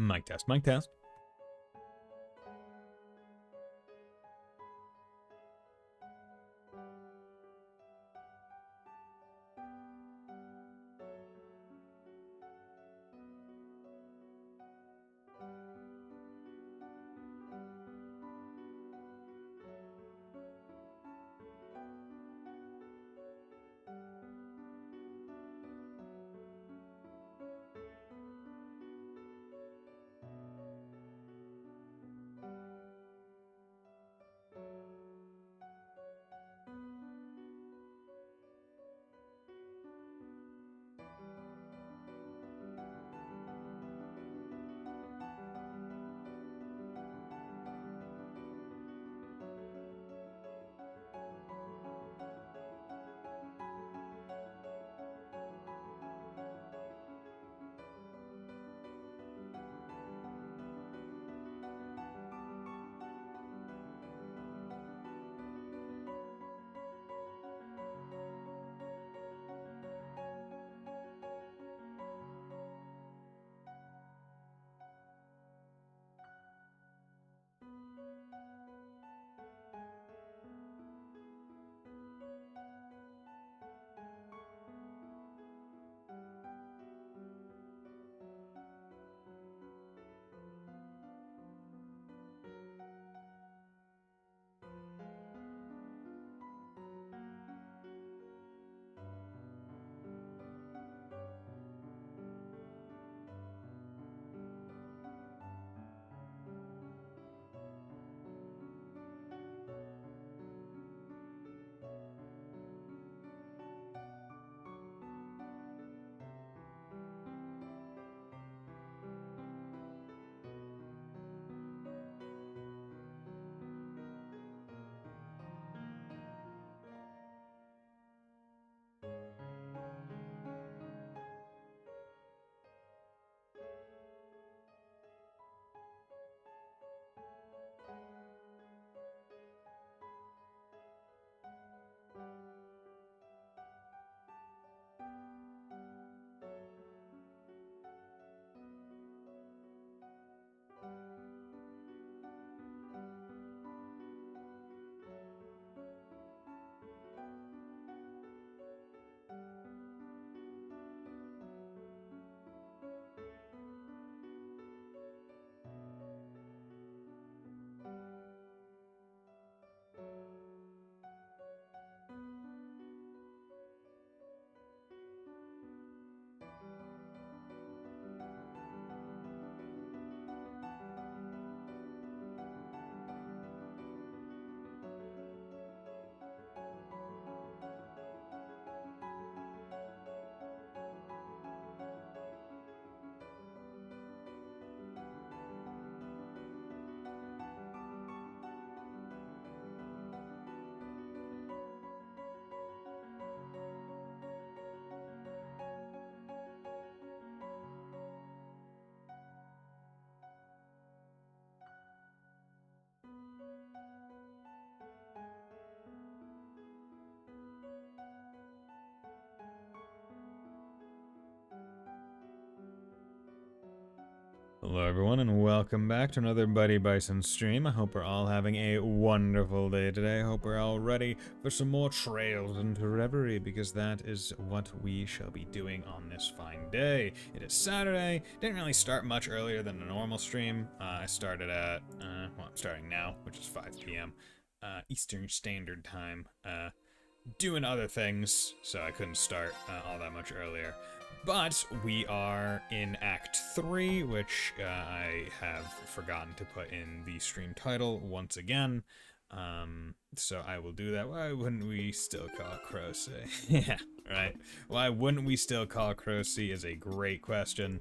Mic test, mic test. Hello everyone and welcome back to another Buddy Bison stream. I hope we're all having a wonderful day today. I hope we're all ready for some more trails into Reverie, because that is what we shall be doing on this fine day. It is Saturday. Didn't really start much earlier than a normal stream. I started at, well, I'm starting now, which is 5 p.m. Eastern Standard Time. Doing other things, so I couldn't start all that much earlier. But we are in Act 3, which I have forgotten to put in the stream title once again. So I will do that. Why wouldn't we still call it Crossy? Yeah, right. Why wouldn't we still call it Crossy is a great question.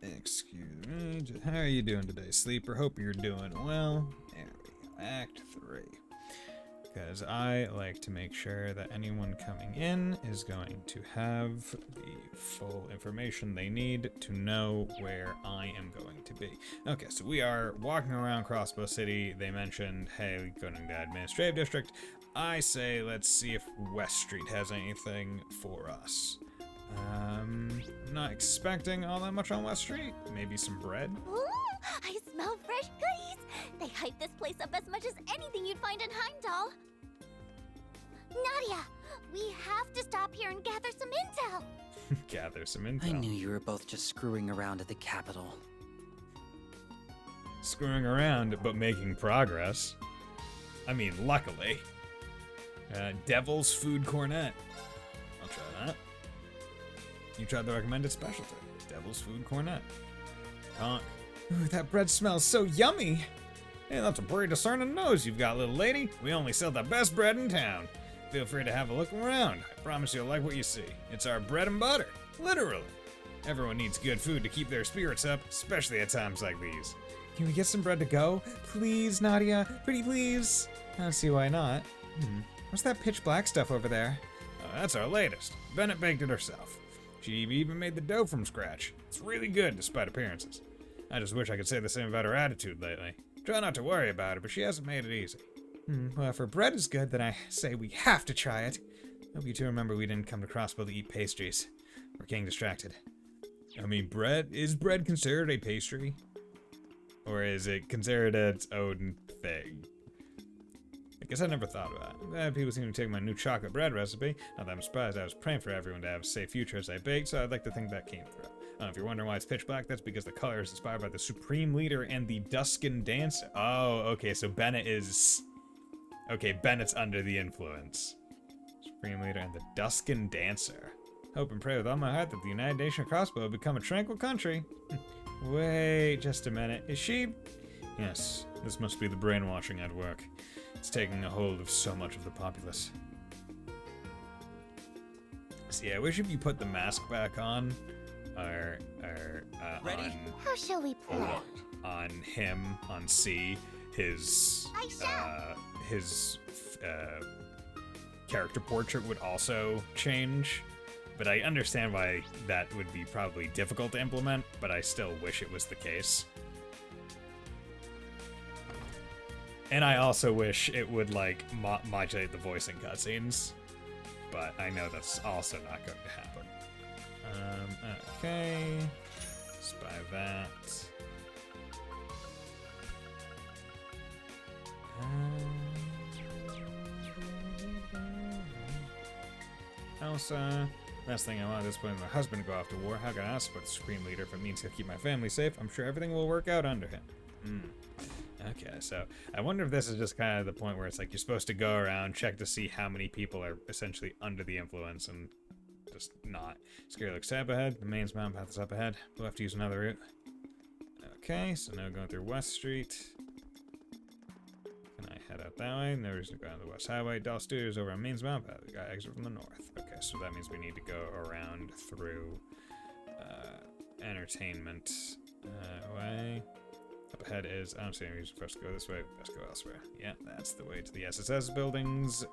Excuse me. How are you doing today, Sleeper? Hope you're doing well. There we go. Act 3. Because I like to make sure that anyone coming in is going to have the full information they need to know where I am going to be. Okay, so we are walking around Crossbow City. They mentioned, hey, going to Administrative District. I say, let's see if West Street has anything for us. I'm not expecting all that much on West Street. Maybe some bread? Ooh, I smell fresh goodies. They hype this place up as much as anything you'd find in Heimdall. Nadia, we have to stop here and gather some intel. Gather some intel. I knew you were both just screwing around at the Capitol. Screwing around, but making progress. I mean, luckily. Devil's Food Cornet. I'll try that. You tried the recommended specialty. Devil's Food Cornet. Conk. Ooh, that bread smells so yummy. Hey, that's a pretty discerning nose you've got, little lady. We only sell the best bread in town. Feel free to have a look around. I promise you'll like what you see. It's our bread and butter. Literally. Everyone needs good food to keep their spirits up, especially at times like these. Can we get some bread to go? Please, Nadia. Pretty please. I don't see why not. What's that pitch black stuff over there? Oh, that's our latest. Bennett baked it herself. She even made the dough from scratch. It's really good despite appearances. I just wish I could say the same about her attitude lately. Try not to worry about it, but she hasn't made it easy. Well, if her bread is good, then I say we have to try it. Hope you two remember we didn't come to Crossbow to eat pastries. We're getting distracted. I mean, is bread considered a pastry? Or is it considered its own thing? I guess I never thought about it. People seem to take my new chocolate bread recipe. Not that I'm surprised. I was praying for everyone to have a safe future as I baked, so I'd like to think that came through. If you're wondering why it's pitch black, that's because the color is inspired by the Supreme Leader and the Duskin Dancer. Oh, okay, so Bennett is... Okay, Bennett's under the influence. Supreme Leader and the Duskin Dancer. Hope and pray with all my heart that the United Nation of Crossbow will become a tranquil country. Wait just a minute. Is she... Yes, this must be the brainwashing at work. It's taking a hold of so much of the populace. See, I wish if you put the mask back on, Ready? How shall we play? on him, on C, his character portrait would also change. But I understand why that would be probably difficult to implement, but I still wish it was the case. And I also wish it would, like, modulate the voice in cutscenes. But I know that's also not going to happen. Okay. Let's buy that. Elsa. Last thing I want at this point is my husband to go off to war. How can I ask about the Supreme Leader if it means he'll keep my family safe? I'm sure everything will work out under him. Okay, so I wonder if this is just kind of the point where it's like you're supposed to go around, check to see how many people are essentially under the influence and just not. Scary looks tab ahead. The main mountain path is up ahead. We'll have to use another route. Okay, so now going through West Street. Can I head out that way? No reason to go on the West Highway. Doll Studios over on Maine's Mountain Path. We got exit from the north. Okay, so that means we need to go around through entertainment way. Up ahead is, I don't see any reason for us to go this way. Let's go elsewhere. Yeah, that's the way to the SSS building's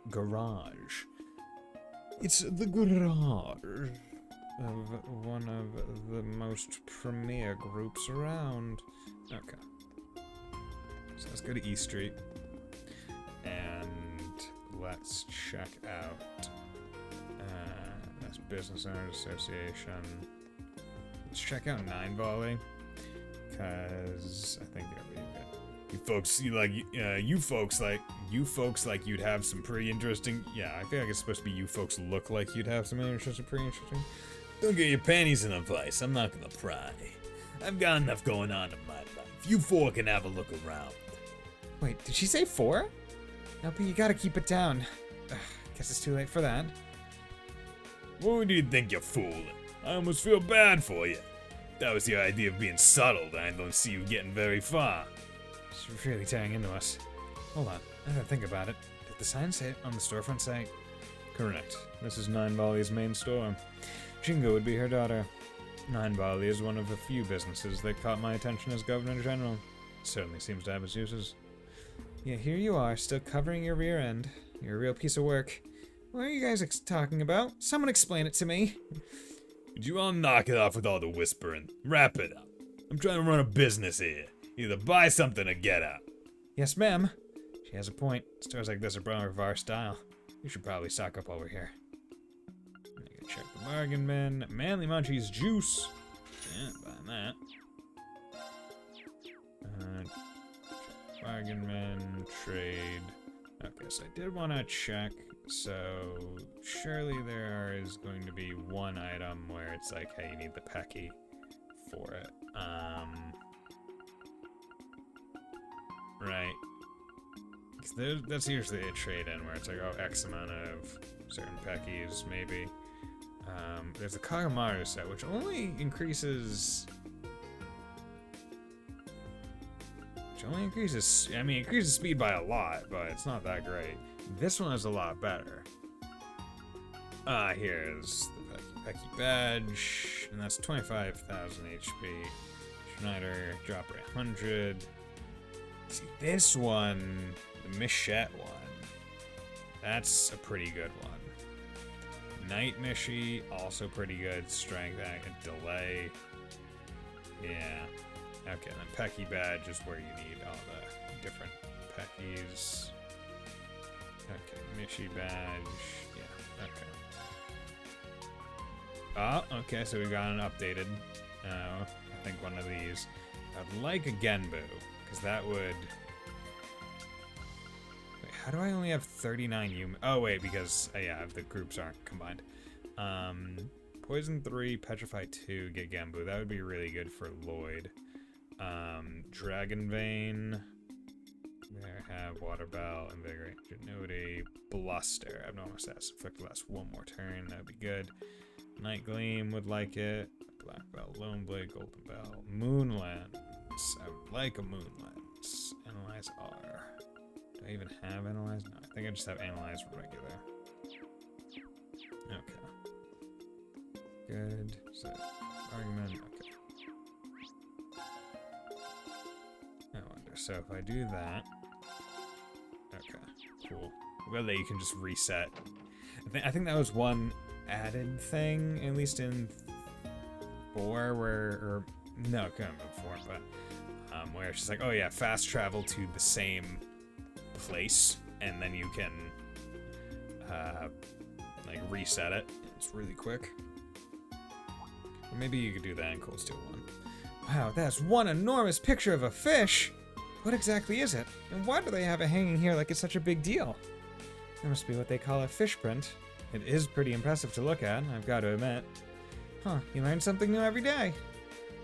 garage. It's the garage of one of the most premier groups around. Okay. So let's go to East Street. And let's check out that's Business Owners Association. Let's check out Nine Volley. Because I think it'll be good. You folks like you'd have some pretty interesting. Yeah, I feel like it's supposed to be you folks look like you'd have some pretty interesting. Don't get your panties in a vice. I'm not gonna pry. I've got enough going on in my life. You four can have a look around. Wait, did she say 4? No, but you gotta keep it down. Guess it's too late for that. What do you think you're fooling? I almost feel bad for you. That was your idea of being subtle, and I don't see you getting very far. She's really tearing into us. Hold on, I gotta think about it. Did the sign say it on the storefront site? Correct. This is Nine Volley's main store. Jingo would be her daughter. Nine Volley is one of the few businesses that caught my attention as Governor General. It certainly seems to have its uses. Yeah, here you are, still covering your rear end. You're a real piece of work. What are you guys talking about? Someone explain it to me. Would you all knock it off with all the whispering? Wrap it up. I'm trying to run a business here. Either buy something or get out. Yes, ma'am. She has a point. Stores like this are more of our style. You should probably stock up while we're here. Check the bargain bin. Manly Munchies juice. Yeah, buying that. Bargain bin, trade. Okay, so I did want to check. So surely there is going to be one item where it's like, hey, you need the Pecky for it. Right. That's usually a trade-in where it's like, oh, X amount of certain Peckies, maybe. There's the Kagamaru set, which only increases... I mean, it increases speed by a lot, but it's not that great. This one is a lot better. Here's the Pecky badge, and that's 25,000 HP. Schneider, drop rate 100. See, this one, the Michette one, that's a pretty good one. Night Mishi, also pretty good. Strength, delay. Yeah. Okay, then Pecky badge is where you need all the different Peckies. Okay, Mishi badge. Yeah, okay. Oh, okay, so we got an updated. I think one of these. I'd like a Genbu, because that would... Wait, how do I only have 39 human? Oh, wait, because, yeah, the groups aren't combined. Poison 3, Petrify 2, get Genbu. That would be really good for Lloyd. Dragon Vein. There, have Water Bell, Invigorate, Ingenuity, Bluster. Abnormal stats. Inflict last one more turn. That would be good. Night Gleam would like it. Black Bell, Lone Blade, Golden Bell, Moon Lens. I would like a Moon Lens. Analyze R. Do I even have Analyze? No, I think I just have Analyze regular. Okay. Good. So, argument. Okay. I wonder. So if I do that. Okay. Cool. Well, you can just reset. I think that was one added thing, at least in 4, or no, it couldn't have been 4, but where it's just like, oh yeah, fast travel to the same place, and then you can like reset it. It's really quick. Or maybe you could do that in Cold Steel 1. Wow, that's one enormous picture of a fish! What exactly is it? And why do they have it hanging here like it's such a big deal? That must be what they call a fish print. It is pretty impressive to look at, I've got to admit. Huh, you learn something new every day.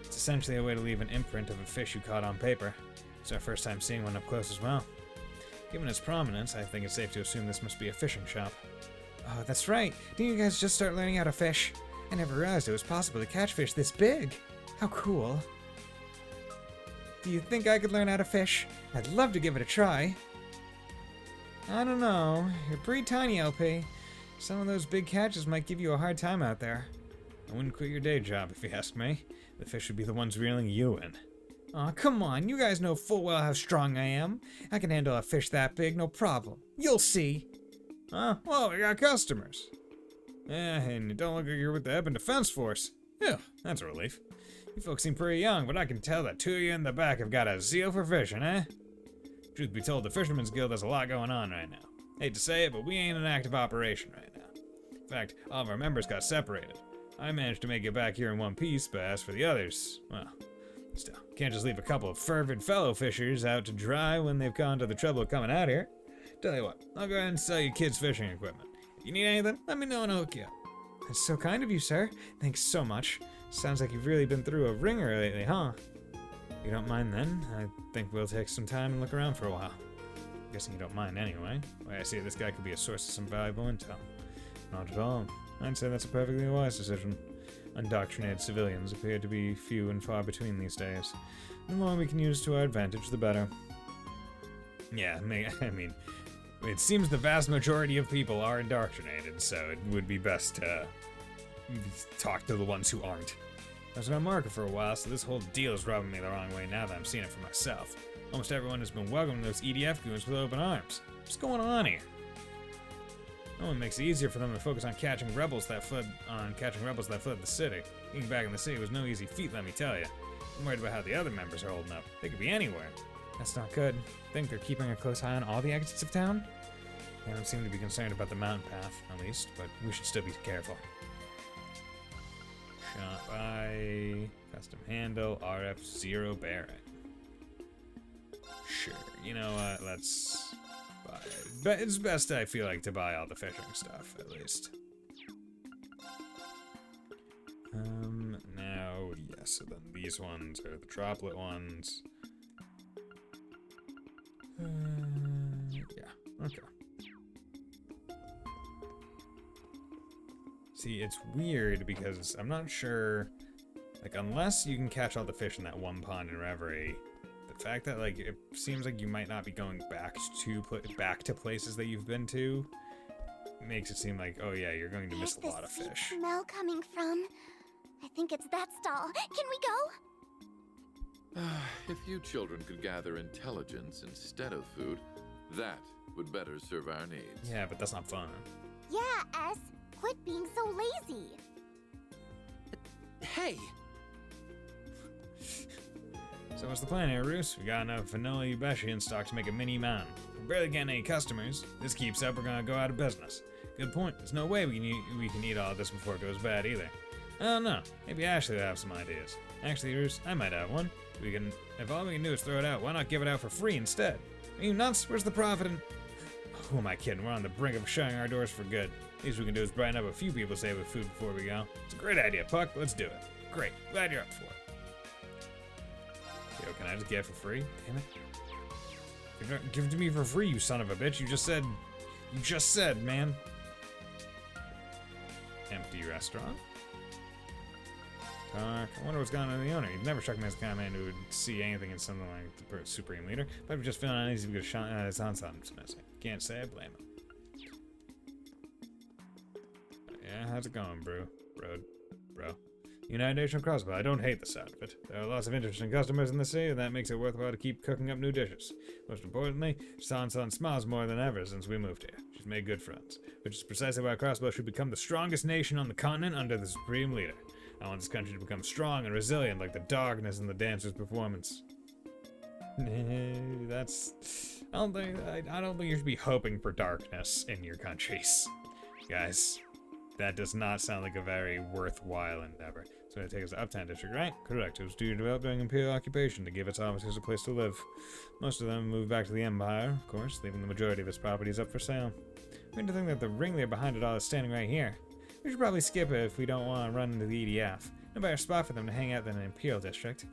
It's essentially a way to leave an imprint of a fish you caught on paper. It's our first time seeing one up close as well. Given its prominence, I think it's safe to assume this must be a fishing shop. Oh, that's right. Didn't you guys just start learning how to fish? I never realized it was possible to catch fish this big. How cool. Do you think I could learn how to fish? I'd love to give it a try. I don't know. You're pretty tiny, LP. Some of those big catches might give you a hard time out there. I wouldn't quit your day job if you ask me. The fish would be the ones reeling you in. Aw, come on. You guys know full well how strong I am. I can handle a fish that big, no problem. You'll see. Well, we got customers. Yeah, and you don't look like you're with the Ebon Defense Force. Yeah, that's a relief. You folks seem pretty young, but I can tell that two of you in the back have got a zeal for fishing, eh? Truth be told, the Fisherman's Guild has a lot going on right now. Hate to say it, but we ain't in active operation right now. In fact, all of our members got separated. I managed to make it back here in one piece, but as for the others, well, still, can't just leave a couple of fervid fellow fishers out to dry when they've gone to the trouble of coming out here. Tell you what, I'll go ahead and sell you kids' fishing equipment. If you need anything, let me know and I'll hook you up. That's so kind of you, sir. Thanks so much. Sounds like you've really been through a ringer lately, huh? If you don't mind then, I think we'll take some time and look around for a while. Guessing you don't mind anyway. The way I see it, this guy could be a source of some valuable intel. Not at all. I'd say that's a perfectly wise decision. Indoctrinated civilians appear to be few and far between these days. The more we can use to our advantage, the better. Yeah, I mean, it seems the vast majority of people are indoctrinated, so it would be best to talk to the ones who aren't. I was an market for a while, so this whole deal is rubbing me the wrong way now that I'm seeing it for myself. Almost everyone has been welcoming those EDF goons with open arms. What's going on here? No one makes it easier for them to focus on catching rebels that fled the city. Getting back in the city was no easy feat, let me tell you. I'm worried about how the other members are holding up. They could be anywhere. That's not good. Think they're keeping a close eye on all the exits of town? They don't seem to be concerned about the mountain path, at least, but we should still be careful. shot by custom handle RF0 bearing. Sure, you know what? Let's buy it. But it's best, I feel like, to buy all the fishing stuff at least. Now, yes. So then these ones are the droplet ones. Yeah. Okay. See, it's weird because I'm not sure, like, unless you can catch all the fish in that one pond in Reverie, the fact that, like, it seems like you might not be going back to places that you've been to makes it seem like, oh yeah, you're going to miss a lot of fish. Where's the smell coming from? I think it's that stall. Can we go? If you children could gather intelligence instead of food, that would better serve our needs. Yeah, but that's not fun. Yeah, S. Quit being so lazy. Hey! So what's the plan here, Roos? We got enough vanilla yubeshi in stock to make a mini man. We're barely getting any customers. This keeps up, we're gonna go out of business. Good point. There's no way we can eat all of this before it goes bad either. I don't know. Maybe Ashley will have some ideas. Actually, Roos, I might have one. If all we can do is throw it out, why not give it out for free instead? Are you nuts? Where's the profit in... Who am I kidding? We're on the brink of shutting our doors for good. Least we can do is brighten up a few people's day with food before we go. It's a great idea, Puck. Let's do it. Great. Glad you're up for it. Yo, can I just get it for free? Damn it. Give it to me for free, you son of a bitch. You just said, man. Empty restaurant? I wonder what's going on with the owner. He'd never struck me as the kind of man who would see anything in something like the Supreme Leader. But just feeling uneasy because his ensembles missing. Can't say I blame him. Yeah, how's it going, bro? United Nation Crossbow. I don't hate the sound of it. There are lots of interesting customers in the city, and that makes it worthwhile to keep cooking up new dishes. Most importantly, San-san smiles more than ever since we moved here. She's made good friends, which is precisely why Crossbow should become the strongest nation on the continent under the Supreme Leader. I want this country to become strong and resilient like the darkness in the dancer's performance. That's... I don't think you should be hoping for darkness in your countries. Guys, that does not sound like a very worthwhile endeavor. It's going to take us to Uptown District, right? Correct. It was due to developing imperial occupation to give its officers a place to live. Most of them moved back to the Empire, of course, leaving the majority of its properties up for sale. Weird to think that the ringleader behind it all is standing right here. We should probably skip it if we don't want to run into the EDF. No better spot for them to hang out than an imperial district.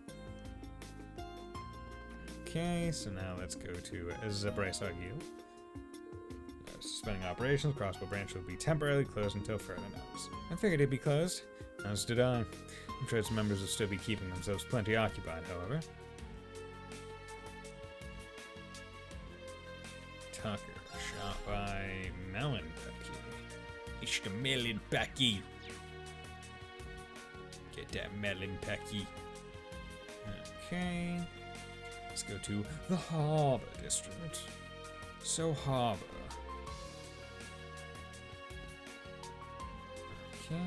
Okay, so now let's go to Zabraisag Yield. Suspending operations, Crossbow Branch will be temporarily closed until further notice. I figured it'd be closed. As did I. I'm sure its members will still be keeping themselves plenty occupied, however. Tucker, shot by Melon Pecky. It's the Melon Pecky. Get that Melon Pecky. Okay. Let's go to the Harbor District. So Harbor. Okay.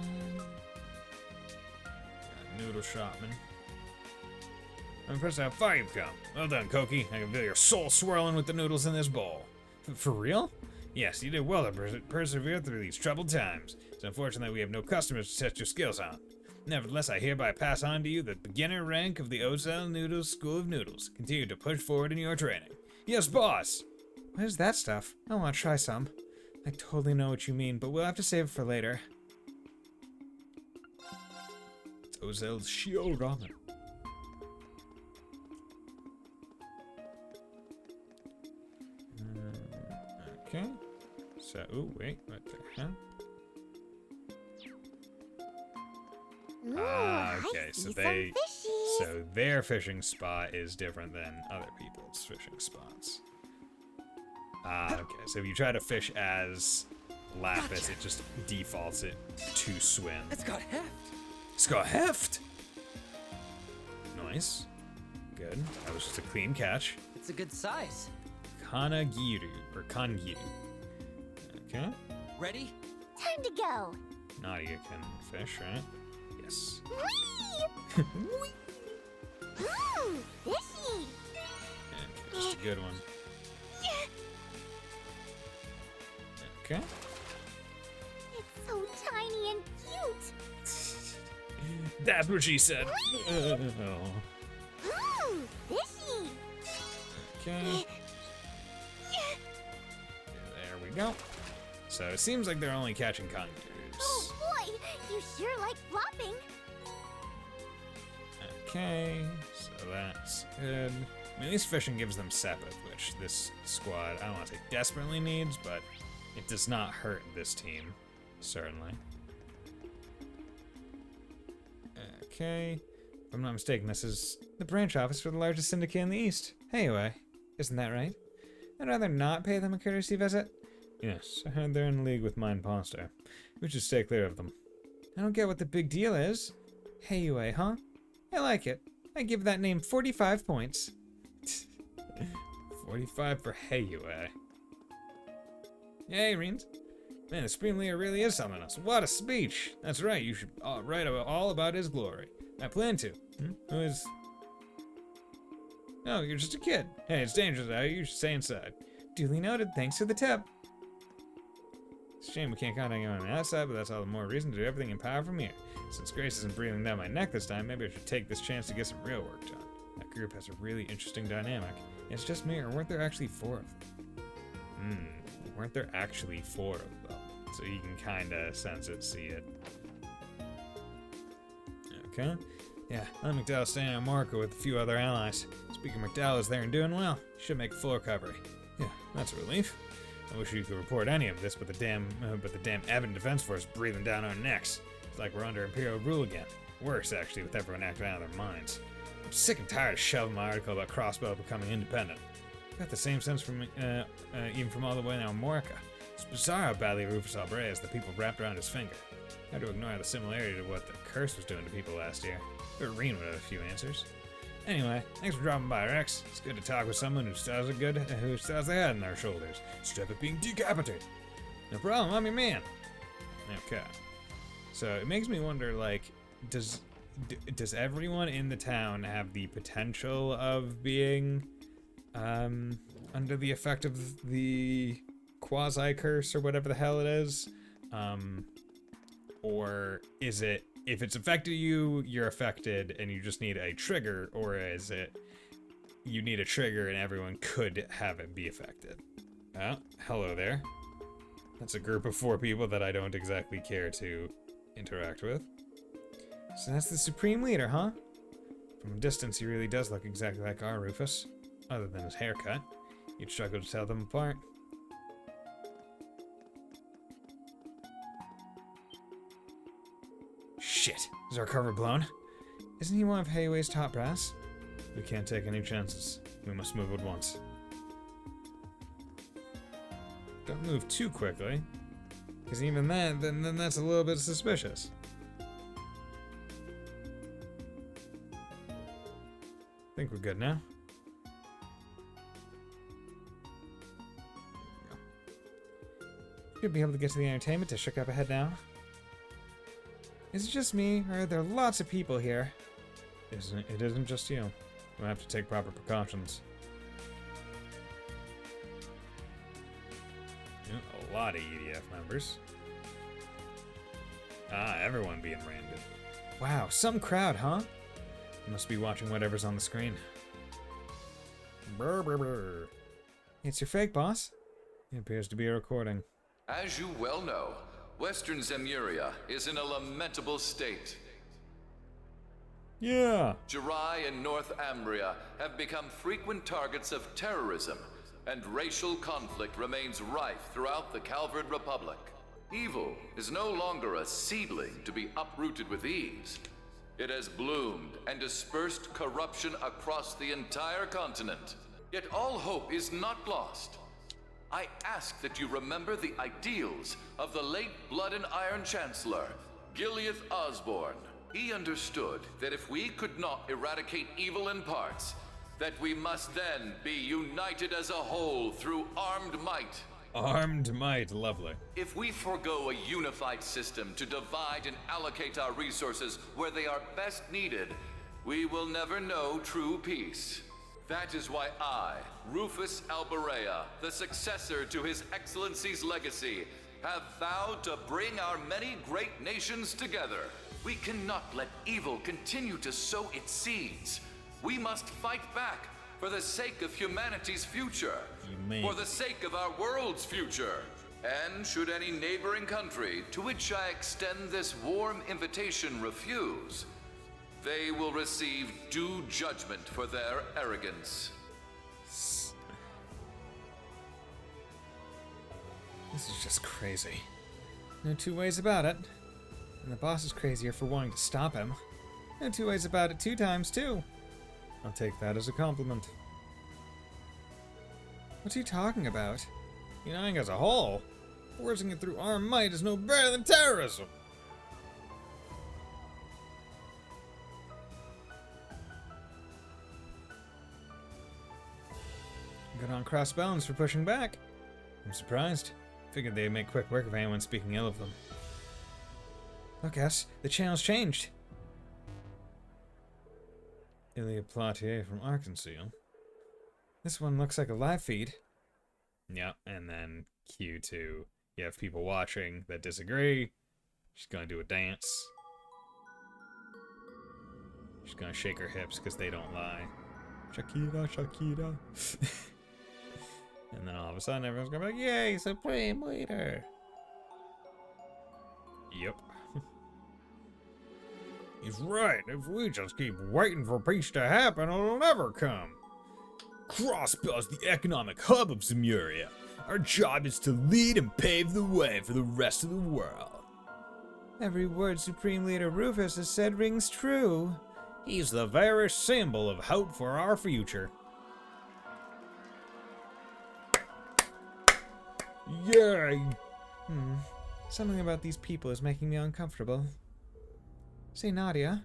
Noodle Shopman. I'm impressed how far you've come. Well done, Koki. I can feel your soul swirling with the noodles in this bowl. For real? Yes, you did well to persevere through these troubled times. It's unfortunate that we have no customers to test your skills on. Nevertheless, I hereby pass on to you the beginner rank of the Ozell Noodles School of Noodles. Continue to push forward in your training. Yes, boss! What is that stuff? I want to try some. I totally know what you mean, but we'll have to save it for later. It's Ozell's Shio Ramen. Okay. So, ooh, wait, what the hell? Okay, so their fishing spot is different than other people's fishing spots. Okay, so if you try to fish as Lapis, it just defaults it to swim. It's got heft. It's got heft! Nice. Good. That was just a clean catch. It's a good size. Kanagiru, or Kangiru. Okay. Ready? Time to go. Nadia can fish, right? Yes. Whee! Ooh, fishy. Okay, just a good one. Okay. It's so tiny and cute. That's what she said. Oh. Ooh, fishy. Okay. There we go. So it seems like they're only catching conures. Oh boy, you sure like flopping. Okay, so that's good. I mean, at least fishing gives them Sepith, which this squad, I don't want to say desperately needs, but it does not hurt this team, certainly. Okay, if I'm not mistaken, this is the branch office for the largest syndicate in the East. Hey, anyway, isn't that right? I'd rather not pay them a courtesy visit. Yes, I heard they're in league with my imposter. We should stay clear of them. I don't get what the big deal is. Hey, anyway, huh? I like it. I give that name 45 points. 45 for Heiyue. Yay, Reens. Man, the Supreme Leader really is something else. What a speech! That's right, you should write all about his glory. I plan to. Who is... No, you're just a kid. Hey, it's dangerous out here, you should stay inside. Duly noted, thanks for the tip. It's a shame we can't contact anyone on the outside, but that's all the more reason to do everything in power from here. Since Grace isn't breathing down my neck this time, maybe I should take this chance to get some real work done. That group has a really interesting dynamic. It's just me, or weren't there actually 4 of them? Weren't there actually 4 of them? So you can kinda sense it, see it. Okay. Yeah, I'm McDowell staying in Marco with a few other allies. Speaker McDowell is there and doing well. Should make a full recovery. Yeah, that's a relief. I wish you could report any of this, but the damn Evan Defense Force breathing down our necks. It's like we're under Imperial rule again. Worse, actually, with everyone acting out of their minds. I'm sick and tired of shoving my article about Crossbow becoming independent. Got the same sense from even from all the way now in Morica. It's bizarre how badly Rufus Albrey has the people wrapped around his finger. Hard to ignore the similarity to what the curse was doing to people last year. But Reen would have a few answers. Anyway, thanks for dropping by, Rex. It's good to talk with someone who still has their head on their shoulders, instead of being decapitated. No problem, I'm your man. Okay. So it makes me wonder, like, does everyone in the town have the potential of being under the effect of the quasi-curse or whatever the hell it is? Or is it, if it's affected you, you're affected and you just need a trigger, or is it you need a trigger and everyone could have it be affected? Oh, hello there. That's a group of 4 people that I don't exactly care to interact with. So that's the Supreme Leader, huh? From a distance, he really does look exactly like our Rufus. Other than his haircut. You'd struggle to tell them apart. Shit, is our cover blown? Isn't he one of Heiyue's top brass? We can't take any chances. We must move at once. Don't move too quickly, because even then that's a little bit suspicious. I think we're good now. Should be able to get to the entertainment district up ahead now. Is it just me, or are there lots of people here? It isn't just you. We'll have to take proper precautions. A lot of EDF members. Ah, everyone being branded. Wow, some crowd, huh? Must be watching whatever's on the screen. Brr, brr, brr. It's your fake, boss. It appears to be a recording. As you well know, Western Zemuria is in a lamentable state. Yeah. Jirai and North Ambria have become frequent targets of terrorism, and racial conflict remains rife throughout the Calvard Republic. Evil is no longer a seedling to be uprooted with ease. It has bloomed and dispersed corruption across the entire continent. Yet all hope is not lost. I ask that you remember the ideals of the late Blood and Iron Chancellor, Gileath Osborne. He understood that if we could not eradicate evil in parts, that we must then be united as a whole through armed might. Armed might, lovely. If we forego a unified system to divide and allocate our resources where they are best needed, we will never know true peace. That is why I, Rufus Alberea, the successor to His Excellency's legacy, have vowed to bring our many great nations together. We cannot let evil continue to sow its seeds. We must fight back for the sake of humanity's future, for the sake of our world's future. And should any neighboring country to which I extend this warm invitation refuse, they will receive due judgment for their arrogance. This is just crazy. No two ways about it. And the boss is crazier for wanting to stop him. No two ways about it 2 times, too. I'll take that as a compliment. What's he talking about? Uniting as a whole? Forcing it through armed might is no better than terrorism! Good on crossbones for pushing back. I'm surprised. Figured they'd make quick work of anyone speaking ill of them. Look, S, the channel's changed. Ilya Platier from Arkansas. This one looks like a live feed. Yep, and then Q2. You have people watching that disagree. She's gonna do a dance. She's gonna shake her hips because they don't lie. Shakira, Shakira. And then all of a sudden everyone's gonna be like, yay, Supreme Leader! Yep. He's right. If we just keep waiting for peace to happen, it'll never come. Crossbell's the economic hub of Zemuria. Our job is to lead and pave the way for the rest of the world. Every word Supreme Leader Rufus has said rings true. He's the very symbol of hope for our future. Yay! Something about these people is making me uncomfortable. Say, Nadia.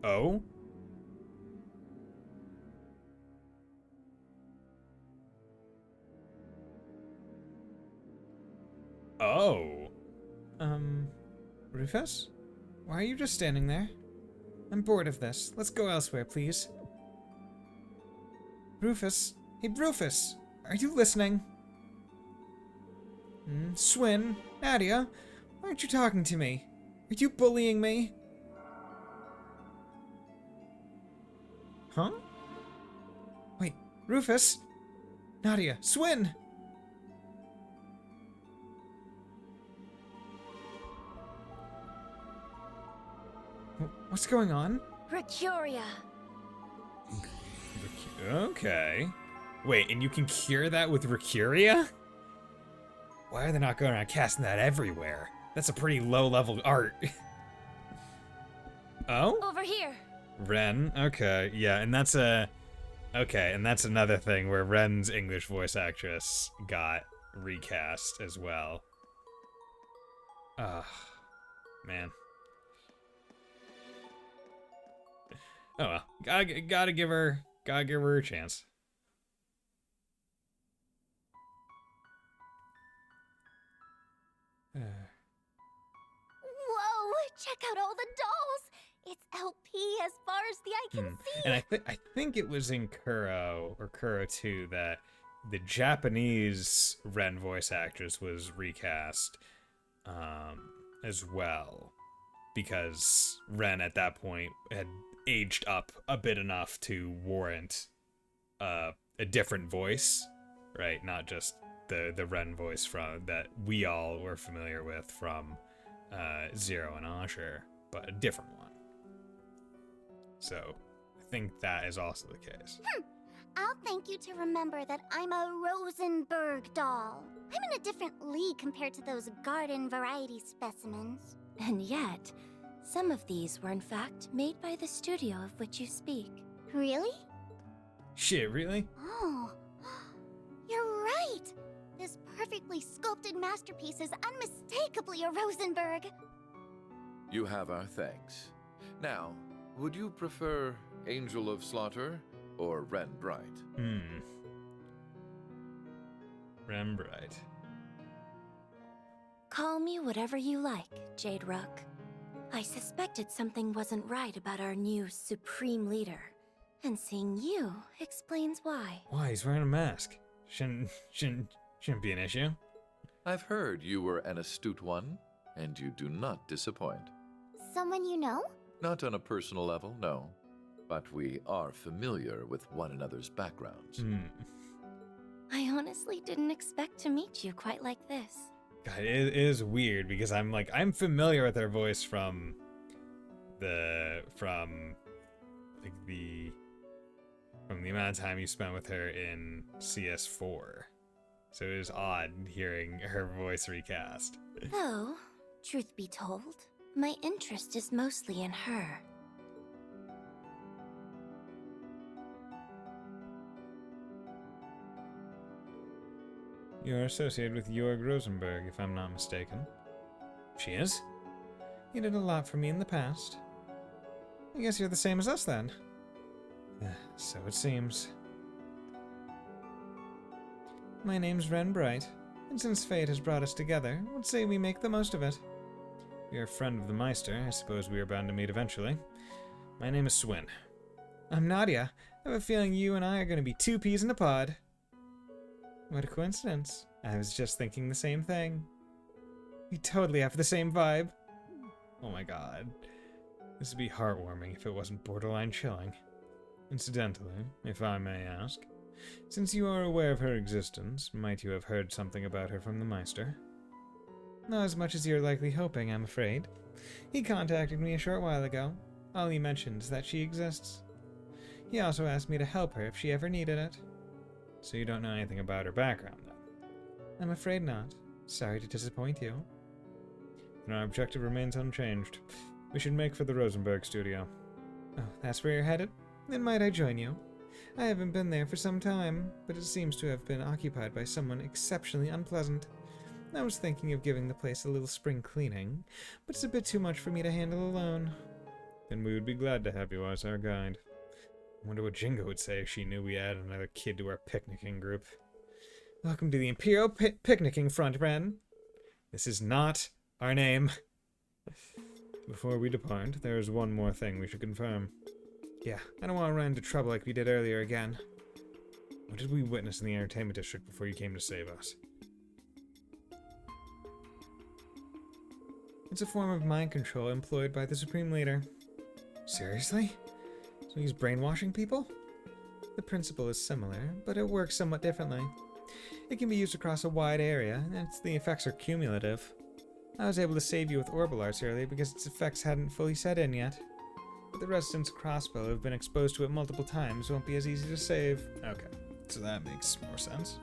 Oh? Oh. Rufus? Why are you just standing there? I'm bored of this. Let's go elsewhere, please. Rufus? Hey, Rufus! Are you listening? Swin? Nadia? Why aren't you talking to me? Are you bullying me? Huh? Wait, Rufus? Nadia, Swin! What's going on? Recuria. Okay. Wait, and you can cure that with Recuria? Why are they not going around casting that everywhere? That's a pretty low-level art. Oh? Over here. Ren, okay, yeah, and that's a... Okay, and that's another thing where Ren's English voice actress got recast as well. Man. Oh well, gotta give her a chance. Whoa! Check out all the dolls. It's LP as far as the eye can see. And I think it was in Kuro or Kuro 2 that the Japanese Ren voice actress was recast as well, because Ren at that point had aged up a bit enough to warrant a different voice, right? Not just the Ren voice from that we all were familiar with from Zero and Asher, but a different one. So I think that is also the case. I'll thank you to remember that I'm a Rosenberg doll. I'm in a different league compared to those garden variety specimens. And yet, some of these were in fact made by the studio of which you speak. Really? Shit, really? Oh, you're right. This perfectly sculpted masterpiece is unmistakably a Rosenberg. You have our thanks. Now, would you prefer Angel of Slaughter or Ren Bright? Ren Bright. Call me whatever you like, Jade Rook. I suspected something wasn't right about our new Supreme Leader, and seeing you explains why. Why, he's wearing a mask. Shouldn't be an issue. I've heard you were an astute one, and you do not disappoint. Someone you know? Not on a personal level, no. But we are familiar with one another's backgrounds. I honestly didn't expect to meet you quite like this. God, it is weird because I'm familiar with her voice from the amount of time you spent with her in CS4. So it is odd hearing her voice recast. Though, truth be told, my interest is mostly in her. You're associated with Jorg Rosenberg, if I'm not mistaken. She is? You did a lot for me in the past. I guess you're the same as us then. So it seems. My name's Ren Bright, and since fate has brought us together, let's say we make the most of it. You're a friend of the Meister, I suppose we are bound to meet eventually. My name is Swin. I'm Nadia. I have a feeling you and I are going to be two peas in a pod. What a coincidence. I was just thinking the same thing. We totally have the same vibe. Oh my god. This would be heartwarming if it wasn't borderline chilling. Incidentally, if I may ask, since you are aware of her existence, might you have heard something about her from the Meister? Not as much as you're likely hoping, I'm afraid. He contacted me a short while ago. All he mentioned is that she exists. He also asked me to help her if she ever needed it. So you don't know anything about her background, then? I'm afraid not. Sorry to disappoint you. And our objective remains unchanged. We should make for the Rosenberg studio. Oh, that's where you're headed? Then might I join you? I haven't been there for some time, but it seems to have been occupied by someone exceptionally unpleasant. I was thinking of giving the place a little spring cleaning, but it's a bit too much for me to handle alone. Then we would be glad to have you as our guide. I wonder what Jingo would say if she knew we added another kid to our picnicking group. Welcome to the Imperial Picnicking Front, Ren. This is not our name. Before we depart, there is one more thing we should confirm. Yeah, I don't want to run into trouble like we did earlier again. What did we witness in the entertainment district before you came to save us? It's a form of mind control employed by the Supreme Leader. Seriously? So he's brainwashing people? The principle is similar, but it works somewhat differently. It can be used across a wide area, and the effects are cumulative. I was able to save you with Orbital Arts earlier because its effects hadn't fully set in yet. But the Resistance crossbow have been exposed to it multiple times, won't be as easy to save. Okay, so that makes more sense.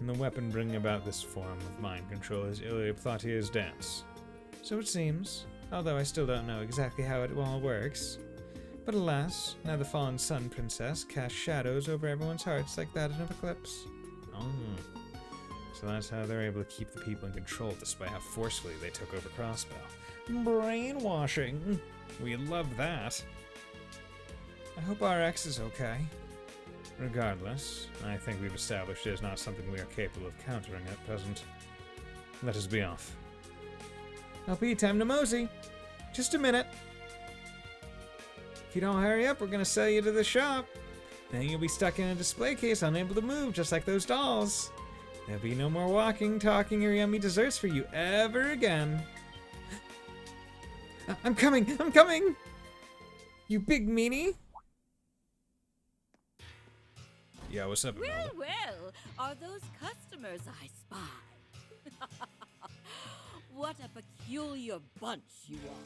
And the weapon bringing about this form of mind control is Ilya Plotier's dance. So it seems, although I still don't know exactly how it all works. But alas, now the fallen Sun Princess casts shadows over everyone's hearts like that in an eclipse. Oh. So that's how they're able to keep the people in control despite how forcefully they took over Crossbow. Brainwashing! We love that. I hope RX is okay. Regardless, I think we've established it is not something we are capable of countering at present. Let us be off. LP, time to mosey. Just a minute. If you don't hurry up, we're gonna sell you to the shop. Then you'll be stuck in a display case, unable to move, just like those dolls. There'll be no more walking, talking, or yummy desserts for you ever again. I'm coming! I'm coming! You big meanie! Yeah, what's up, Imelda? Well, are those customers I spy? What a peculiar bunch you are.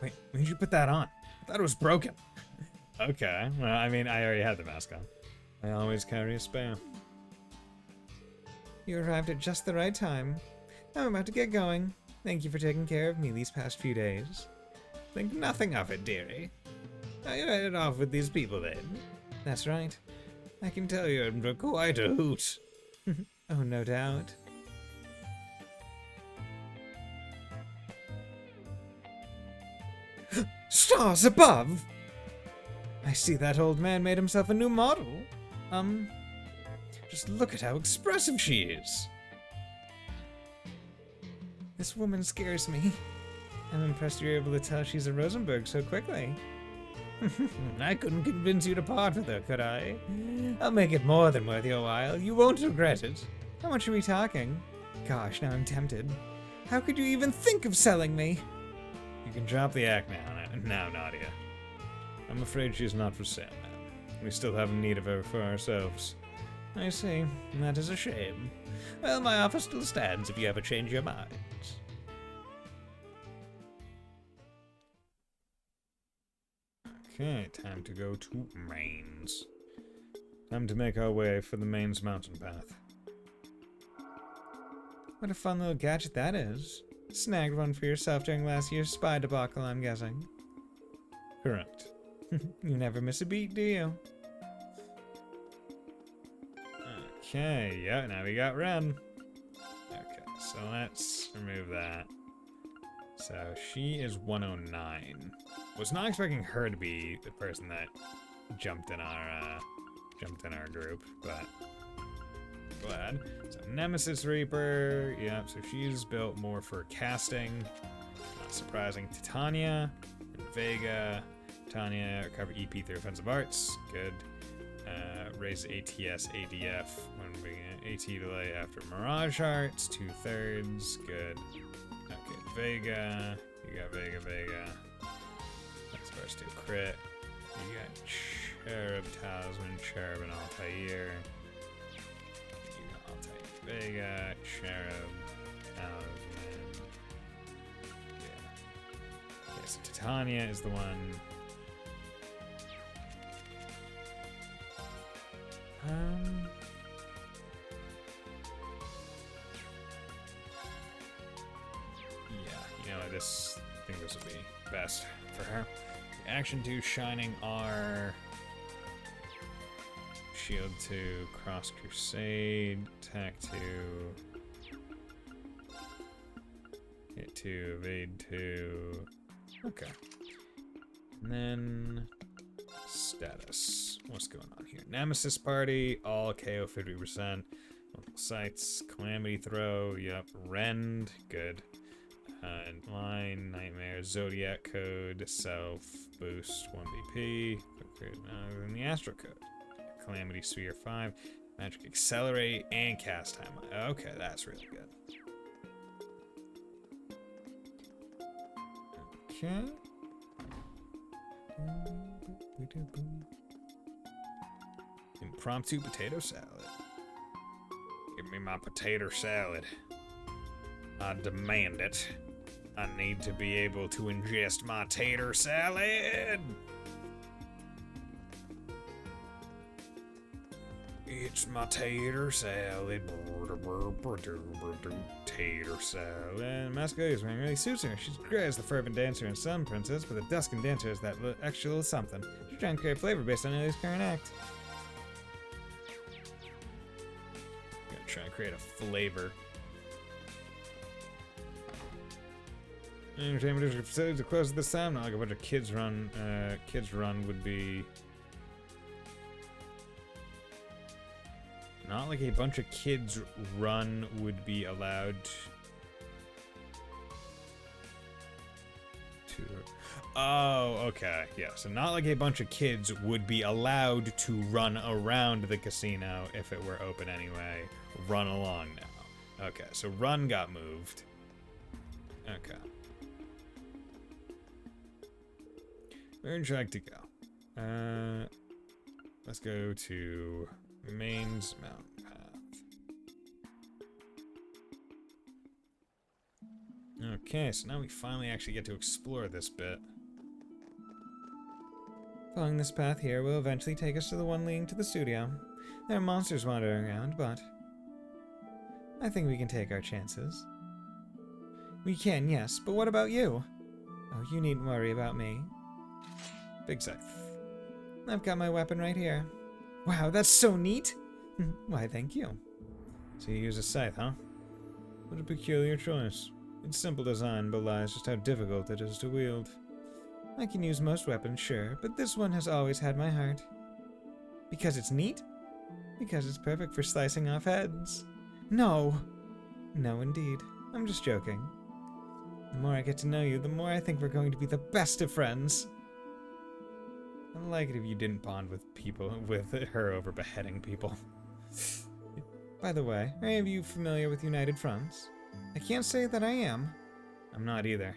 Wait, when did you put that on? I thought it was broken. Okay, well, I mean, I already had the mask on. I always carry a spare. You arrived at just the right time. I'm about to get going. Thank you for taking care of me these past few days. Think nothing of it, dearie. Now you're headed off with these people then? That's right. I can tell you're in for quite a hoot. Oh, no doubt. Stars above! I see that old man made himself a new model. Just look at how expressive she is. This woman scares me. I'm impressed you're able to tell she's a Rosenberg so quickly. I couldn't convince you to part with her, could I? I'll make it more than worth your while. You won't regret it. How much are we talking? Gosh, now I'm tempted. How could you even think of selling me? You can drop the act now, Nadia. I'm afraid she's not for sale now. We still have need of her for ourselves. I see. That is a shame. Well, my offer still stands if you ever change your minds. Okay, time to go to Mains. Time to make our way for the Mains mountain path. What a fun little gadget that is. Snagged one for yourself during last year's spy debacle, I'm guessing. Correct. You never miss a beat, do you? Okay, yeah, now we got Ren. Okay, so let's remove that. So she is 109. Was not expecting her to be the person that jumped in our group, but glad. So Nemesis Reaper, yep, so she's built more for casting. Not surprising. Titania and Vega. Titania recover EP through offensive arts, good. Raise ATS ADF when we AT delay after Mirage Arts, 2/3, good. Okay, Vega. You got Vega. That's first to crit. You got Cherub Talisman, Cherub and Altair. You got Altair Vega, Cherub, Talisman. Yeah. Okay, so Titania is the one. Yeah, you know, I think this will be best for her. Action 2, Shining R. Shield 2, Cross Crusade. Attack 2. Hit 2, Evade 2. Okay. And then status. What's going on here? Nemesis Party, all KO 50%. Multiple sites, Calamity Throw, yep. Rend, good. And Line, Nightmare, Zodiac Code, Self, Boost, 1BP. And the Astro Code. Calamity Sphere 5, Magic Accelerate, and Cast Time. Okay, that's really good. Okay. Impromptu potato salad. Give me my potato salad. I demand it. I need to be able to ingest my tater salad. It's my tater salad. Tater salad. Masquerade is wearing really suits her. She's great as the fervent dancer and sun princess, but the Duskin dancer is that extra little something. She's trying to create flavor based on Ellie's current act. Gonna try and create a flavor. Entertainment district facilities are closed at this time. Not like a bunch of kids run. Kids run would be. Not like a bunch of kids run would be allowed to. Oh, okay. Yeah, so not like a bunch of kids would be allowed to run around the casino if it were open anyway. Run along now. Okay, so run got moved. Okay. Where would you like to go? Let's go to Mains Mountain Path. Okay, so now we finally actually get to explore this bit. Following this path here will eventually take us to the one leading to the studio. There are monsters wandering around, but I think we can take our chances. We can, yes, but what about you? Oh, you needn't worry about me. Big scythe. I've got my weapon right here. Wow, that's so neat! Why, thank you. So you use a scythe, huh? What a peculiar choice. It's simple design, but lies just how difficult it is to wield. I can use most weapons, sure, but this one has always had my heart. Because it's neat? Because it's perfect for slicing off heads. No! No, indeed. I'm just joking. The more I get to know you, the more I think we're going to be the best of friends. I'd like it if you didn't bond with her over beheading people. By the way, are any of you familiar with United Fronts? I can't say that I am. I'm not either.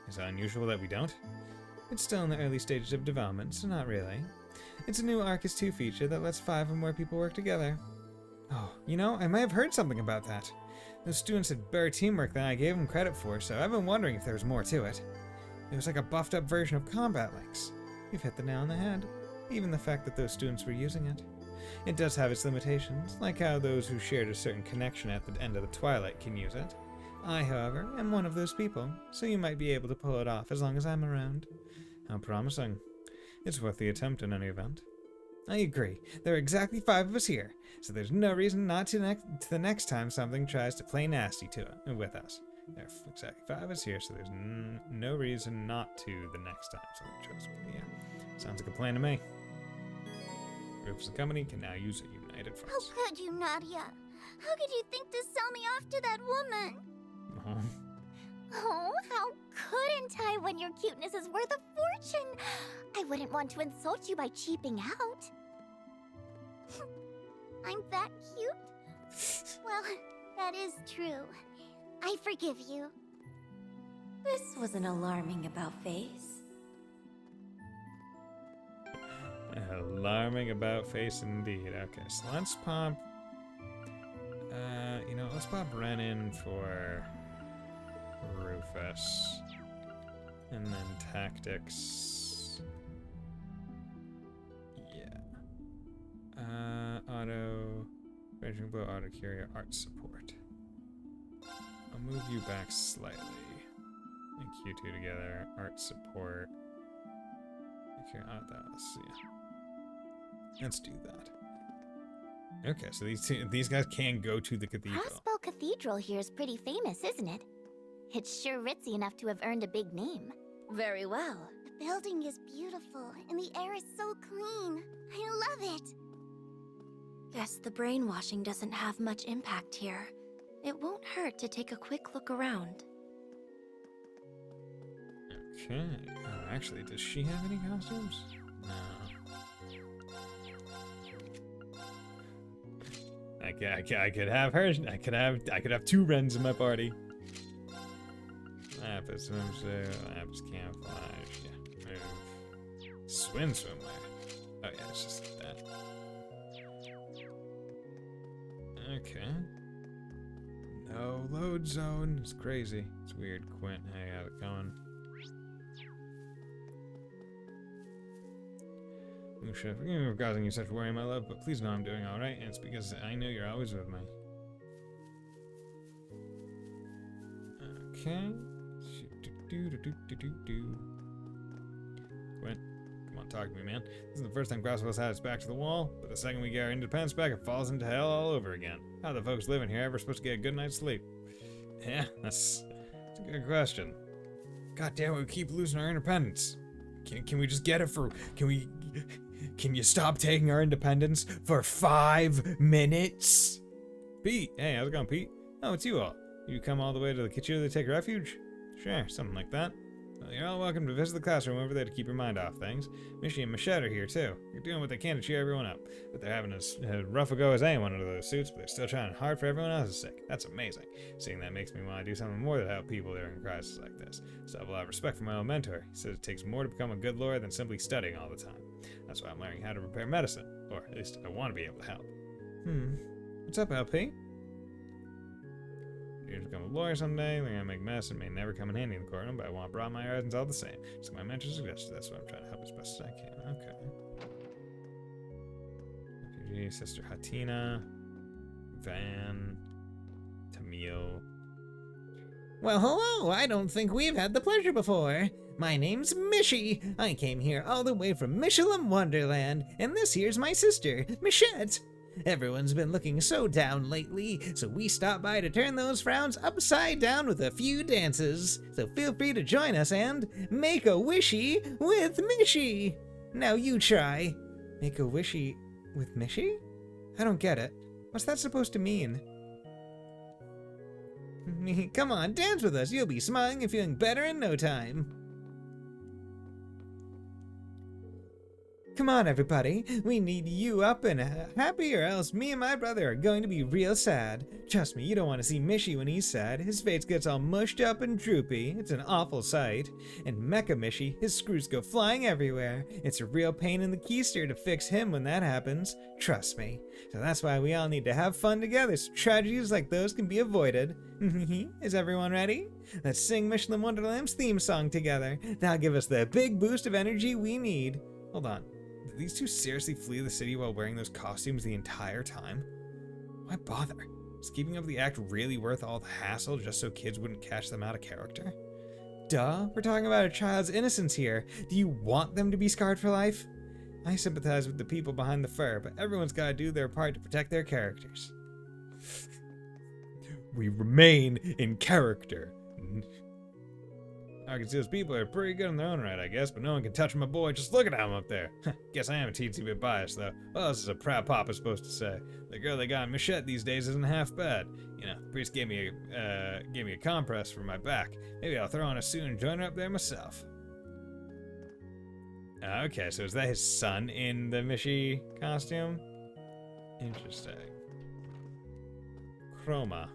Is it unusual that we don't? It's still in the early stages of development, so not really. It's a new Arcus 2 feature that lets 5 or more people work together. Oh, you know, I might have heard something about that. Those students had better teamwork than I gave them credit for, so I've been wondering if there was more to it. It was like a buffed up version of combat links. You've hit the nail on the head. Even the fact that those students were using it. It does have its limitations, like how those who shared a certain connection at the end of the Twilight can use it. I, however, am one of those people, so you might be able to pull it off as long as I'm around. How promising. It's worth the attempt in any event. I agree. There are exactly 5 of us here, so there's no reason not to the next time something tries to play nasty to it with us. There are exactly 5 of us here, so there's no reason not to the next time something tries to play. Yeah, sounds like a plan to me. Rufus and company can now use a united front. How could you, Nadia? How could you think to sell me off to that woman? Oh, how couldn't I when your cuteness is worth a fortune? I wouldn't want to insult you by cheaping out. I'm that cute? Well, that is true. I forgive you. This was an alarming about-face. Alarming about face indeed. Okay, so let's pop... let's pop Ren in for Rufus. And then Tactics. Yeah. Auto... Raging Blow, Auto Carrier, Art Support. I'll move you back slightly. Link you two together. Art Support. Okay, let's do that. Okay, so these guys can go to the cathedral. Crossbow Cathedral here is pretty famous, isn't it? It's sure ritzy enough to have earned a big name. Very well. The building is beautiful, and the air is so clean. I love it. Guess the brainwashing doesn't have much impact here. It won't hurt to take a quick look around. Okay. Oh, actually, does she have any costumes? No. I could have her. I could have 2 Rens in my party. Lapis swimsuit, Lapis camouflage. Yeah. Move. Swimwear. Oh yeah, it's just that. Okay. No load zone. It's crazy. It's weird. Quint, hey, how's it going? Forgive me for causing you such worry, my love, but please know I'm doing alright, and it's because I know you're always with me. Okay. Quint, come on, talk to me, man. This is the first time Crossville's had its back to the wall, but the second we get our independence back, it falls into hell all over again. How are the folks living here ever supposed to get a good night's sleep? Yeah, that's a good question. God damn it, we keep losing our independence. Can we just get it for... Can you stop taking our independence for 5 minutes? Pete! Hey, how's it going, Pete? Oh, it's you all. You come all the way to the kitchen to take refuge? Sure, something like that. Well, you're all welcome to visit the classroom over there to keep your mind off things. Mishy and Machette are here, too. They're doing what they can to cheer everyone up. But they're having as rough a go as anyone under those suits, but they're still trying hard for everyone else's sake. That's amazing. Seeing that makes me want to do something more to help people during crises like this. So I have a lot of respect for my old mentor. He says it takes more to become a good lawyer than simply studying all the time. That's why I'm learning how to repair medicine. Or at least I want to be able to help. What's up, LP? You're to become a lawyer someday. They're gonna make medicine. May never come in handy in the courtroom, but I want to broaden my horizons all the same. So my mentor suggested that's why I'm trying to help as best as I can. Okay. Refugee, Sister Hatina, Van, Tamil. Well, hello! I don't think we've had the pleasure before. My name's Mishy. I came here all the way from Michelin Wonderland, and this here's my sister, Michette. Everyone's been looking so down lately, so we stopped by to turn those frowns upside down with a few dances. So feel free to join us and make a wishy with Mishy. Now you try. Make a wishy with Mishy? I don't get it. What's that supposed to mean? Come on, dance with us. You'll be smiling and feeling better in no time. Come on, everybody. We need you up and happy, or else me and my brother are going to be real sad. Trust me, you don't want to see Mishy when he's sad. His face gets all mushed up and droopy. It's an awful sight. And Mecha Mishy, his screws go flying everywhere. It's a real pain in the keister to fix him when that happens. Trust me. So that's why we all need to have fun together so tragedies like those can be avoided. Is everyone ready? Let's sing Michelin Wonderland's theme song together. That'll give us the big boost of energy we need. Hold on. Did these two seriously flee the city while wearing those costumes the entire time? Why bother? Is keeping up the act really worth all the hassle just so kids wouldn't catch them out of character? Duh, we're talking about a child's innocence here. Do you want them to be scarred for life? I sympathize with the people behind the fur, but everyone's gotta do their part to protect their characters. We remain in character. I can see those people are pretty good in their own right, I guess, but no one can touch my boy. Just look at him up there. Guess I am a teensy bit biased, though. What else is a proud papa supposed to say? The girl they got in Michette these days isn't half bad. You know, the priest gave me a compress for my back. Maybe I'll throw on a suit and join her up there myself. Okay, so is that his son in the Mishy costume? Interesting. Chroma.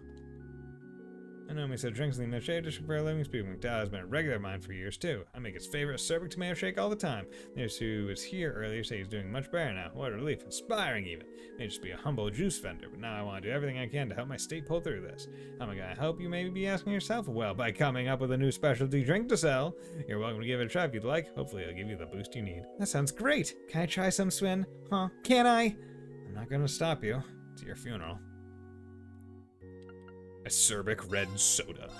I know me so drinks in the shade dish for a living. Speaking McDowell has been a regular of mine for years too. I make his favorite Cerbic tomato shake all the time. There's who was here earlier say he's doing much better now. What a relief, inspiring even. May just be a humble juice vendor, but now I want to do everything I can to help my state pull through this. How am I gonna help, you maybe be asking yourself? Well, by coming up with a new specialty drink to sell. You're welcome to give it a try if you'd like. Hopefully it'll give you the boost you need. That sounds great. Can I try some, Swin? Huh? Can I? I'm not gonna stop you. It's your funeral. Acerbic red soda.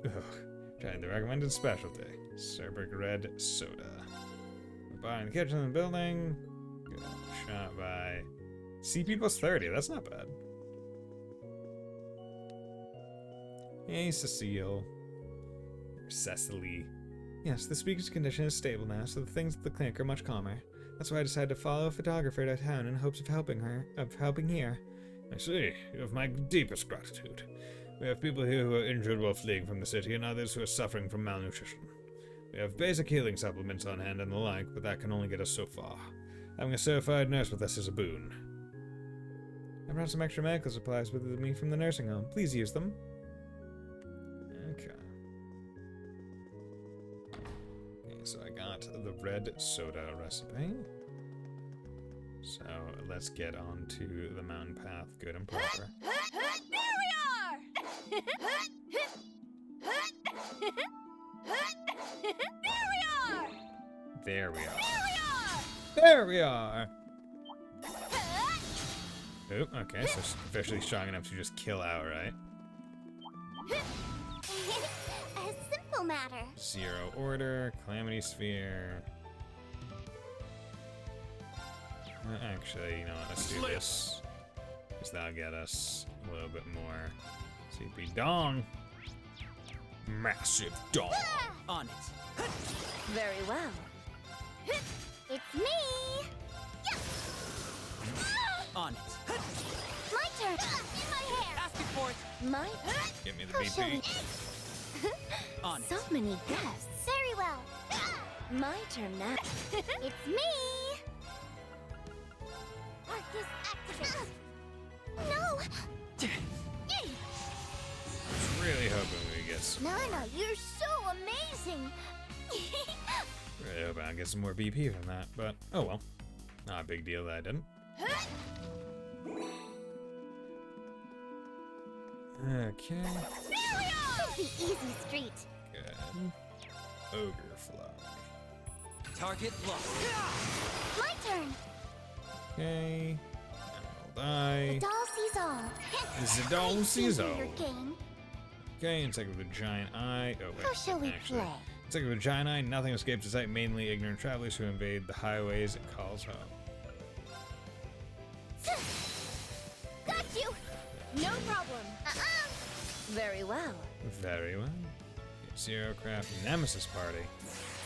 Ugh. Trying the recommended specialty. Acerbic red soda. Bar in the kitchen in the building. Good. Shot by CP plus 30. That's not bad. Hey, Cecile. Or Cecily. Yes, the speaker's condition is stable now, so the things at the clinic are much calmer. That's why I decided to follow a photographer to town in hopes of helping here. I see. You have my deepest gratitude. We have people here who are injured while fleeing from the city, and others who are suffering from malnutrition. We have basic healing supplements on hand and the like, but that can only get us so far. Having a certified nurse with us is a boon. I brought some extra medical supplies with me from the nursing home. Please use them. Okay, so I got the red soda recipe. So let's get on to the mountain path, good and proper. There we are! There we are! Oop, okay, so it's officially strong enough to just kill outright. A simple matter. Zero order, calamity sphere. Actually, you know what, let's do this. Because that'll get us a little bit more CP. Dong! Massive dong! On it. Very well. It's me! On it. My turn! In my hair! Asking for it. My Give me the How shall we- BP. On it. so many guests. Very well. My turn now. It's me! Arcus activate! No! Really hoping we get some. Nana, you're so amazing! Really hoping I get some more BP from that, but oh well. Not a big deal that I didn't. Okay. The easy street. Good. Ogre fly. Target locked. My turn. Okay. Emerald eye. Doll sees all. The doll sees all. Your game. Okay, insect with a giant eye. Oh wait. How shall we actually, play? Insect with a giant eye. Nothing escapes its sight. Mainly ignorant travelers who invade the highways it calls home. Got you! No problem. Very well. Very well. Zero Craft Nemesis Party.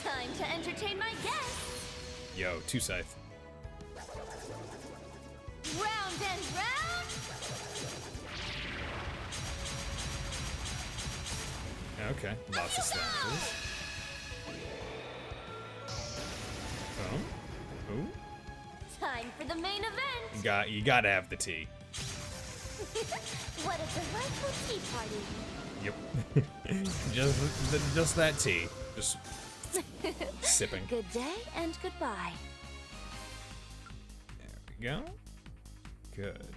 Time to entertain my guests. Yo, two scythe. Round and round. Okay, lots of slashes. Oh. time for the main event. You gotta have the tea. What a delightful tea party. Yep. just that tea. Just sipping. Good day and goodbye. There we go. Good.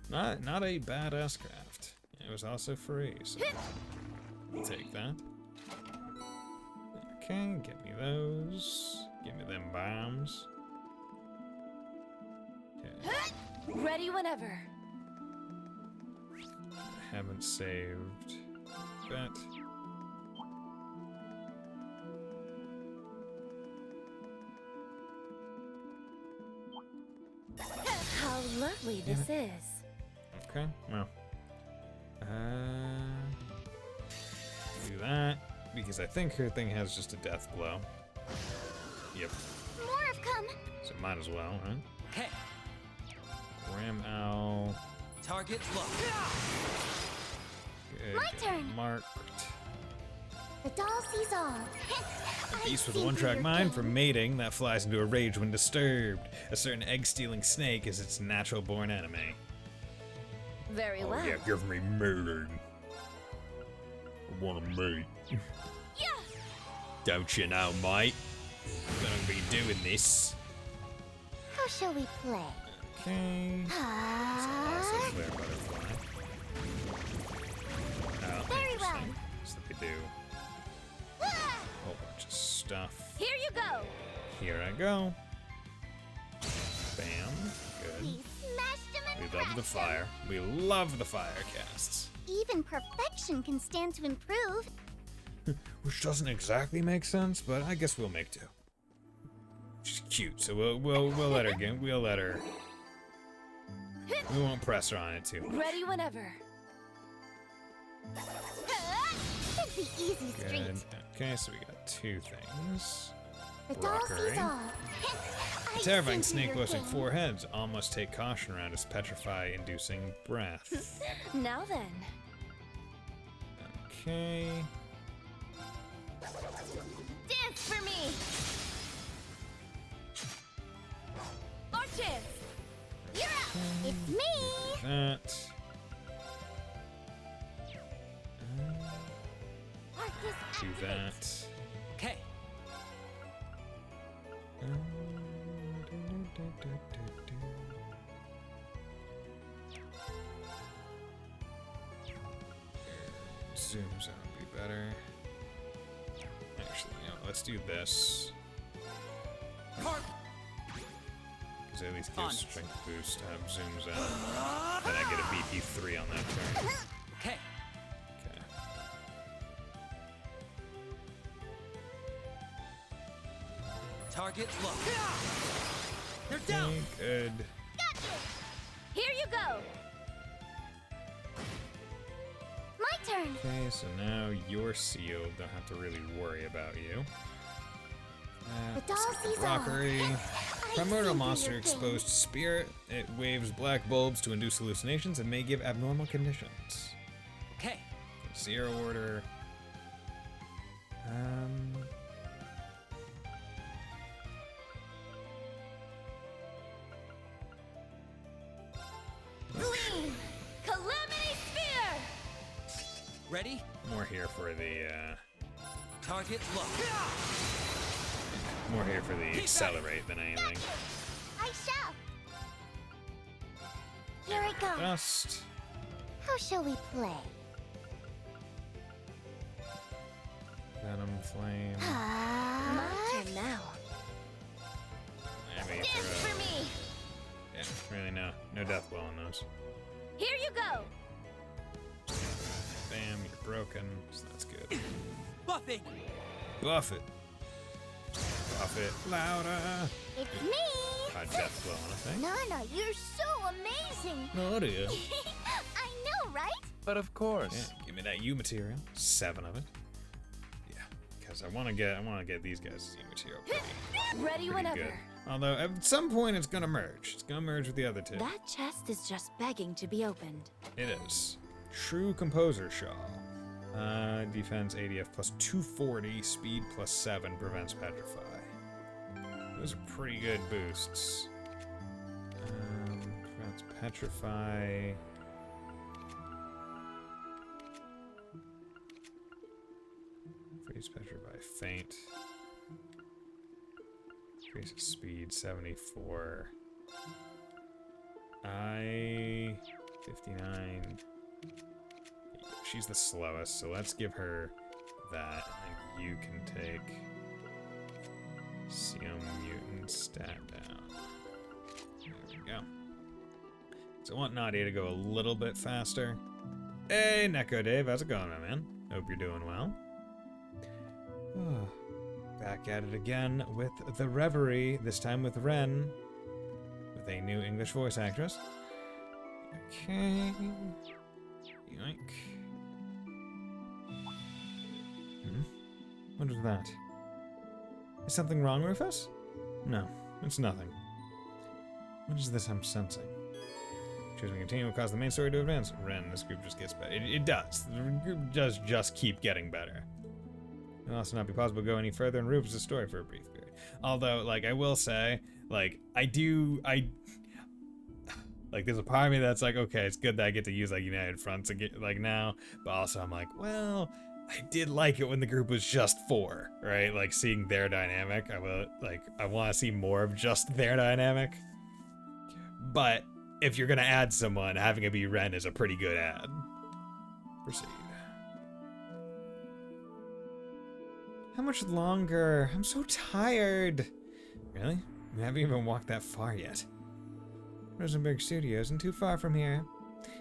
Not a badass craft. It was also free, so I'll take that. Okay, give me those. Give me them bombs. Okay. Ready whenever. Haven't saved. Bet. How lovely this is. Okay, well. Do that, because I think her thing has just a death blow. Yep, More have come. so might as well, right? Okay. Ram Owl. Target locked. Good, My good. turn. Marked. The doll sees all. A beast with a one-track mind for mating that flies into a rage when disturbed. A certain egg-stealing snake is its natural-born enemy. Very well. give me mating. I wanna mate. Yeah. Don't you know, mate? I'm gonna be doing this. How shall we play? Okay. Also Ah. flare butterfly. Oh, Very well. interesting. So they do a whole bunch of stuff. Here you go. Here I go. Bam. Good. We smashed him and We love the crashed him. fire. We love the fire casts. Even perfection can stand to improve. Which doesn't exactly make sense, but I guess we'll make do. She's cute, so we'll let her get. We'll let her. We won't press her on it too much. Ready whenever. It's the easy street. Good. Okay, so we got two things. The doll sees Rockery. all. A terrifying snake boasting 4 heads. All must take caution around his petrify-inducing breath. Now then. Okay. Dance for me. Our chance. You're up. It's me. That. Arcus Do activate. that. Okay. Zooms out would be better. Actually, let's do this. Park. Because at least On gives it. strength boost to have zooms out. Then I get a BP3 on that turn. Okay. Okay. Target locked. They're down. Okay, good. Here you go. My turn. Okay, so now you're sealed. Don't have to really worry about you. The doll sees all. Rockery. I Primordial see through monster your exposed to spirit. It waves black bulbs to induce hallucinations and may give abnormal conditions. Okay. Zero order. Gleam. Calamity Sphere. Ready? More here for the Target locked. more here for the accelerate than anything. I shall. Here I go. Dust. How shall we play? Venom flame. My Ah. turn now. I mean, Dance for me. yeah, really no death blow on those. Here you go. Bam, you're broken, so that's good. Buffing. Buff it. Buff it louder. It's me. A death blow on a thing. Nana, you're so amazing. No, do you? I know, right? But of course. Yeah, give me that U material. 7 of it. Yeah, because I want to get these guys' U material Ready pretty whenever. good. Although at some point it's gonna merge. It's gonna merge with the other two. That chest is just begging to be opened. It is. True Composer Shawl. Defense ADF plus 240, speed plus 7, prevents petrify. Those are pretty good boosts. Let's petrify. Freeze, petrify, faint. Increase speed 74. 59. She's the slowest, so let's give her that, and you can take Seal Mutant stat down. There we go. So I want Nadia to go a little bit faster. Hey, Neko Dave, how's it going, my man? Hope you're doing well. Back at it again with the Reverie, this time with Ren, with a new English voice actress. Okay. Yoink. What is that? Is something wrong, Rufus? No, it's nothing. What is this I'm sensing? Choosing to continue will cause the main story to advance. Ren, this group just gets better. It does. The group does just keep getting better. It will also not be possible to go any further in Rufus' story for a brief period. Although, like, I will say, like, like, there's a part of me that's like, okay, it's good that I get to use, like, United Fronts again, like, now. But also, I'm like, well, I did like it when the group was just 4, right? Like, seeing their dynamic. I want to see more of just their dynamic. But if you're going to add someone, having it be Ren is a pretty good add. Proceed. How much longer? I'm so tired. Really? We haven't even walked that far yet. Rosenberg Studio isn't too far from here.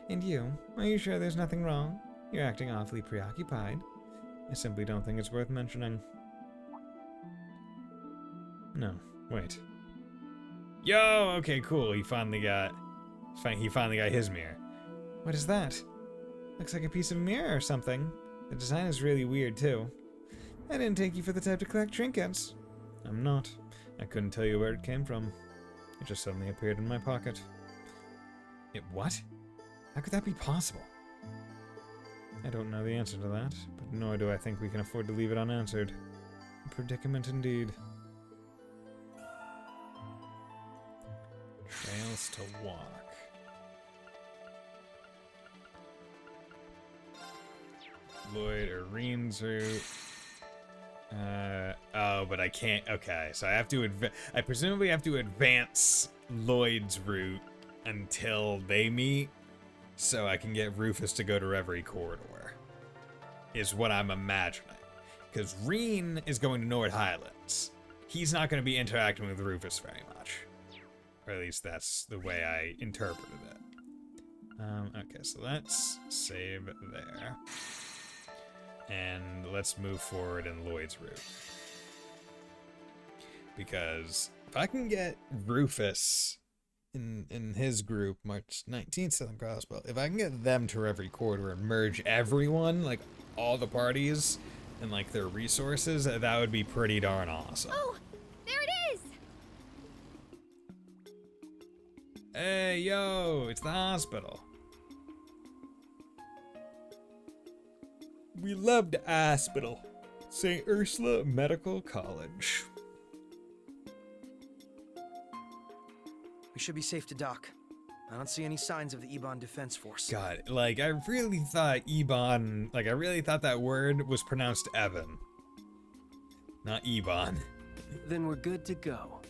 And you? Are you sure there's nothing wrong? You're acting awfully preoccupied. I simply don't think it's worth mentioning. No, wait. Yo, okay, cool. He finally got his mirror. What is that? Looks like a piece of mirror or something. The design is really weird too. I didn't take you for the type to collect trinkets. I'm not. I couldn't tell you where it came from. It just suddenly appeared in my pocket. It what? How could that be possible? I don't know the answer to that, but nor do I think we can afford to leave it unanswered. A predicament indeed. Trails to walk. Lloyd or Reen's route. Oh, but I can't. Okay, so I have to. I presumably have to advance Lloyd's route until they meet, so I can get Rufus to go to Reverie Corridor. Is what I'm imagining, because Reen is going to Nord Highlands. He's not going to be interacting with Rufus very much, or at least that's the way I interpreted it. Okay, so let's save there. And let's move forward in Lloyd's route. Because if I can get Rufus in his group, March 19th, Southern Crossbow, if I can get them to Reverie Corridor and merge everyone, like all the parties and like their resources, that would be pretty darn awesome. Oh, there it is! Hey, yo, it's the hospital. We love the hospital. St. Ursula Medical College. We should be safe to dock. I don't see any signs of the Ebon Defense Force. God, like, I really thought Ebon, like, I really thought that word was pronounced Evan. Not Ebon. Then we're good to go.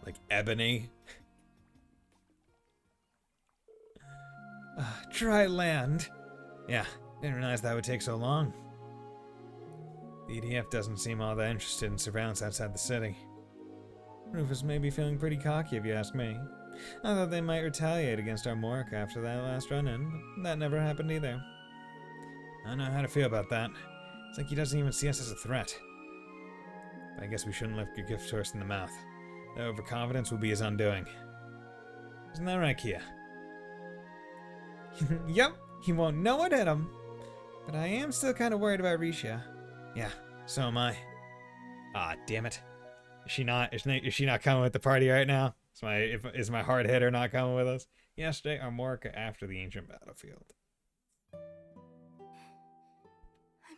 Like, Ebony. Dry land. Yeah, didn't realize that would take so long. The EDF doesn't seem all that interested in surveillance outside the city. Rufus may be feeling pretty cocky if you ask me. I thought they might retaliate against our Mork after that last run-in, but that never happened either. I don't know how to feel about that. It's like he doesn't even see us as a threat. But I guess we shouldn't lift a gift horse in the mouth. That overconfidence will be his undoing. Isn't that right, Kia? Yep, he won't know what hit him. But I am still kind of worried about Risha. Yeah, so am I. Ah, damn it. Is she not coming with the party right now? Is my hard hitter not coming with us? Yesterday, our Morka after the ancient battlefield. I'm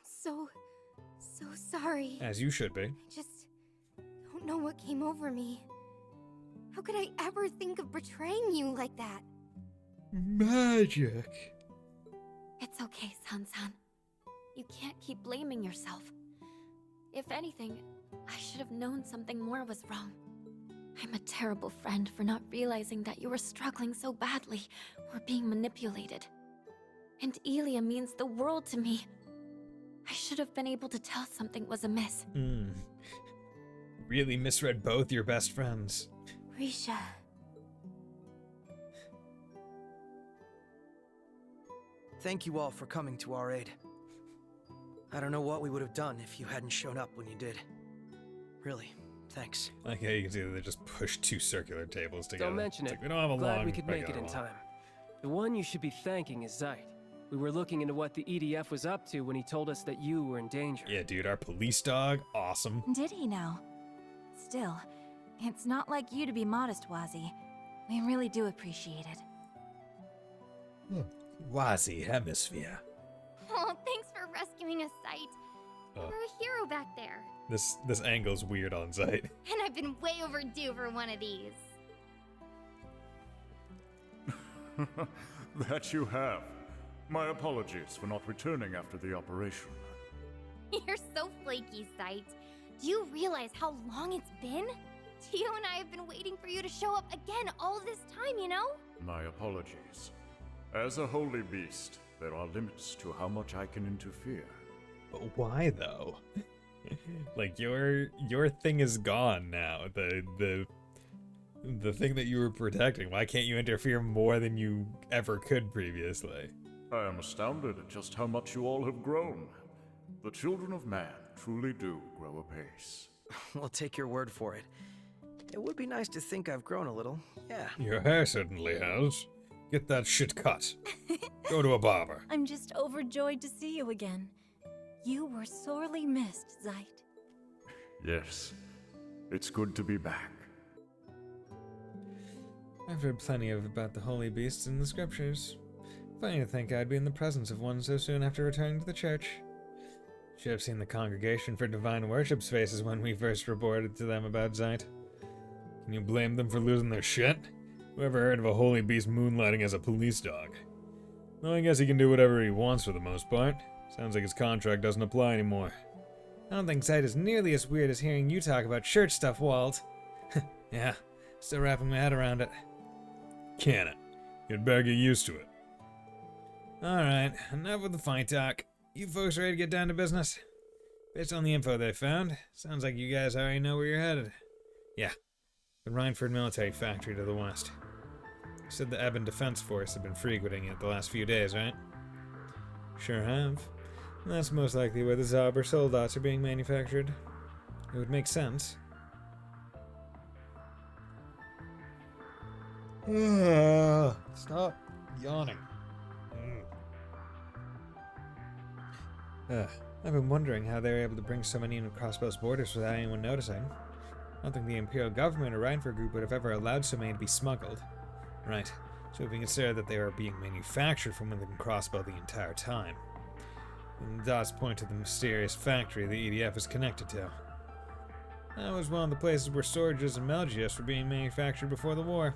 so so sorry. As you should be. I just don't know what came over me. How could I ever think of betraying you like that? Magic. It's okay, San-san. You can't keep blaming yourself. If anything, I should have known something more was wrong. I'm a terrible friend for not realizing that you were struggling so badly or being manipulated. And Elia means the world to me. I should have been able to tell something was amiss. Really misread both your best friends. Risha. Thank you all for coming to our aid. I don't know what we would have done if you hadn't shown up when you did. Really, thanks. Like how you can see that they just pushed two circular tables together. Don't mention It's it. like, we don't have a Glad long we could make it regular in one. time. The one you should be thanking is Zeit. We were looking into what the EDF was up to when he told us that you were in danger. Yeah, dude, our police dog, awesome. Did he now? Still, it's not like you to be modest, Wazi. We really do appreciate it. Wazi Hemisphere. Oh, thanks for rescuing us, Sight. You're a hero back there. This angle's weird on site. And I've been way overdue for one of these. That you have. My apologies for not returning after the operation. You're so flaky, Sight. Do you realize how long it's been? Tio and I have been waiting for you to show up again all this time, you know? My apologies. As a holy beast, there are limits to how much I can interfere. But why though? Like your thing is gone now. The thing that you were protecting. Why can't you interfere more than you ever could previously? I am astounded at just how much you all have grown. The children of man truly do grow apace. We'll take your word for it. It would be nice to think I've grown a little, yeah. Your hair certainly has. Get that shit cut. Go to a barber. I'm just overjoyed to see you again. You were sorely missed, Zeit. Yes, it's good to be back. I've read plenty about the holy beasts in the scriptures. Funny to think I'd be in the presence of one so soon after returning to the church. Should have seen the congregation for divine worship's faces when we first reported to them about Zeit. Can you blame them for losing their shit? Whoever heard of a holy beast moonlighting as a police dog? Well, I guess he can do whatever he wants for the most part. Sounds like his contract doesn't apply anymore. I don't think Zeit is nearly as weird as hearing you talk about church stuff, Walt. Yeah, still wrapping my head around it. Can it? You'd better get used to it. Alright, enough with the fight talk. You folks ready to get down to business? Based on the info they found, sounds like you guys already know where you're headed. Yeah, the Rhineford military factory to the west. You said the Ebon Defense Force had been frequenting it the last few days, right? Sure have. And that's most likely where the Zauber soldats are being manufactured. It would make sense. Stop yawning. I've been wondering how they were able to bring so many in across both borders without anyone noticing. I don't think the Imperial government or Rhineford group would have ever allowed so many to be smuggled. Right, So if we consider that they were being manufactured from within Crossbow the entire time. And the dots point to the mysterious factory the EDF is connected to. That was one of the places where storages and Melgius were being manufactured before the war.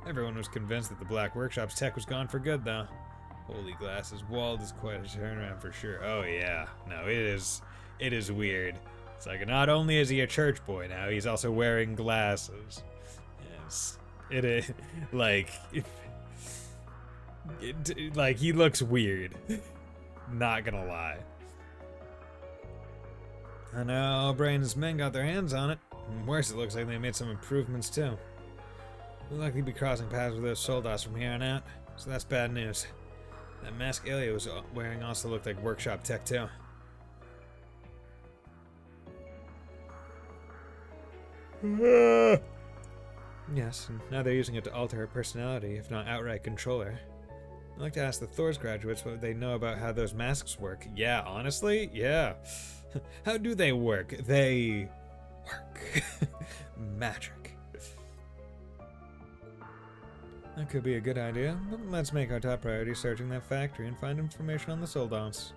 Everyone was convinced that the Black Workshop's tech was gone for good, though. Holy glasses, Wald is quite a turnaround for sure. Oh yeah, no, it is weird. It's like, not only is he a church boy now, he's also wearing glasses. Yes, it is, like, like, he looks weird. Not gonna lie. I know Brain's men got their hands on it. And worse, it looks like they made some improvements too. We'll likely be crossing paths with those soldats from here on out, so that's bad news. That mask Ilya was wearing also looked like workshop tech too. Yes, and now they're using it to alter her personality, if not outright control her. I'd like to ask the Thor's graduates what they know about how those masks work. Yeah, honestly, yeah. How do they work? They work. Magic. That could be a good idea, but let's make our top priority searching that factory and find information on the soldats.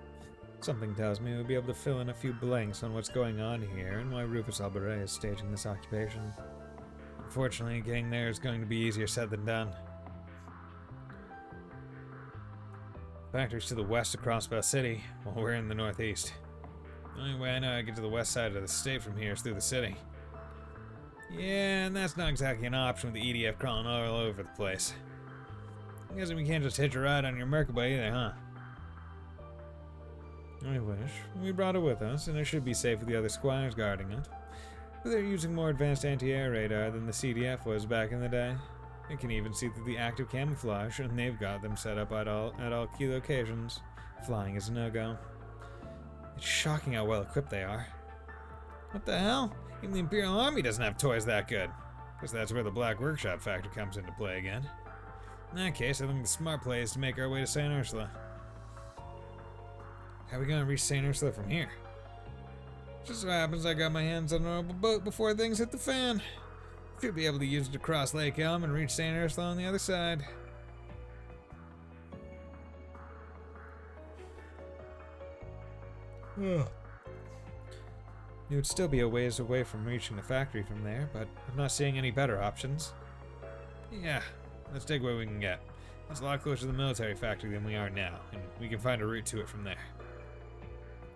Something tells me we'll be able to fill in a few blanks on what's going on here and why Rufus Albaret is staging this occupation. Unfortunately, getting there is going to be easier said than done. Factory's to the west across Bell City, while we're in the northeast. The only way I know I get to the west side of the state from here is through the city. Yeah, and that's not exactly an option with the EDF crawling all over the place. I'm guessing we can't just hitch a ride on your Merkaba either, huh? I wish. We brought it with us, and it should be safe with the other squires guarding it. But they're using more advanced anti-air radar than the CDF was back in the day. It can even see through the active camouflage, and they've got them set up at all key locations. Flying is a no-go. It's shocking how well equipped they are. What the hell? Even the Imperial Army doesn't have toys that good. Guess that's where the Black Workshop factor comes into play again. In that case, I think the smart play is to make our way to St. Ursula. How are we gonna reach St. Ursula from here? Just so happens I got my hands on an orbital boat before things hit the fan. Should be able to use it to cross Lake Elm and reach St. Ursula on the other side. It would still be a ways away from reaching the factory from there, but I'm not seeing any better options. Yeah, let's take what we can get. It's a lot closer to the military factory than we are now, and we can find a route to it from there.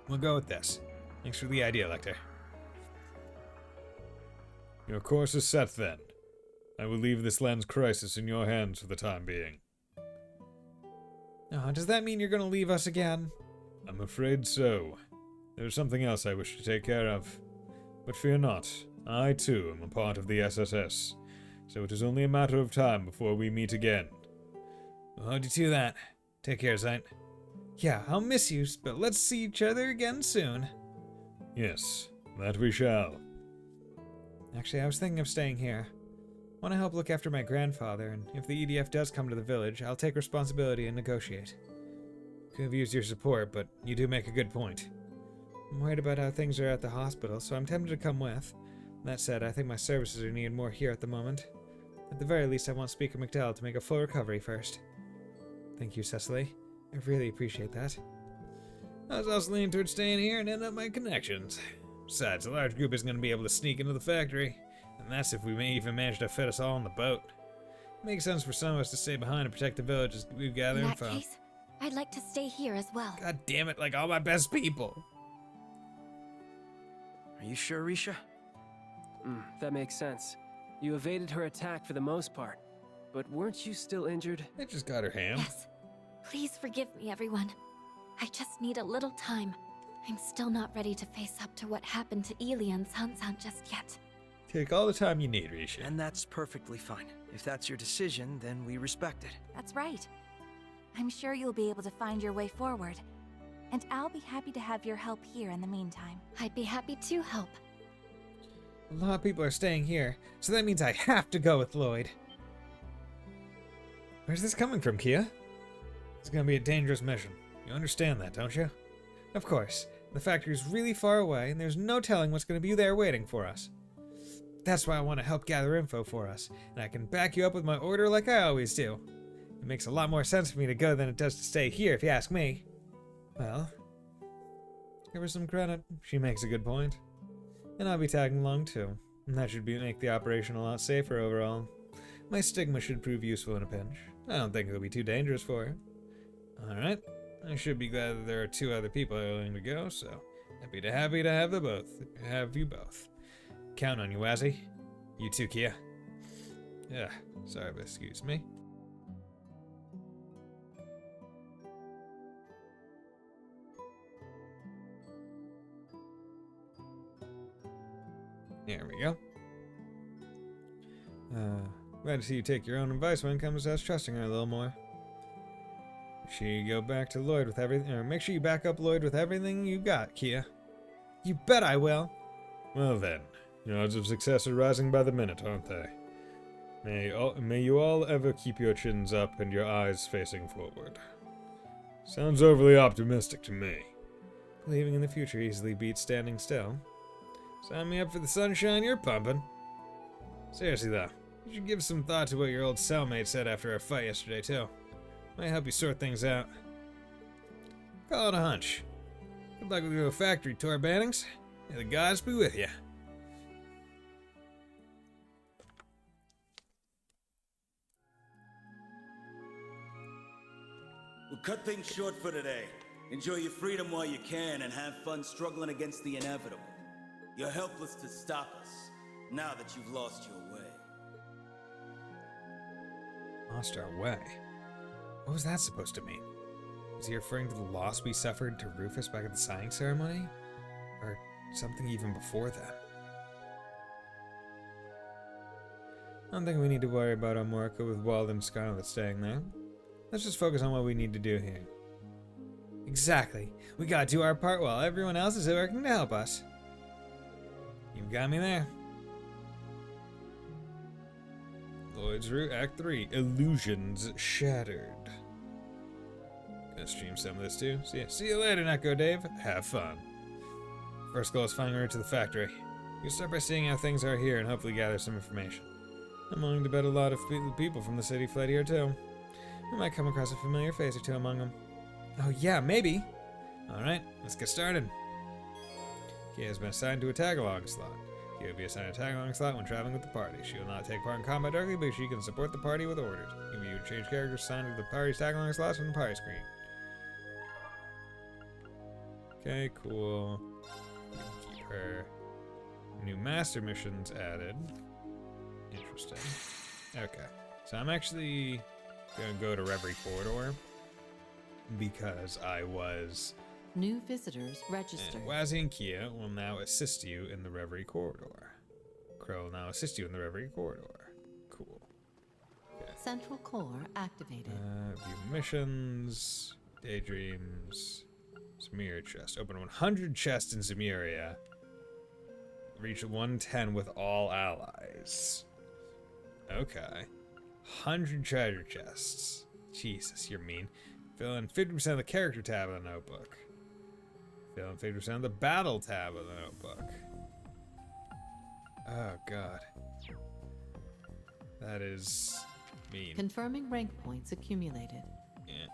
We'll go with this. Thanks for the idea, Lecter. Your course is set then. I will leave this land's crisis in your hands for the time being. Oh, does that mean you're gonna leave us again? I'm afraid so. There's something else I wish to take care of. But fear not, I too am a part of the SSS, so it is only a matter of time before we meet again. I'll hold you to that. Take care, Zeit. Yeah, I'll miss you, but let's see each other again soon. Yes, that we shall. Actually, I was thinking of staying here. I want to help look after my grandfather, and if the EDF does come to the village, I'll take responsibility and negotiate. Could have used your support, but you do make a good point. I'm worried about how things are at the hospital, so I'm tempted to come with. That said, I think my services are needed more here at the moment. At the very least, I want Speaker McDowell to make a full recovery first. Thank you, Cecily. I really appreciate that. I was also leaning towards staying here and ending up my connections. Besides, a large group isn't going to be able to sneak into the factory, and that's if we may even manage to fit us all on the boat. It makes sense for some of us to stay behind and protect the village as we gather info. In that case, I'd like to stay here as well. God damn it, like all my best people. Are you sure, Risha? That makes sense. You evaded her attack for the most part, but weren't you still injured? I just got her hand. Yes. Please forgive me, everyone. I just need a little time. I'm still not ready to face up to what happened to Ili and Sansan just yet. Take all the time you need, Risha. And that's perfectly fine. If that's your decision, then we respect it. That's right. I'm sure you'll be able to find your way forward. And I'll be happy to have your help here in the meantime. I'd be happy to help. A lot of people are staying here, so that means I have to go with Lloyd. Where's this coming from, Kia? It's gonna be a dangerous mission. You understand that, don't you? Of course. The factory's really far away, and there's no telling what's gonna be there waiting for us. That's why I want to help gather info for us, and I can back you up with my order like I always do. It makes a lot more sense for me to go than it does to stay here, if you ask me. Well, give her some credit. She makes a good point. And I'll be tagging along too. And that should make the operation a lot safer overall. My stigma should prove useful in a pinch. I don't think it'll be too dangerous for her. Alright, I should be glad that there are 2 other people willing to go, so happy to have you both. Count on you, Wazzy. You too, Kia. Yeah, sorry, but excuse me. There we go. Glad to see you take your own advice when it comes to us trusting her a little more. Make sure you go back to Lloyd with everything, or make sure you back up Lloyd with everything you got, Kia. You bet I will. Well then, your odds of success are rising by the minute, aren't they? May you all ever keep your chins up and your eyes facing forward. Sounds overly optimistic to me. Believing in the future easily beats standing still. Sign me up for the sunshine you're pumping. Seriously though, you should give some thought to what your old cellmate said after our fight yesterday too. Might help you sort things out. Call it a hunch. Good luck with your factory tour, Bannings. May the gods be with you. We'll cut things short for today. Enjoy your freedom while you can and have fun struggling against the inevitable. You're helpless to stop us, now that you've lost your way. Lost our way? What was that supposed to mean? Was he referring to the loss we suffered to Rufus back at the signing ceremony? Or something even before that? I don't think we need to worry about Amorca with Walden and Scarlet staying there. Let's just focus on what we need to do here. Exactly. We gotta do our part while everyone else is working to help us. You've got me there. Lloyd's Route, Act 3. Illusions Shattered. Gonna stream some of this too. See you later, Neko Dave. Have fun. First goal is finding a route to the factory. You can start by seeing how things are here and hopefully gather some information. I'm willing to bet a lot of people from the city fled here too. We might come across a familiar face or two among them. Oh yeah, maybe. Alright, let's get started. Kia has been assigned to a tag-along slot. Kia will be assigned a tag-along slot when traveling with the party. She will not take part in combat directly, but she can support the party with orders. You can change characters assigned to the party's tag-along slots from the party screen. Okay, cool. Keep her. New master missions added. Interesting. Okay, so I'm actually gonna go to Reverie Corridor because I was... New visitors registered. Wazzy and Kia will now assist you in the Reverie Corridor. Crow will now assist you in the Reverie Corridor. Cool. Okay. Central core activated. View missions, daydreams, Zemira chest. Open 100 chests in Zemiria. Reach 110 with all allies. Okay. 100 treasure chests. Jesus, you're mean. Fill in 50% of the character tab of the notebook. Fill in 50% of the battle tab of the notebook. Oh, God. That is mean. Confirming rank points accumulated. Yeah.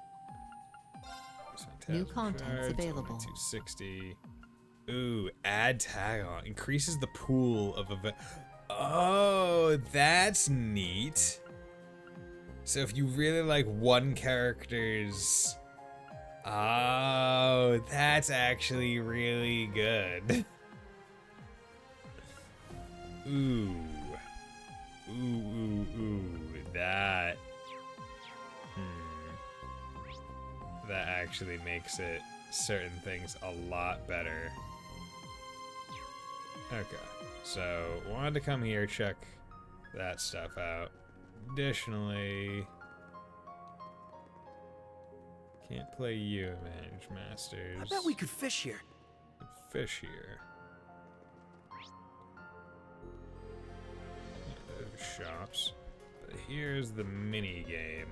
New contents available. 260. Ooh, add tag on. Increases the pool of event. Oh, that's neat. So if you really like one character's... Oh, that's actually really good. Ooh. Ooh. That... That actually makes it certain things a lot better. Okay, so wanted to come here, check that stuff out. Additionally, can't play you, Advantage Masters. I bet we could fish here. Fish here. Shops. But here's the mini game.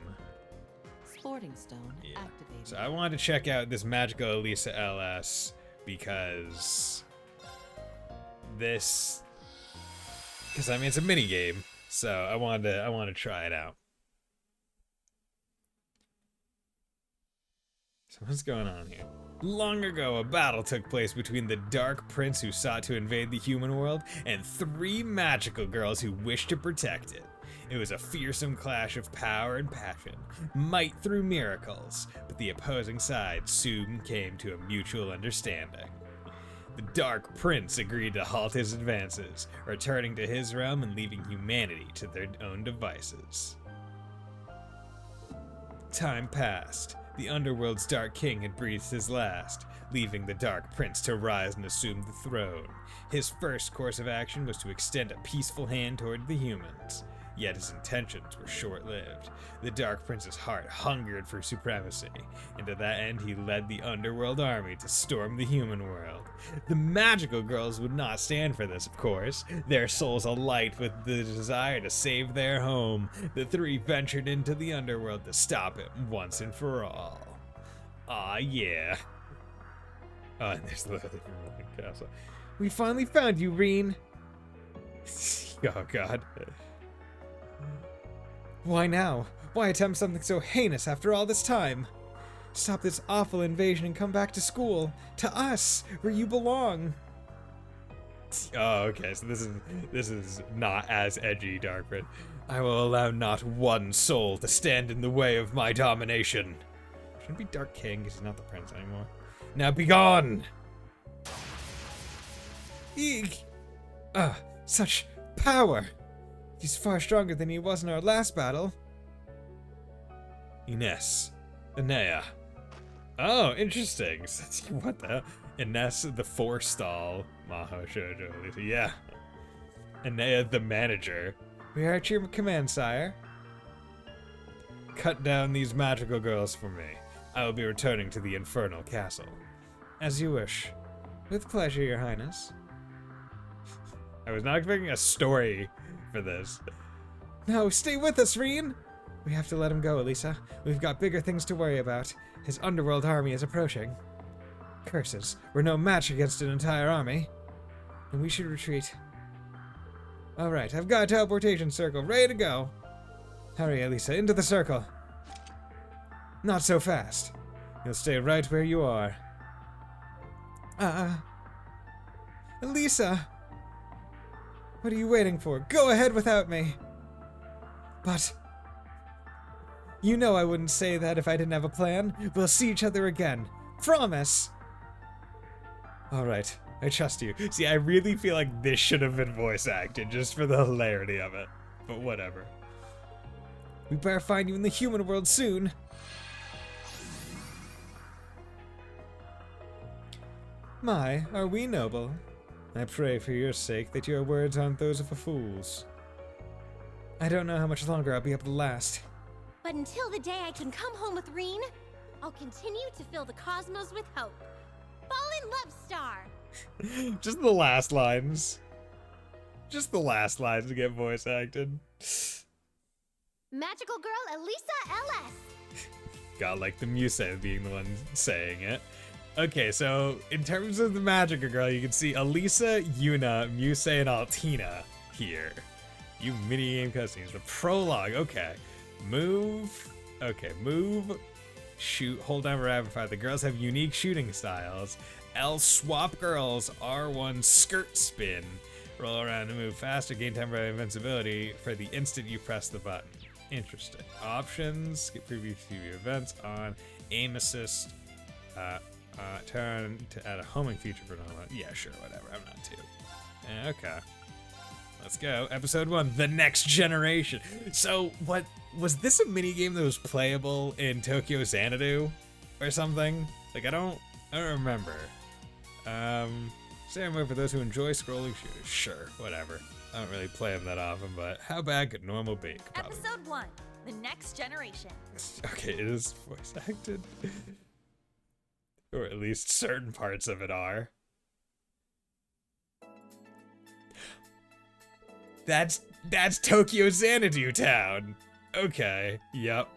Sporting Stone activated. So I wanted to check out this Magical Elisa LS because this, because I mean it's a mini game, so I wanted to try it out. So what's going on here? Long ago, a battle took place between the Dark Prince who sought to invade the human world and 3 magical girls who wished to protect it. It was a fearsome clash of power and passion, might through miracles, but the opposing sides soon came to a mutual understanding. The Dark Prince agreed to halt his advances, returning to his realm and leaving humanity to their own devices. Time passed. The Underworld's Dark King had breathed his last, leaving the Dark Prince to rise and assume the throne. His first course of action was to extend a peaceful hand toward the humans. Yet his intentions were short-lived. The Dark Prince's heart hungered for supremacy, and to that end he led the Underworld army to storm the human world. The magical girls would not stand for this, of course. Their souls alight with the desire to save their home. The 3 ventured into the Underworld to stop it once and for all. Ah, yeah. Oh, and there's Lily from the castle. We finally found you, Reen. Oh, God. Why now? Why attempt something so heinous after all this time? Stop this awful invasion and come back to school. To us, where you belong. Oh, okay, so this is not as edgy, Darkford. I will allow not one soul to stand in the way of my domination. Shouldn't be Dark King, because he's not the prince anymore. Now be gone! Eek! Such power! He's far stronger than he was in our last battle. Ines. Enea. Oh, interesting. What the? Ines the Forestall. Maho Shoujo. Lisa. Yeah. Enea the manager. We are at your command, sire. Cut down these magical girls for me. I will be returning to the Infernal Castle. As you wish. With pleasure, your highness. I was not expecting a story for this. No, stay with us, Reen! We have to let him go, Elisa. We've got bigger things to worry about. His underworld army is approaching. Curses. We're no match against an entire army. And we should retreat. Alright, I've got a teleportation circle ready to go. Hurry, Elisa, into the circle. Not so fast. You'll stay right where you are. Elisa! What are you waiting for? Go ahead without me! But... you know I wouldn't say that if I didn't have a plan. We'll see each other again. Promise! Alright, I trust you. See, I really feel like this should have been voice acted, just for the hilarity of it. But whatever. We better find you in the human world soon. My, are we noble? I pray for your sake that your words aren't those of a fool's. I don't know how much longer I'll be able to last. But until the day I can come home with Reen, I'll continue to fill the cosmos with hope. Fall in love, star! Just the last lines. Just the last lines to get voice acted. Magical girl Elisa LS! God, like the Muse being the one saying it. Okay, so in terms of the Magical Girl, you can see Elisa, Yuna, Muse, and Altina here. You minigame cutscenes. The prologue, okay. Move. Okay, move. Shoot. Hold down for rapid fire. The girls have unique shooting styles. L swap girls. R1 skirt spin. Roll around to move faster. Gain temporary invincibility for the instant you press the button. Interesting. Options. Skip previous TV events on. Aim assist. Turn to add a homing feature for normal. Yeah, sure, whatever. I'm not too. Okay. Let's go. Episode 1, The Next Generation. So, what was this a minigame that was playable in Tokyo Xanadu or something? Like, I don't remember. Stand move for those who enjoy scrolling shooters. Sure, whatever. I don't really play them that often, but how bad could normal be? Probably. Episode 1, The Next Generation. Okay, it is voice acted. Or at least certain parts of it are. That's Tokyo Xanadu Town. Okay, yep.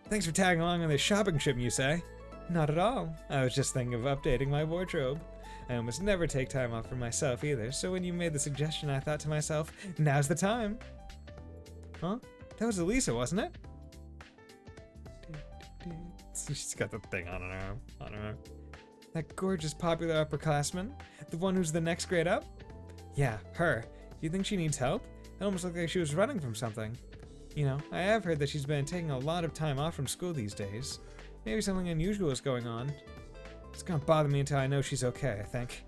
Thanks for tagging along on this shopping trip, you say? Not at all. I was just thinking of updating my wardrobe. I almost never take time off for myself either, so when you made the suggestion, I thought to myself, now's the time. Huh? That was Elisa, wasn't it? She's got the thing on her arm. That gorgeous popular upperclassman? The one who's the next grade up? Yeah, her. Do you think she needs help? It almost looked like she was running from something. You know, I have heard that she's been taking a lot of time off from school these days. Maybe something unusual is going on. It's gonna bother me until I know she's okay, I think.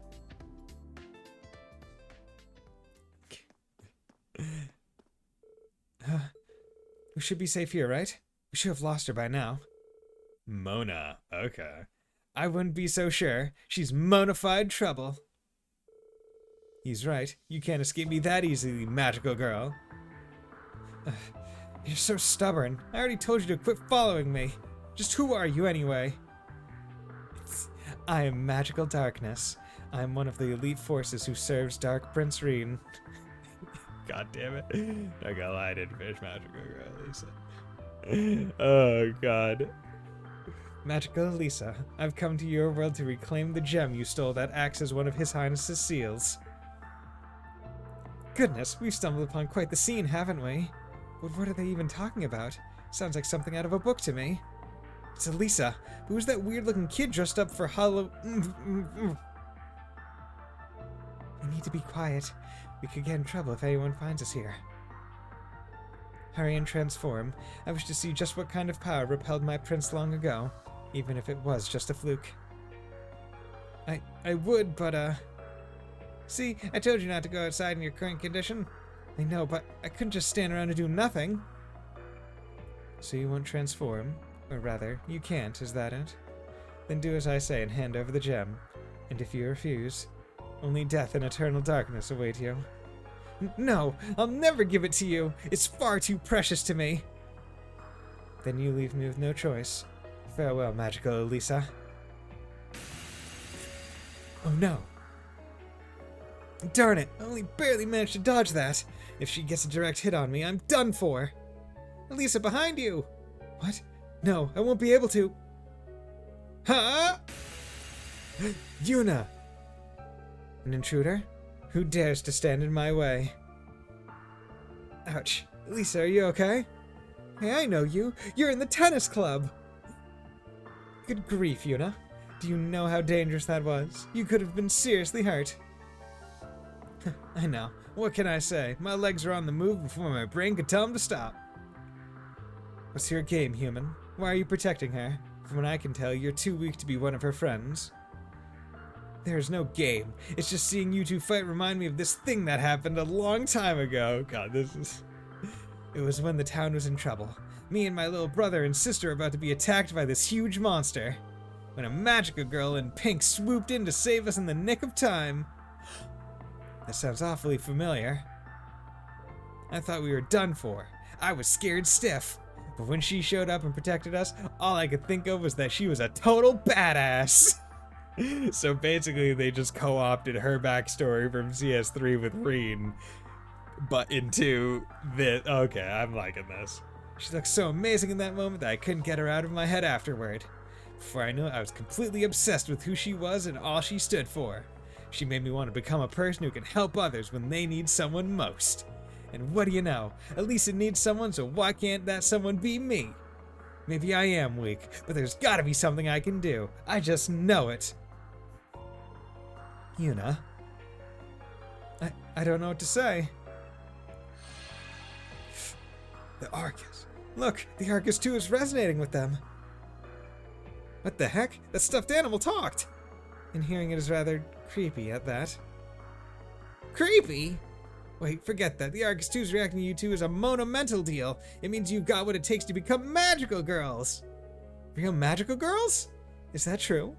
We should be safe here, right? We should have lost her by now. Mona, okay. I wouldn't be so sure. She's Mona-fied trouble. He's right. You can't escape me that easily, magical girl. You're so stubborn. I already told you to quit following me. Just who are you anyway? I am Magical Darkness. I am one of the elite forces who serves Dark Prince Reen. God damn it. Not gonna lie, I didn't finish Magical Girl, Lisa. Oh, God. Magical Elisa, I've come to your world to reclaim the gem you stole that acts as one of His Highness's seals. Goodness, we've stumbled upon quite the scene, haven't we? But what are they even talking about? Sounds like something out of a book to me. It's Elisa. Who's that weird-looking kid dressed up for Halloween? We need to be quiet. We could get in trouble if anyone finds us here. Hurry and transform. I wish to see just what kind of power repelled my prince long ago, even if it was just a fluke. I would, but, See, I told you not to go outside in your current condition. I know, but I couldn't just stand around and do nothing. So you won't transform? Or rather, you can't, is that it? Then do as I say and hand over the gem. And if you refuse, only death and eternal darkness await you. No, I'll never give it to you. It's far too precious to me. Then you leave me with no choice. Farewell, magical Elisa. Oh no. Darn it, I only barely managed to dodge that. If she gets a direct hit on me, I'm done for. Elisa, behind you! What? No, I won't be able to. Huh? Yuna! An intruder? Who dares to stand in my way? Ouch. Elisa, are you okay? Hey, I know you. You're in the tennis club. Good grief, Yuna. Do you know how dangerous that was? You could have been seriously hurt. I know. What can I say? My legs are on the move before my brain could tell them to stop. What's your game, human? Why are you protecting her? From what I can tell, you're too weak to be one of her friends. There's no game. It's just seeing you two fight remind me of this thing that happened a long time ago. God, this is... It was when the town was in trouble. Me and my little brother and sister were about to be attacked by this huge monster. When a magical girl in pink swooped in to save us in the nick of time. That sounds awfully familiar. I thought we were done for. I was scared stiff. But when she showed up and protected us, all I could think of was that she was a total badass. So basically they just co-opted her backstory from CS3 with Reen, but into this. Okay, I'm liking this. She looked so amazing in that moment that I couldn't get her out of my head afterward. Before I knew it, I was completely obsessed with who she was and all she stood for. She made me want to become a person who can help others when they need someone most. And what do you know? Elisa needs someone, so why can't that someone be me? Maybe I am weak, but there's gotta be something I can do. I just know it. Yuna? I don't know what to say. The Arcus. Look, the Arcus 2 is resonating with them. What the heck? That stuffed animal talked! And hearing it is rather creepy at that. Creepy? Wait, forget that. The Arcus 2's reacting to you two is a monumental deal. It means you've got what it takes to become magical girls. Real magical girls? Is that true?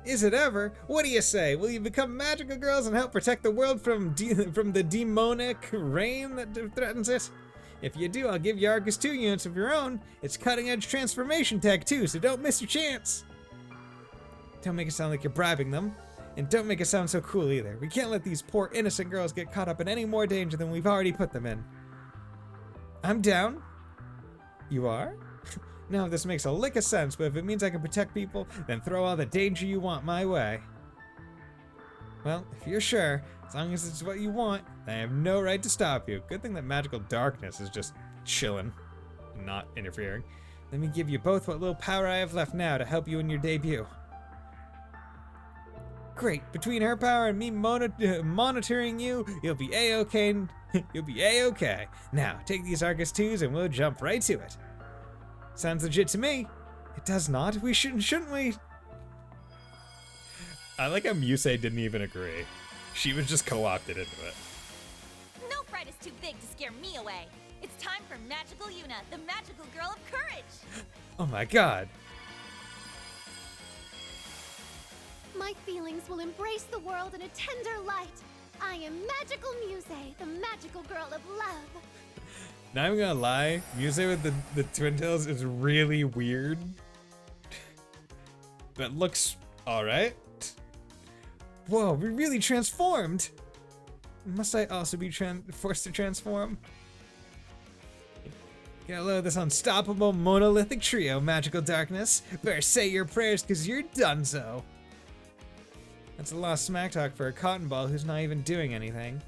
Is it ever? What do you say? Will you become magical girls and help protect the world from the demonic rain that threatens it? If you do, I'll give you Arcus 2 units of your own. It's cutting-edge transformation tech too, so don't miss your chance. Don't make it sound like you're bribing them. And don't make it sound so cool either. We can't let these poor innocent girls get caught up in any more danger than we've already put them in. I'm down. You are? No, this makes a lick of sense, but if it means I can protect people, then throw all the danger you want my way. Well, if you're sure, as long as it's what you want, I have no right to stop you. Good thing that magical darkness is just chilling, not interfering. Let me give you both what little power I have left now to help you in your debut. Great, between her power and me monitoring you, you'll be A-okay. You'll be A-okay. Now, take these Arcus 2s and we'll jump right to it. Sounds legit to me. It does not. We shouldn't we? I like how Musei didn't even agree. She was just co-opted into it. No fright is too big to scare me away. It's time for Magical Yuna, the magical girl of courage. Oh my god. My feelings will embrace the world in a tender light. I am Magical Musei, the magical girl of love. Not even gonna lie, Musei with the twin tails is really weird. But looks alright. Whoa, we really transformed! Must I also be forced to transform? Get a load of this unstoppable monolithic trio, magical darkness. Better say your prayers, cause you're done so. That's a lot of smack talk for a cotton ball who's not even doing anything.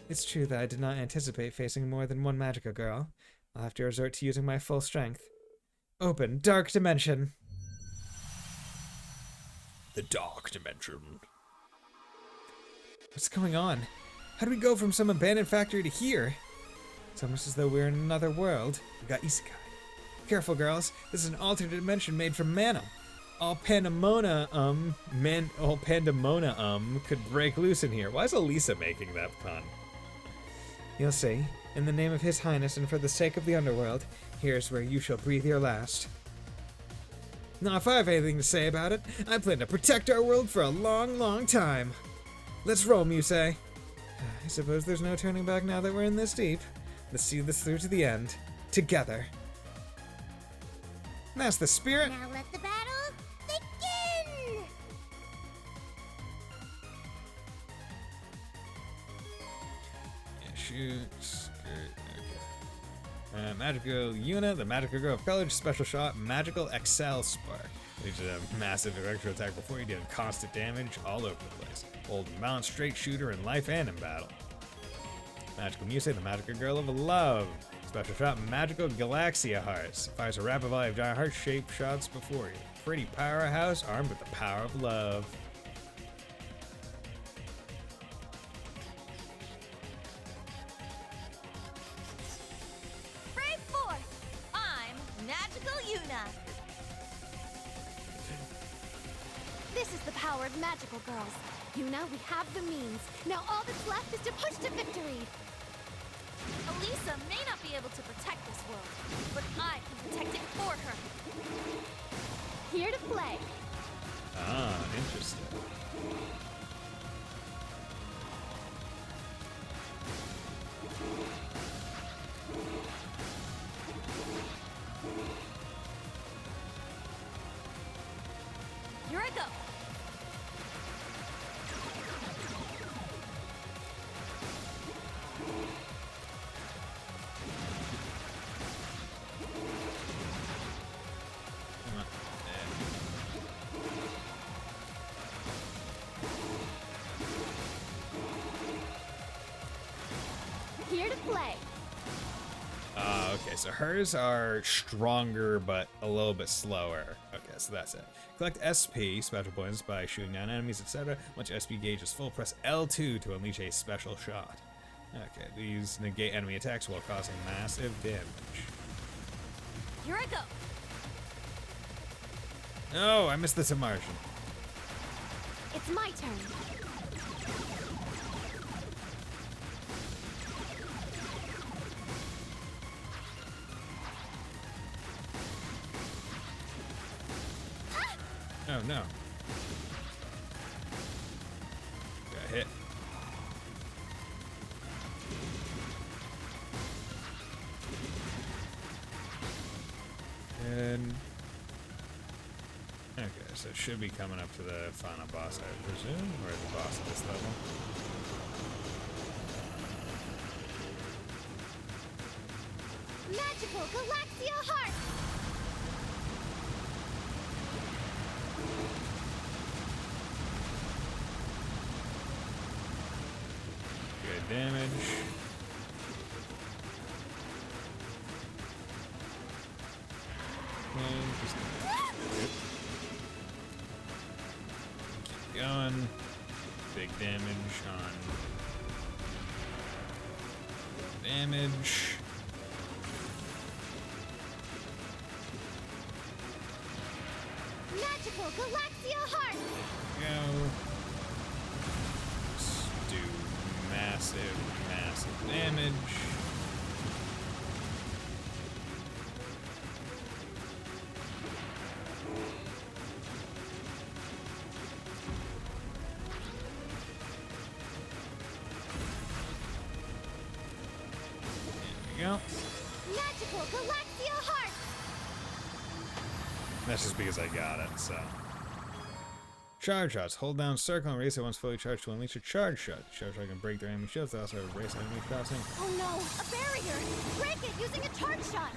It's true that I did not anticipate facing more than one magical girl. I'll have to resort to using my full strength. Open dark dimension. The dark dimension. What's going on? How do we go from some abandoned factory to here? It's almost as though we're in another world. We got isekai. Careful, girls. This is an alternate dimension made from mana. All pandemona could break loose in here. Why is Elisa making that pun? You'll see. In the name of His Highness and for the sake of the underworld, here's where you shall breathe your last. Now, if I have anything to say about it, I plan to protect our world for a long, long time. Let's roll, Musei. I suppose there's no turning back now that we're in this deep. Let's see this through to the end. Together. That's the spirit. Now let the battle begin! Yeah, shoot, skirt, okay. Magical Yuna, the magical girl of college, special shot, magical Excel spark. Leads to a massive electro attack before you deal constant damage all over the place. Hold and balance, straight shooter in life and in battle. Magical Musei, the magical girl of love. Special shot, magical Galaxia hearts. Fires a rapid volley of giant heart-shaped shots before you. Pretty powerhouse armed with the power of love. Brave forth! I'm Magical Yuna. This is the power of magical girls. Yuna, we have the means. Now all that's left is to push to victory. Elisa may not be able to protect this world, but I can protect it for her. Here to play. Ah, interesting. Here I go. Here to play. Okay, so hers are stronger but a little bit slower. Okay, so that's it. Collect SP, special points, by shooting down enemies, etc. Once your SP gauge is full, press L2 to unleash a special shot. Okay, these negate enemy attacks while causing massive damage. Here I go. Oh, I missed the submersion. It's my turn. Oh no. Got hit. And okay, so it should be coming up to the final boss, I presume, or the boss at this level. Magical Galaxia Heart! Good damage. And just keep going. Big damage on damage. Magical Galaxia Heart! Go. Just do massive, massive damage. There we go. Magical Galaxia Heart! That's just because I got it, so. Charge shots. Hold down circle and release it once fully charged to unleash a charge shot. Charge shot can break their enemy shields. They also erase enemy crossing. Oh no, a barrier! Break it using a charge shot!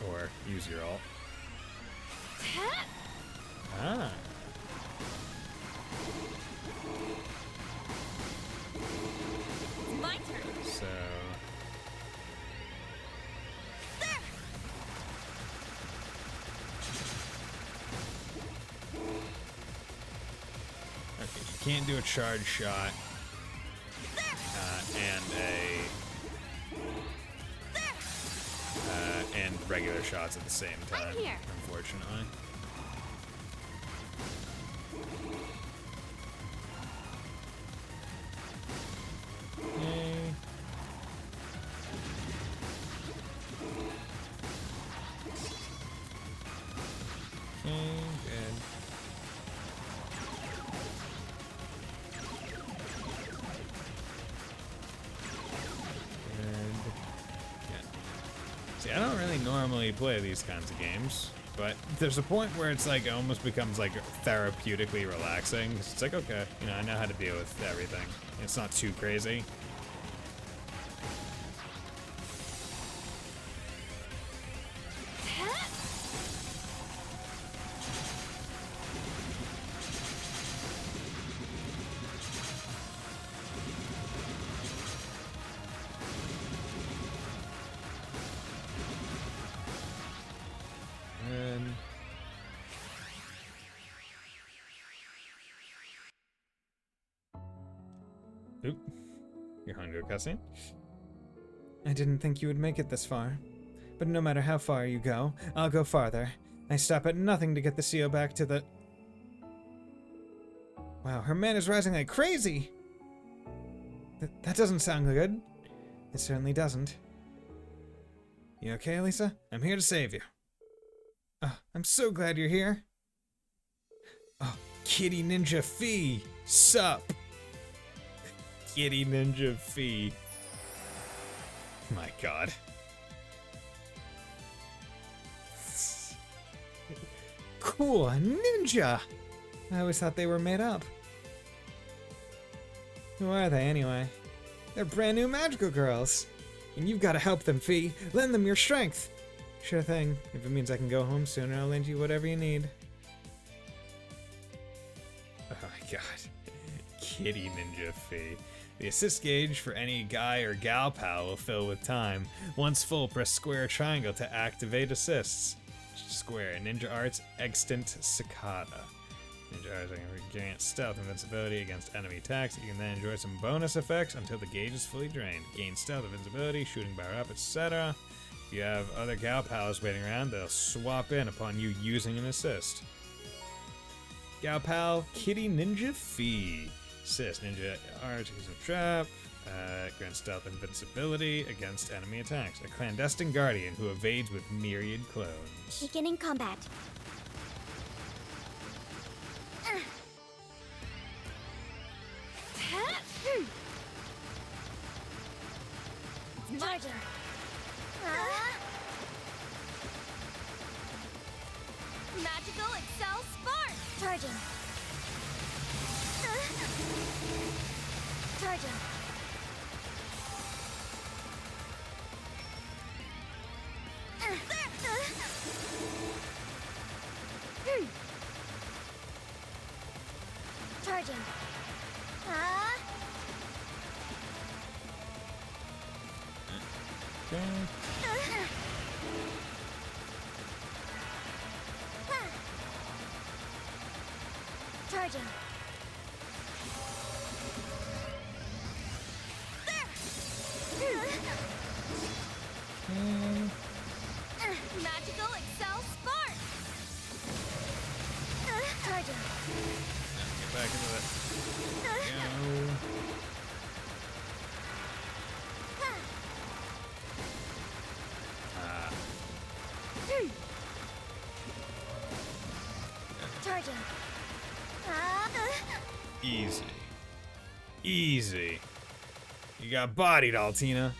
Or use your ult. Huh? Ah. It's my turn. So. can't do a charge shot and regular shots at the same time, unfortunately. Okay. Good. See, I don't really normally play these kinds of games, but there's a point where it's like, it almost becomes like therapeutically relaxing. It's like, okay, you know, I know how to deal with everything. It's not too crazy. Oop. You're hungry, cussing? I didn't think you would make it this far. But no matter how far you go, I'll go farther. I stop at nothing to get the CO back to the... Wow, her man is rising like crazy! That doesn't sound good. It certainly doesn't. You okay, Lisa? I'm here to save you. Oh, I'm so glad you're here. Oh, Kitty Ninja Fee! Sup? Kitty Ninja Fee. My god. Cool, a ninja! I always thought they were made up. Who are they anyway? They're brand new magical girls. And you've got to help them, Fee. Lend them your strength. Sure thing. If it means I can go home sooner, I'll lend you whatever you need. Oh my god. Kitty Ninja Fee. The assist gauge for any guy or gal pal will fill with time. Once full, press square or triangle to activate assists. Square. Ninja Arts Extant Cicada. Ninja Arts grant stealth invincibility against enemy attacks. You can then enjoy some bonus effects until the gauge is fully drained. Gain stealth invincibility, shooting power up, etc. If you have other gal pals waiting around, they'll swap in upon you using an assist. Gal pal Kitty Ninja Fee. Assist. Ninja Arts using trap. Grants stealth invincibility against enemy attacks. A clandestine guardian who evades with myriad clones. Beginning combat. Charging. Magical Excel Spark. Charging. Charging. Charging. Okay. Charging. Magical Excel Spark. Charging. Get back into it. Go. Charging. Easy. Easy. You got bodied, Altina.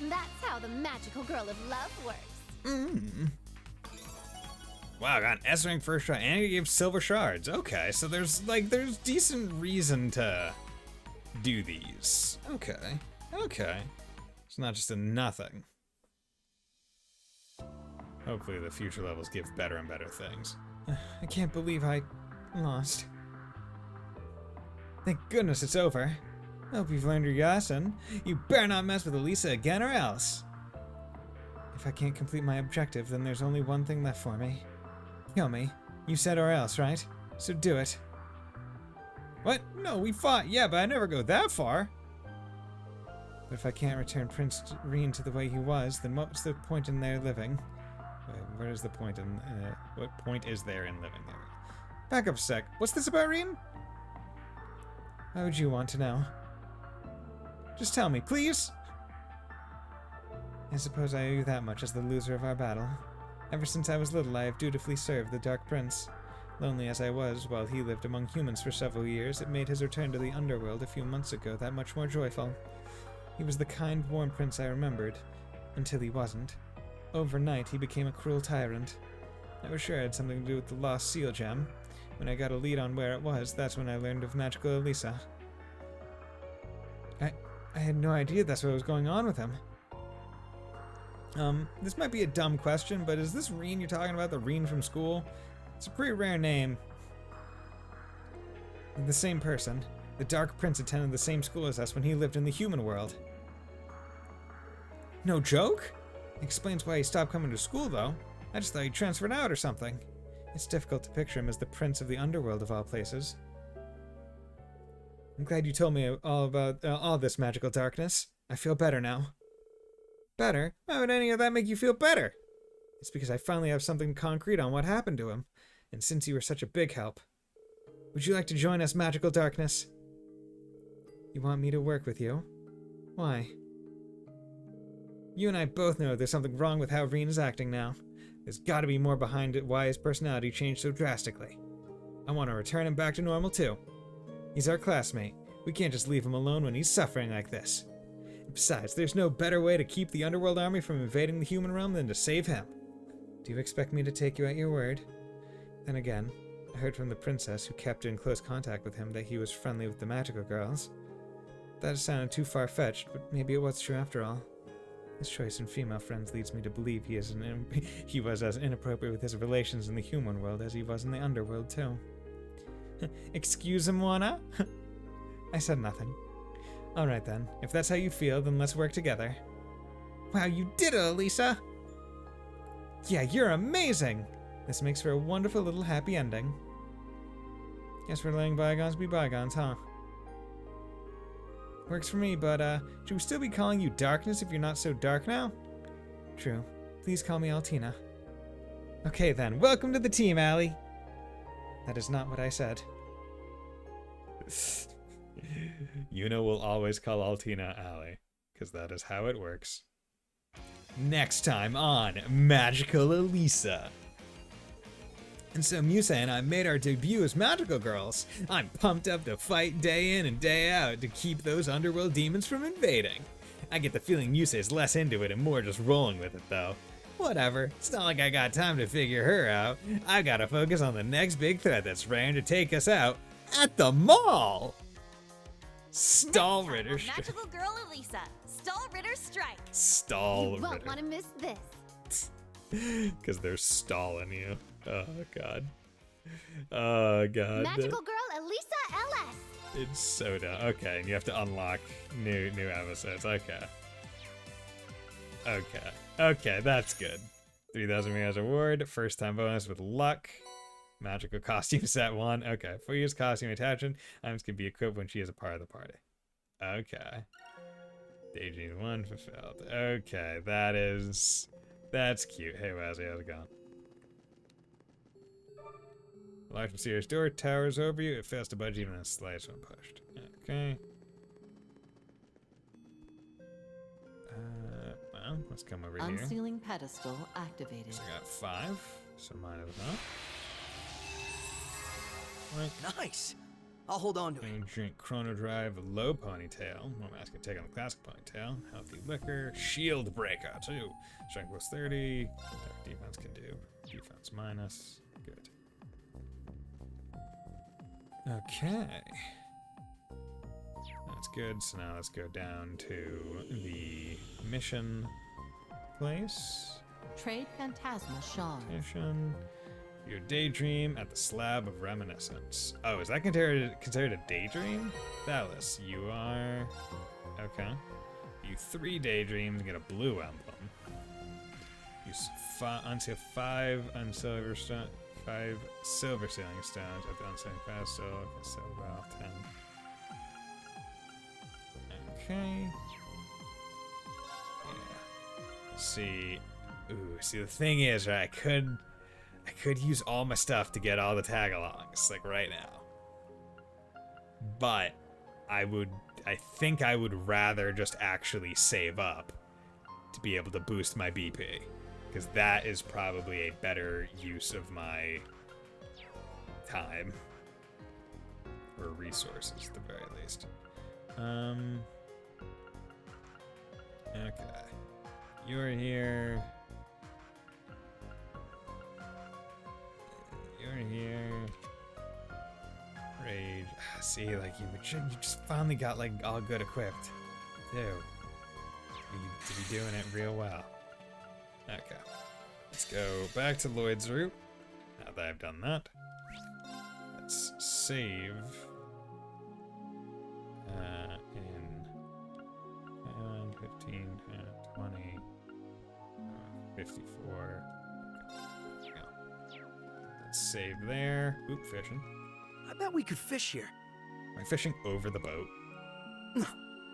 That's how the magical girl of love works. Wow, I got an S rank first try, and you gave silver shards. Okay, so there's decent reason to do these. Okay, okay. It's not just a nothing. Hopefully the future levels give better and better things. I can't believe I lost. Thank goodness it's over. I hope you've learned your lesson. You better not mess with Elisa again or else. If I can't complete my objective, then there's only one thing left for me. Kill me. You said or else, right? So do it. What? No, we fought. Yeah, but I never go that far. But if I can't return Prince Reen to the way he was, then what's the point in their living? Where is the point in... what point is there in living there? Back up a sec. What's this about Reen? Why would you want to know? Just tell me, please! I suppose I owe you that much as the loser of our battle. Ever since I was little, I have dutifully served the Dark Prince. Lonely as I was while he lived among humans for several years, it made his return to the underworld a few months ago that much more joyful. He was the kind, warm prince I remembered, until he wasn't. Overnight, he became a cruel tyrant. I was sure it had something to do with the lost seal gem. When I got a lead on where it was, that's when I learned of Magical Elisa. I had no idea that's what was going on with him. This might be a dumb question, but is this Reen you're talking about, the Reen from school? It's a pretty rare name. The same person. The Dark Prince attended the same school as us when he lived in the human world. No joke? Explains why he stopped coming to school, though. I just thought he transferred out or something. It's difficult to picture him as the prince of the underworld of all places. I'm glad you told me all about all this magical darkness. I feel better now. Better? Why would any of that make you feel better? It's because I finally have something concrete on what happened to him. And since you were such a big help. Would you like to join us, Magical Darkness? You want me to work with you? Why? You and I both know there's something wrong with how Reen is acting now. There's gotta be more behind it why his personality changed so drastically. I want to return him back to normal too. He's our classmate. We can't just leave him alone when he's suffering like this. Besides, there's no better way to keep the Underworld Army from invading the human realm than to save him. Do you expect me to take you at your word? Then again, I heard from the princess who kept in close contact with him that he was friendly with the magical girls. That sounded too far-fetched, but maybe it was true after all. His choice in female friends leads me to believe he was as inappropriate with his relations in the human world as he was in the underworld too. Excuse him, Juana? I said nothing. Alright then, if that's how you feel, then let's work together. Wow, you did it, Elisa! Yeah, you're amazing! This makes for a wonderful little happy ending. Guess we're letting bygones be bygones, huh? Works for me, but should we still be calling you Darkness if you're not so dark now? True. Please call me Altina. Okay then, welcome to the team, Allie. That is not what I said. Yuna will always call Altina Allie, because that is how it works. Next time on Magical Elisa. And so Musa and I made our debut as magical girls. I'm pumped up to fight day in and day out to keep those underworld demons from invading. I get the feeling Musa is less into it and more just rolling with it though. Whatever, it's not like I got time to figure her out. I gotta focus on the next big threat that's raring to take us out at the mall! Stall Ritter Strike. Magical Girl Elisa, Stall Ritter Strike. Stall Ritter. You won't want to miss this. Because they're stalling you. Oh god. Oh god. Magical Girl Elisa LS. It's so dumb. Okay, and you have to unlock new episodes. Okay. Okay, that's good. 3,000 reais reward. First time bonus with luck. Magical costume set 1. Okay, for use costume attachment, items can be equipped when she is a part of the party. Okay. Daydream 1 fulfilled. Okay, that's cute. Hey Wazzy, how's it going? Large mysterious door towers over you. It fails to budge even as slides when pushed. Okay. Well, let's come over here. Unsealing pedestal activated. So I got 5, so mine is not. Right. Nice! I'll hold on to it. Drink Chrono Drive, low ponytail. More mask can take on the classic ponytail. Healthy liquor, shield breaker too. Strength plus 30. Dark defense can do. Defense minus. Good. Okay. That's good. So now let's go down to the mission place. Trade Phantasma Shard. Mission. Your daydream at the slab of reminiscence. Oh, is that considered a daydream? Dallas, you are... Okay. You 3 daydreams and get a blue emblem. Use until 5 unsilver 5 silver sealing stones. I've done 75, so well, 10. Okay. Yeah. See. Ooh, see the thing is, right, I could use all my stuff to get all the tag-alongs, like right now. But I think I would rather just actually save up to be able to boost my BP. Because that is probably a better use of my time. Or resources, at the very least. Okay. You're here. You're here. Rage. See, like, you just finally got, like, all good equipped. Dude. To be doing it real well. Okay. Let's go back to Lloyd's route. Now that I've done that. Let's save. In 15, 20, 54. Okay. Let's save there. Oop, fishing. I bet we could fish here. Am I fishing over the boat?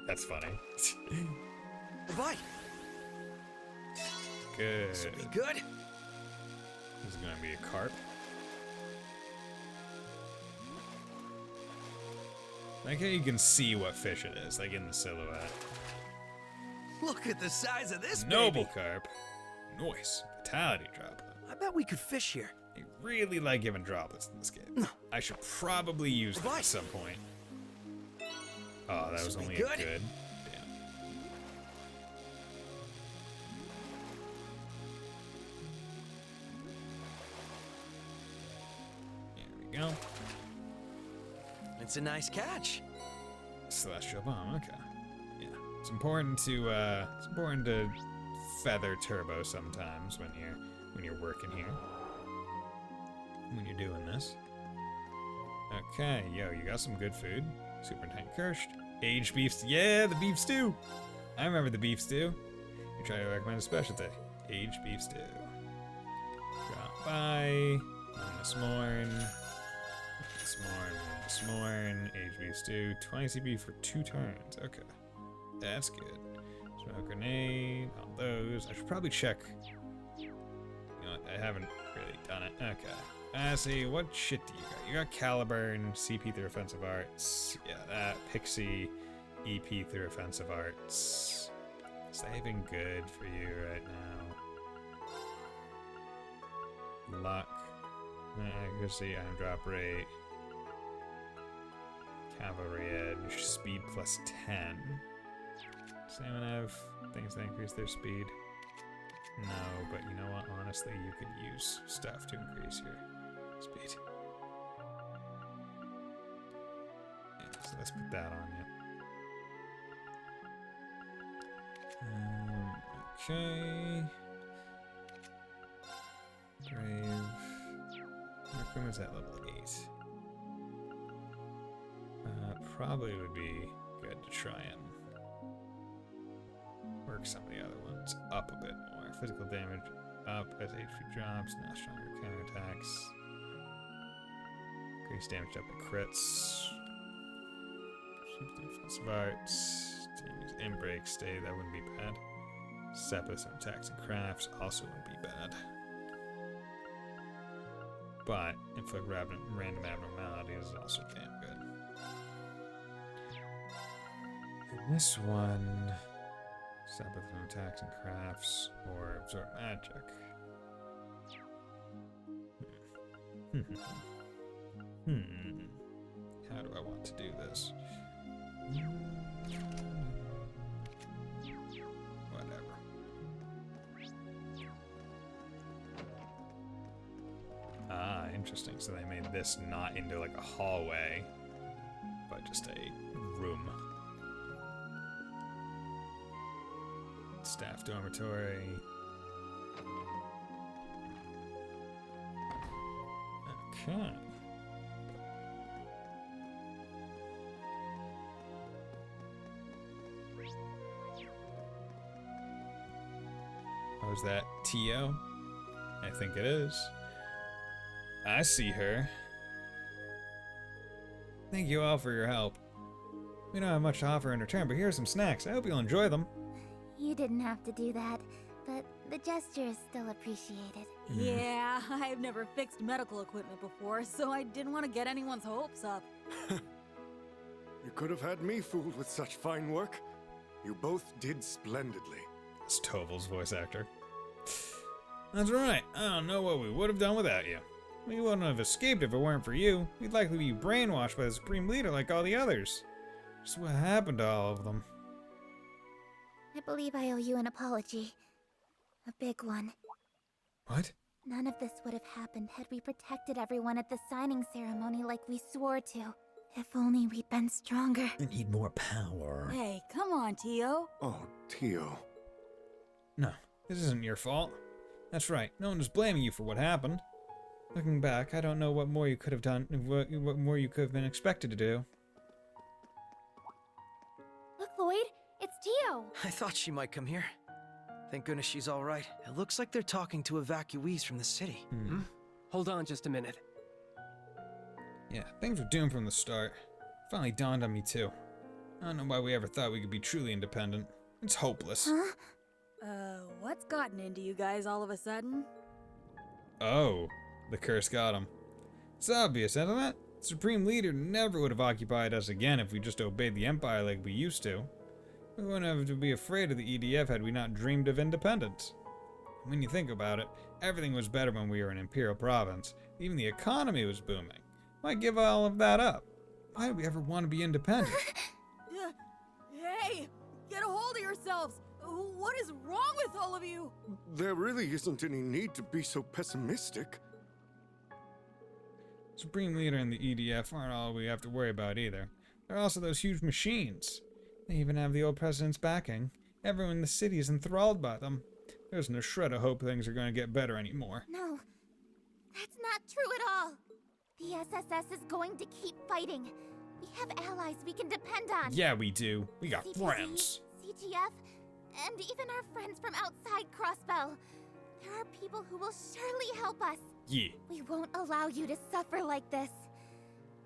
That's funny. Bye. Good. This will be good. This is gonna be a carp. Like how you can see what fish it is, like in the silhouette. Look at the size of this Noble baby. carp. Nice. Vitality droplet. I bet we could fish here. I really like giving droplets in this game. I should probably use them at some point. Oh, that was only a good. Damn. There we go. It's a nice catch. Celestial bomb. Okay. Yeah. It's important to feather turbo sometimes when you're working here. When you're doing this. Okay, yo, you got some good food. Superintendent Kirsch. Aged beef stew. Yeah, the beef stew. I remember the beef stew. You try to recommend a specialty. Aged beef stew. Drop by. On this morn. This morn. Aged beef stew. 20 CP for 2 turns. Okay. That's good. Smoke grenade. All those. I should probably check. You know what? I haven't really done it. Okay. See, what shit do you got? You got Caliburn, CP through Offensive Arts. Yeah, that. Pixie, EP through Offensive Arts. Is that even good for you right now? Luck. Accuracy, item drop rate. Cavalry edge, speed plus 10. Does anyone have things that increase their speed? No, but you know what? Honestly, you could use stuff to increase your speed. Yeah, so let's put that on you. Okay. Brave. Recruitment's at level 8. Probably would be good to try and work some of the other ones up a bit more. Physical damage up as HP drops, now stronger counterattacks. Increase damage up at crits. Defensive arts. Use in-break, stay, that wouldn't be bad. Separate some attacks and crafts also wouldn't be bad. But inflict random abnormalities is also damn good. And this one, separate from attacks and crafts or absorb magic. How do I want to do this? Whatever. Ah, interesting. So they made this not into like a hallway, but just a room. Staff dormitory. Okay. Oh, is that T.O.? I think it is. I see her. Thank you all for your help. We don't have much to offer in return, but here are some snacks. I hope you'll enjoy them. You didn't have to do that, but the gesture is still appreciated. Yeah, I've never fixed medical equipment before, so I didn't want to get anyone's hopes up. You could have had me fooled with such fine work. You both did splendidly. It's Toval's voice actor. That's right. I don't know what we would have done without you. We wouldn't have escaped if it weren't for you. We'd likely be brainwashed by the Supreme Leader like all the others. Just what happened to all of them. I believe I owe you an apology. A big one. What? None of this would have happened had we protected everyone at the signing ceremony like we swore to. If only we'd been stronger. I need more power. Hey, come on, Tio. Oh, Tio. No, this isn't your fault. That's right, no one is blaming you for what happened. Looking back, I don't know what more you could have done, what more you could have been expected to do. Look, Lloyd, it's Tio. I thought she might come here. Thank goodness she's all right. It looks like they're talking to evacuees from the city. Hold on just a minute. Yeah, things were doomed from the start. Finally dawned on me too. I don't know why we ever thought we could be truly independent. It's hopeless. Huh? What's gotten into you guys all of a sudden? Oh, the curse got him. It's obvious, isn't it? The Supreme Leader never would have occupied us again if we just obeyed the Empire like we used to. We wouldn't have to be afraid of the EDF had we not dreamed of independence. When you think about it, everything was better when we were an Imperial province. Even the economy was booming. Why give all of that up? Why do we ever want to be independent? Hey, get a hold of yourselves! What is wrong with all of you? There really isn't any need to be so pessimistic. Supreme Leader and the EDF aren't all we have to worry about either. There are also those huge machines. They even have the old president's backing. Everyone in the city is enthralled by them. There isn't a shred of hope things are going to get better anymore. No, that's not true at all. The SSS is going to keep fighting. We have allies we can depend on. Yeah, we do. We got CPD, friends. CGF, and even our friends from outside Crossbell. There are people who will surely help us. Yeah. We won't allow you to suffer like this.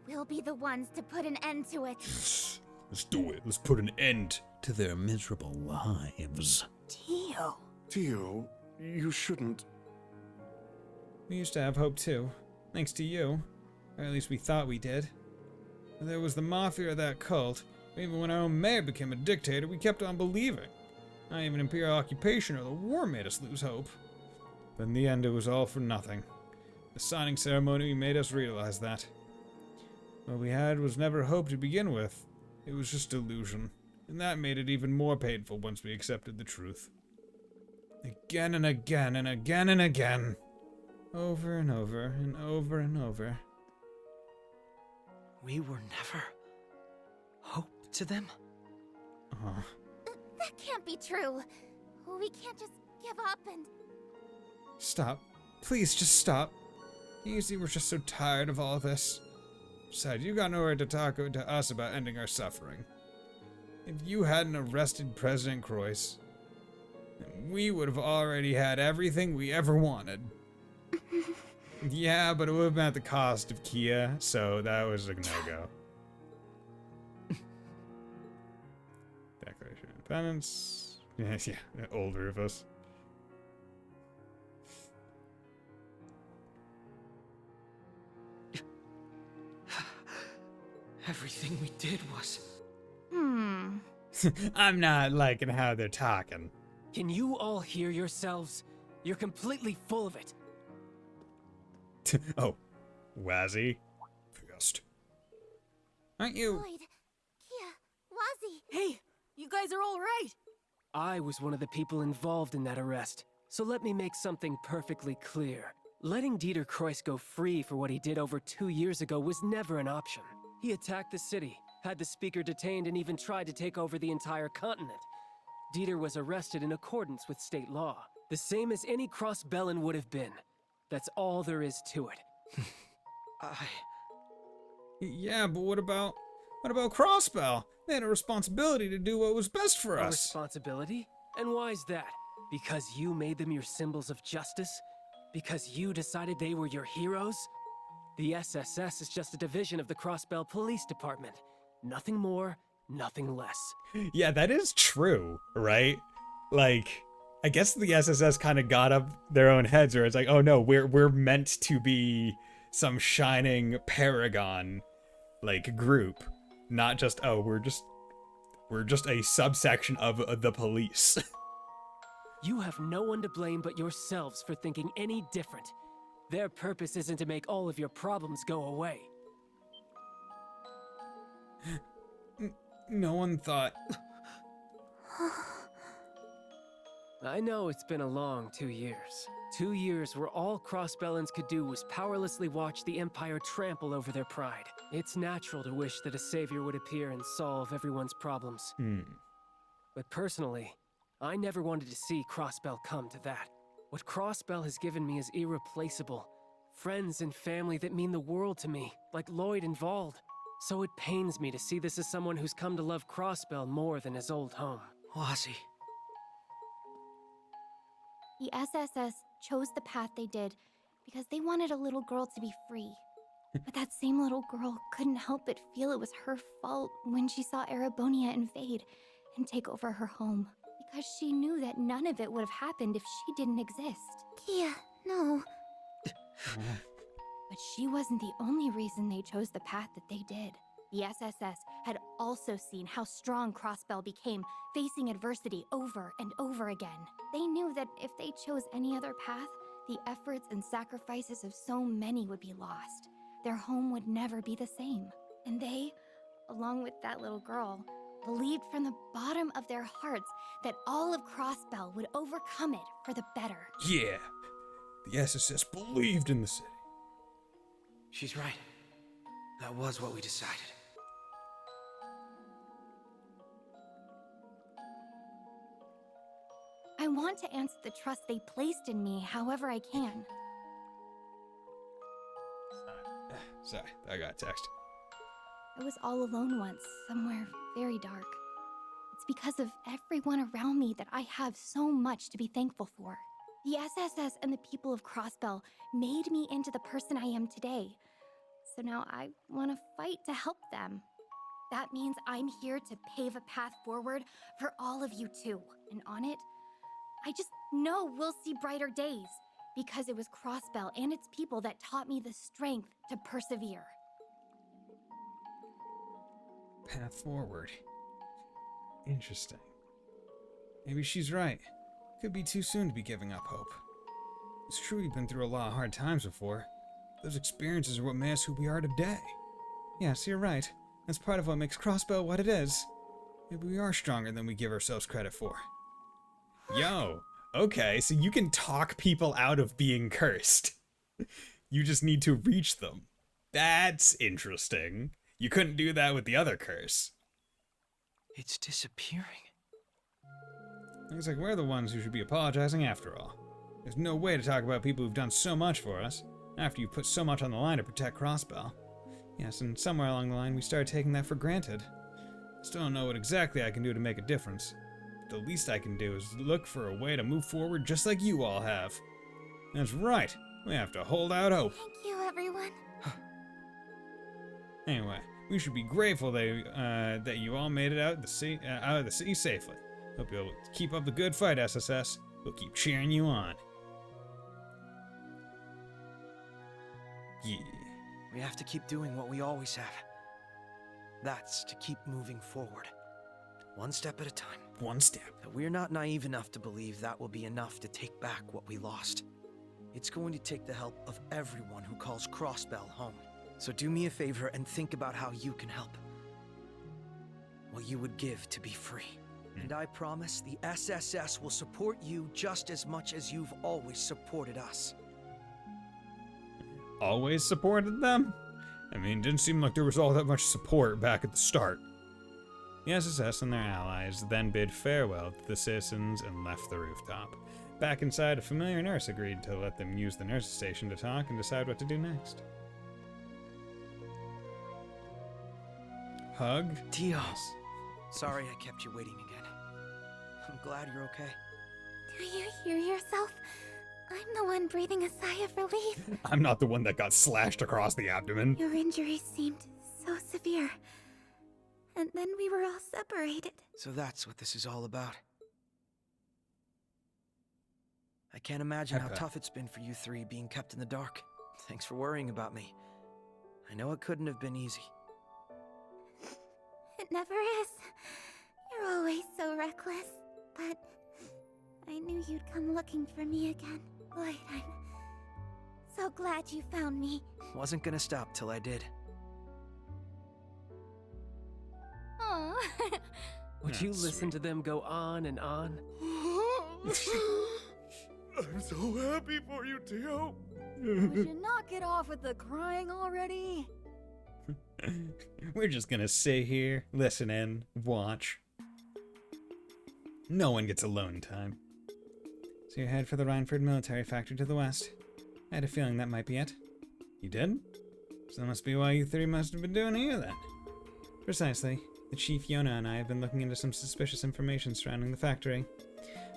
We'll be the ones to put an end to it. Let's do it. Let's put an end to their miserable lives. Tio. Tio, you shouldn't. We used to have hope too. Thanks to you. Or at least we thought we did. But there was the mafia of that cult. Even when our own mayor became a dictator, we kept on believing. Not even Imperial occupation or the war made us lose hope. But in the end, it was all for nothing. The signing ceremony made us realize that. What we had was never hope to begin with. It was just illusion. And that made it even more painful once we accepted the truth. Again and again and again and again. Over and over and over and over. We were never hope to them? That can't be true. We can't just give up and... Stop. Please, just stop. You see, we're just so tired of all this. Besides, you got nowhere to talk to us about ending our suffering. If you hadn't arrested President Croix, then we would have already had everything we ever wanted. Yeah, but it would have been at the cost of Kia, so that was a no-go. Declaration of Independence. Yeah, older of us. Everything we did was... I'm not liking how they're talking. Can you all hear yourselves? You're completely full of it. Oh, Wazzy. Pissed. Aren't you? Lloyd, Kia, Wazzy. Hey, you guys are all right. I was one of the people involved in that arrest, so let me make something perfectly clear. Letting Dieter Croix go free for what he did over 2 years ago was never an option. He attacked the city, had the speaker detained, and even tried to take over the entire continent. Dieter was arrested in accordance with state law, the same as any Crossbellan would have been. That's all there is to it. Yeah, but what about Crossbell? They had a responsibility to do what was best for A us. responsibility? And why's that? Because you made them your symbols of justice? Because you decided they were your heroes? The SSS is just a division of the Crossbell Police Department. Nothing more, nothing less. Yeah, that is true, right? Like, I guess the SSS kind of got up their own heads, where it's like, oh no, we're meant to be some shining paragon, like, group, not just, oh, we're just a subsection of the police. You have no one to blame but yourselves for thinking any different. Their purpose isn't to make all of your problems go away. No one thought. I know it's been a long 2 years. 2 years where all Crossbellans could do was powerlessly watch the Empire trample over their pride. It's natural to wish that a savior would appear and solve everyone's problems. But personally, I never wanted to see Crossbell come to that. What Crossbell has given me is irreplaceable. Friends and family that mean the world to me, like Lloyd and Vald. So it pains me to see this as someone who's come to love Crossbell more than his old home. Wazzy. The SSS chose the path they did because they wanted a little girl to be free. But that same little girl couldn't help but feel it was her fault when she saw Erebonia invade and take over her home. Because she knew that none of it would have happened if she didn't exist. Kia, no. But she wasn't the only reason they chose the path that they did. The SSS had also seen how strong Crossbell became, facing adversity over and over again. They knew that if they chose any other path, the efforts and sacrifices of so many would be lost. Their home would never be the same. And they, along with that little girl, believed from the bottom of their hearts that all of Crossbell would overcome it for the better. Yeah, the SSS believed in the city. She's right. That was what we decided. I want to answer the trust they placed in me however I can. Sorry, I got a text. I was all alone once, somewhere very dark. It's because of everyone around me that I have so much to be thankful for. The SSS and the people of Crossbell made me into the person I am today. So now I want to fight to help them. That means I'm here to pave a path forward for all of you too. And on it, I just know we'll see brighter days. Because it was Crossbell and its people that taught me the strength to persevere. Path forward. Interesting. Maybe she's right. Could be too soon to be giving up hope. It's true we've been through a lot of hard times before. Those experiences are what made us who we are today. Yes, you're right. That's part of what makes Crossbell what it is. Maybe we are stronger than we give ourselves credit for. Yo, okay, so you can talk people out of being cursed. You just need to reach them. That's interesting. You couldn't do that with the other curse. It's disappearing. Looks like we're the ones who should be apologizing after all. There's no way to talk about people who've done so much for us, after you put so much on the line to protect Crossbell. Yes, and somewhere along the line we started taking that for granted. Still don't know what exactly I can do to make a difference. But the least I can do is look for a way to move forward just like you all have. That's right, we have to hold out hope. Thank you, everyone. Anyway, we should be grateful that you all made it out of the city safely. Hope you'll keep up the good fight, SSS. We'll keep cheering you on. Yeah. We have to keep doing what we always have. That's to keep moving forward. One step at a time. One step. But we're not naive enough to believe that will be enough to take back what we lost. It's going to take the help of everyone who calls Crossbell home. So do me a favor and think about how you can help. What you would give to be free. And I promise the SSS will support you just as much as you've always supported us. Always supported them? I mean, didn't seem like there was all that much support back at the start. The SSS and their allies then bid farewell to the citizens and left the rooftop. Back inside, a familiar nurse agreed to let them use the nurse's station to talk and decide what to do next. Hug? Tio. Sorry I kept you waiting again. I'm glad you're okay. Do you hear yourself? I'm the one breathing a sigh of relief. I'm not the one that got slashed across the abdomen. Your injuries seemed so severe. And then we were all separated. So that's what this is all about. I can't imagine how tough it's been for you three being kept in the dark. Thanks for worrying about me. I know it couldn't have been easy. It never is. You're always so reckless. But I knew you'd come looking for me again. Lloyd, I'm so glad you found me. Wasn't gonna stop till I did. Aww. Would you listen to them go on and on? I'm so happy for you, Tio. Would you not get off with the crying already? We're just gonna sit here, listen in, watch. No one gets alone time. So you head for the Rhineford military factory to the west. I had a feeling that might be it. You did? So that must be why you three must have been doing here then. Precisely. The Chief Yona and I have been looking into some suspicious information surrounding the factory.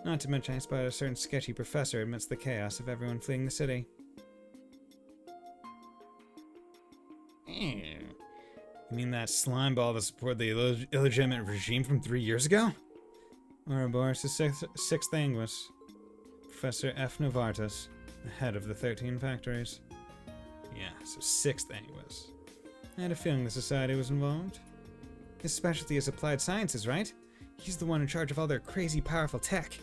Not to mention I spotted a certain sketchy professor amidst the chaos of everyone fleeing the city. You mean that slime ball that supported the illegitimate regime from 3 years ago? Ouroboros' sixth Anguis. Professor F. Novartis, the head of the 13 factories. Yeah, so 6th Anguis. I had a feeling the society was involved. His specialty is applied sciences, right? He's the one in charge of all their crazy powerful tech.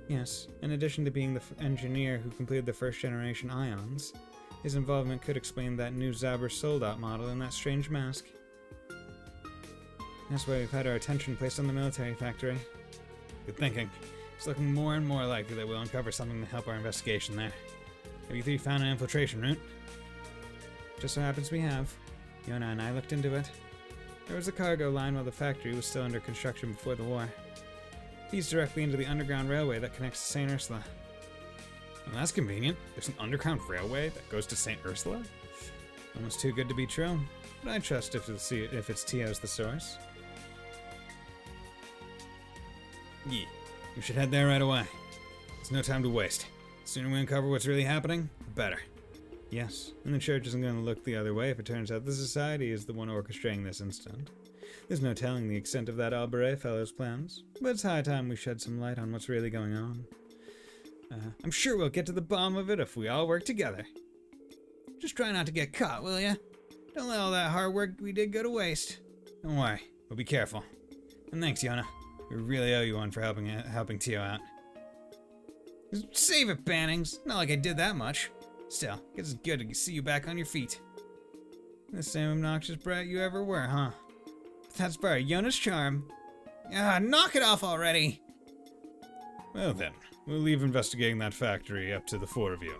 Yes, in addition to being the engineer who completed the first generation ions, his involvement could explain that new Zabur Soldat model and that strange mask. That's why we've had our attention placed on the military factory. Good thinking. It's looking more and more likely that we'll uncover something to help our investigation there. Have you three found an infiltration route? Just so happens we have. Yona and I looked into it. There was a cargo line while the factory was still under construction before the war. It feeds directly into the underground railway that connects to St. Ursula. Well, that's convenient. There's an underground railway that goes to St. Ursula? Almost too good to be true, but I trust if it's Tio's the source. Yeah, we should head there right away. There's no time to waste. The sooner we uncover what's really happening, the better. Yes, and the church isn't going to look the other way if it turns out the society is the one orchestrating this incident. There's no telling the extent of that Alburet fellow's plans, but it's high time we shed some light on what's really going on. I'm sure we'll get to the bottom of it if we all work together. Just try not to get caught, will ya? Don't let all that hard work we did go to waste. Don't worry, we'll be careful. And thanks, Yona. We really owe you one for helping Tio out. Save it, Bannings. Not like I did that much. Still, it's good to see you back on your feet. The same obnoxious brat you ever were, huh? But that's part of Yona's charm. Ah, knock it off already! Well then, we'll leave investigating that factory up to the four of you.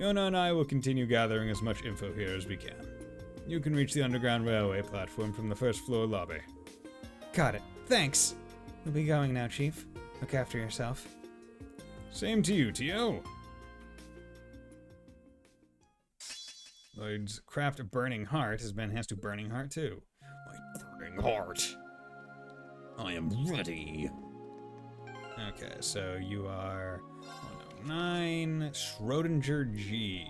Yona and I will continue gathering as much info here as we can. You can reach the underground railway platform from the first floor lobby. Got it. Thanks. We'll be going now, Chief. Look after yourself. Same to you, Tio. Lloyd's craft of Burning Heart has been enhanced to Burning Heart too. My burning heart. I am ready. Okay, so you are 109 Schrodinger G.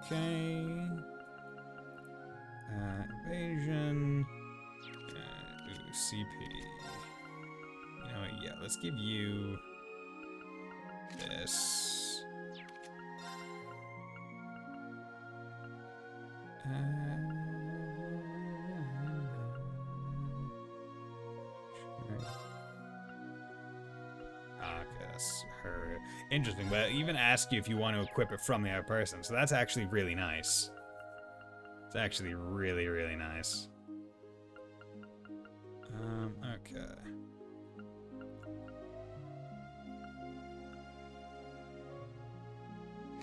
Okay. Invasion. Ooh, CP. You know what? Yeah, let's give you this. That's her. Interesting, but even ask you if you want to equip it from the other person, so that's actually really nice. It's actually really, really nice. Okay.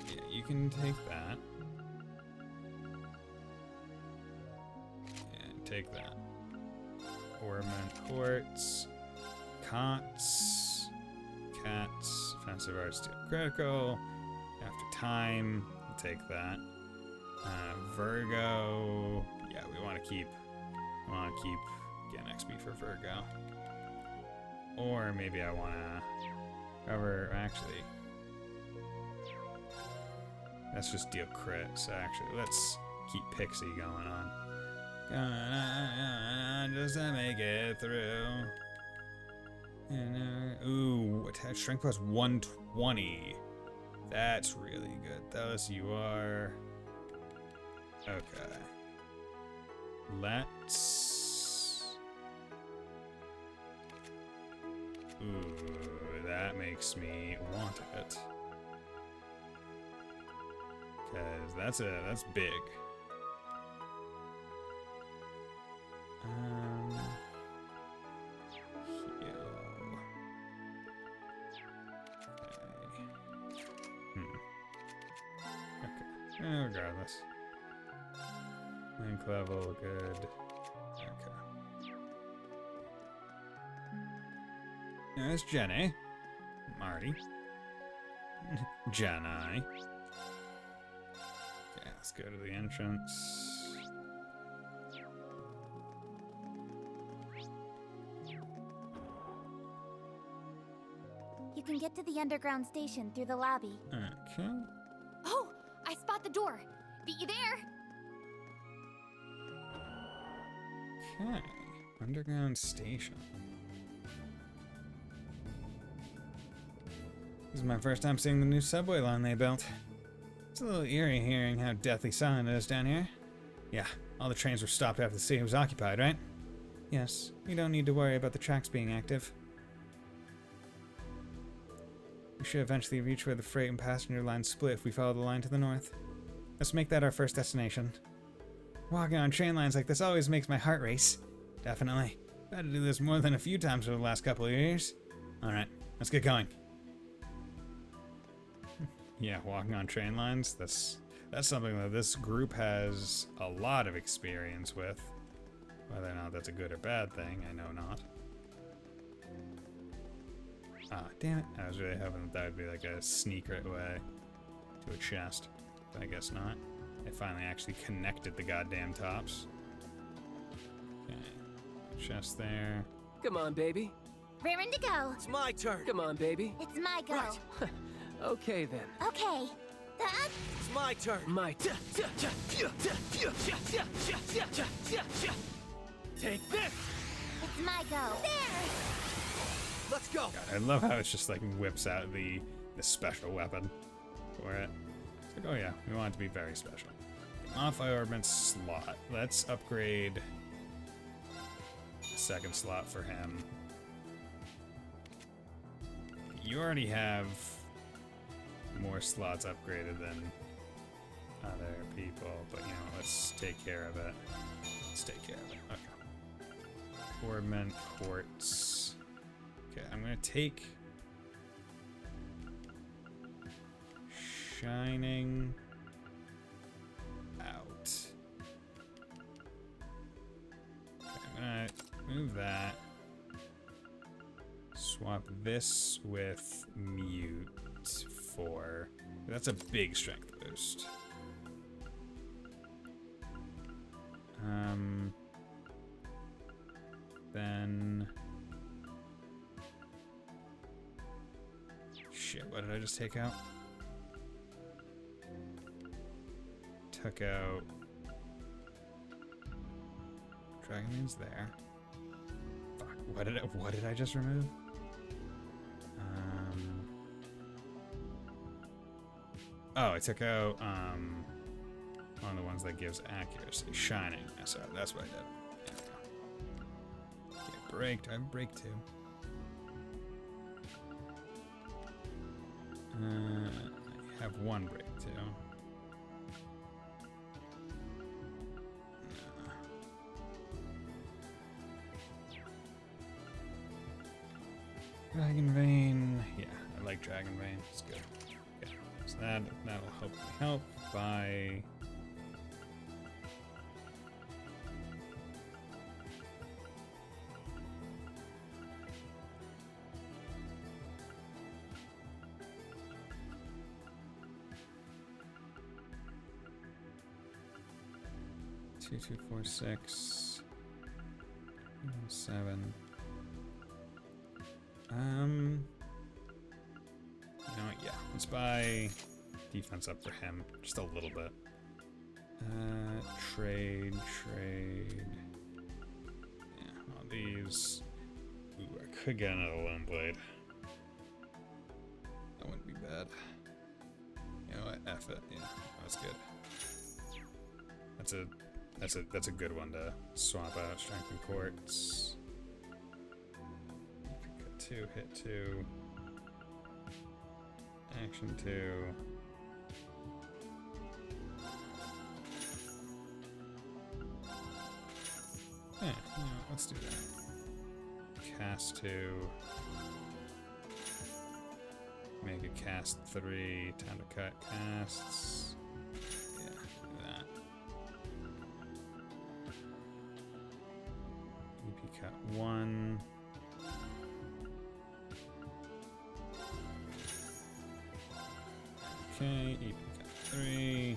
Yeah, you can take that. And take that. Ormond Quartz. Cots. Cats. Offensive Arts Steel Critical. After Time. We'll take that. Virgo. Yeah, we want to keep getting XP for Virgo. Or maybe I want to cover. Actually, That's just deal crit. So actually, let's keep Pixie going on. Going on just to make it through. Ooh, attack strength plus 120. That's really good. Thus you are. Okay. Let's. Ooh, that makes me want it. Cause that's big. Heal. Okay. Regardless. Link level, good. Okay. There's Jenny. Marty. Jenny. Okay, let's go to the entrance. You can get to the underground station through the lobby. Okay. Oh, I spot the door. Be you there? Okay. Underground station. This is my first time seeing the new subway line they built. It's a little eerie hearing how deathly silent it is down here. Yeah, all the trains were stopped after the city was occupied, right? Yes, you don't need to worry about the tracks being active. We should eventually reach where the freight and passenger lines split if we follow the line to the north. Let's make that our first destination. Walking on train lines like this always makes my heart race. Definitely. I've had to do this more than a few times over the last couple of years. Alright, let's get going. Yeah, walking on train lines, that's something that this group has a lot of experience with. Whether or not that's a good or bad thing, I know not. Ah, damn it. I was really hoping that would be like a sneak right way to a chest. But I guess not. I finally actually connected the goddamn tops. Okay. Chest there. Come on, baby. Raring to go. It's my turn. Come on, baby. It's my go. Right. Okay, then. Okay. It's my turn. My turn. Take this! It's my go. There! Let's go! God, I love how it's just like whips out the special weapon for it. It's like, oh yeah, we want it to be very special. Modify Orbment slot. Let's upgrade the second slot for him. You already have more slots upgraded than other people, but you know, let's take care of it. Let's take care of it. Okay. Orbment Quartz. Okay, I'm gonna take Shining out. Okay, I'm gonna move that. Swap this with Mute for... That's a big strength boost. Then... Shit, what did I just take out? Took out... Dragon Mane's there. Fuck, what did I just remove? Oh, I took out one of the ones that gives accuracy. Shining. That's what I did. Get break. Do I have break too? I have one break too. Dragon Vein. Yeah, I like Dragon Vein. It's good. Yeah. So that'll hopefully help by two, 2, 4, 6, 7. You know what? Yeah, let's buy defense up for him, just a little bit. Trade. Yeah, all these. Ooh, I could get another Lone Blade. That wouldn't be bad. You know what? F it. Yeah, that's good. That's a good one to swap out. Strength and Quartz. Got 2, hit 2. Action 2. Yeah, let's do that. Cast 2. Make a cast 3. Time to cut casts. Yeah, do that. EP cut 1. Okay, EP cut 3.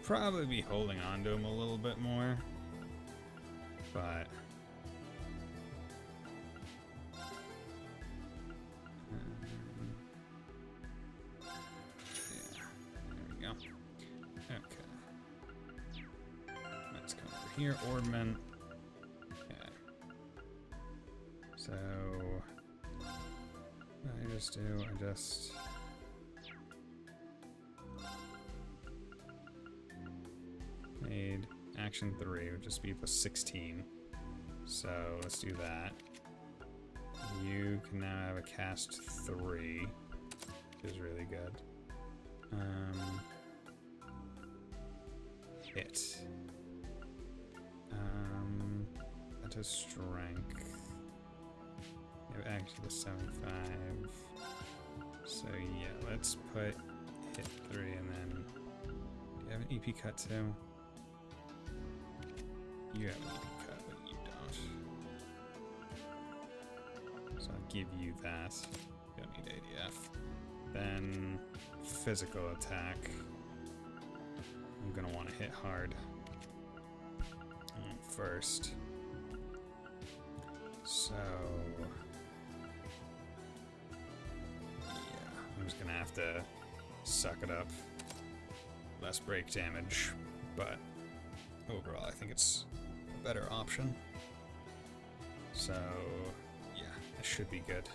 Probably be holding on to him a little bit more, but yeah, there we go. Okay, let's come over here, Orbment. Okay, so what I just do, I just made action 3 would just be plus 16. So let's do that. You can now have a cast 3, which is really good. Hit. That does strength. You have actually the 75. So yeah, let's put hit 3 and then do you have an EP cut too? You have an EP cut, but you don't. So I'll give you that. You don't need ADF. Then physical attack. I'm gonna want to hit hard first. So yeah, I'm just gonna have to suck it up. Less break damage, but overall I think it's a better option. So yeah, it should be good.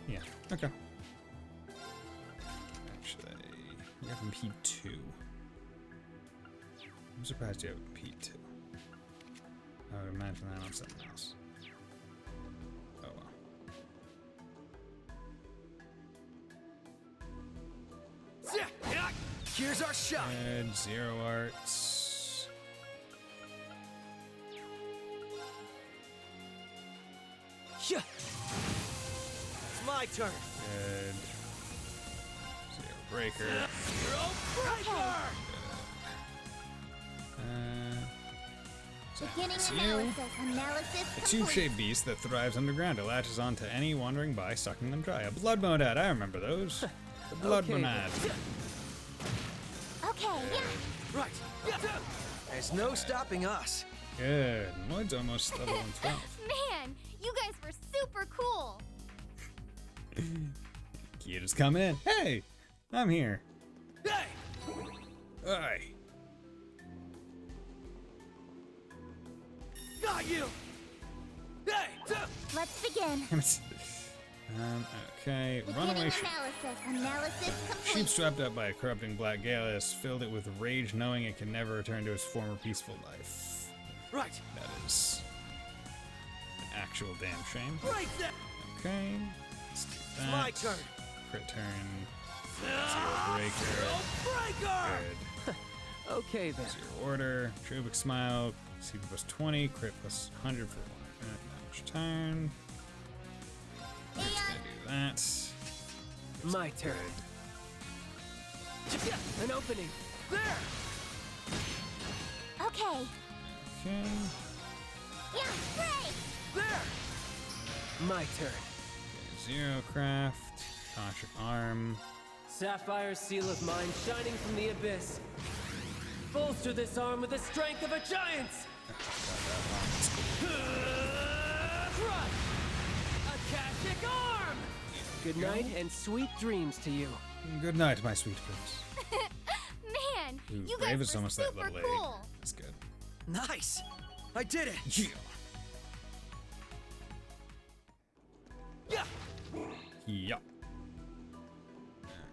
Yeah, okay. Actually, you have impede 2. I'm surprised you have impede 2. I would imagine that on something else. Oh well. Here's our shot. Good, 0 arts. Yeah. It's my turn. Good. 0 breaker. Zero breaker. Beginning it's analysis a tube-shaped beast that thrives underground. It latches onto any wandering by, sucking them dry. A blood monad, I remember those. The blood monad. Okay, yeah. Right. There's no stopping us. Good. Lloyd's almost level 112. Man, you guys were super cool. Kia just come in. Hey, I'm here. Hey. Hi. Got you. Hey. Let's begin. Okay. Beginning Runaway analysis complete. sheep swept up by a corrupting black Galus filled it with rage, knowing it can never return to its former peaceful life. Right. That is an actual damn shame. Right there. Okay. Let's do that. It's my turn. Crit turn. 0 breaker. Good. Okay then. 0 order. Trubic smile. CP plus 20. Crit plus 100 for 1 minute damage turn. We're just gonna do that. My turn. An opening. There. Okay. Okay. Yeah, break. There. My turn. 0 craft. Toxic arm. Sapphire seal of mine shining from the abyss. Bolster this arm with the strength of a giant's! Crush! Akashic arm! Good night and sweet dreams to you. Good night, my sweet prince. Man, Ooh, you Brave guys is were almost that super little egg. cool. That's good. Nice! I did it! Yeah. Yeah! Yeah.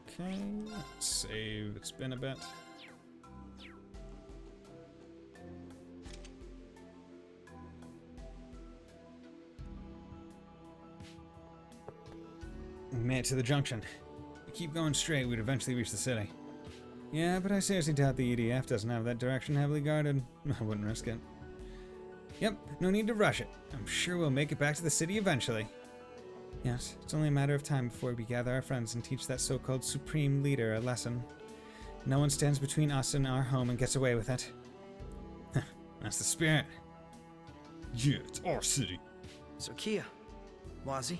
Okay, let's save. It's been a bit. We made it to the junction. If we keep going straight, we'd eventually reach the city. Yeah, but I seriously doubt the EDF doesn't have that direction heavily guarded. I wouldn't risk it. Yep, no need to rush it. I'm sure we'll make it back to the city eventually. Yes, it's only a matter of time before we gather our friends and teach that so-called supreme leader a lesson. No one stands between us and our home and gets away with it. That's the spirit. Yeah, it's our city. So Kia, Wazi,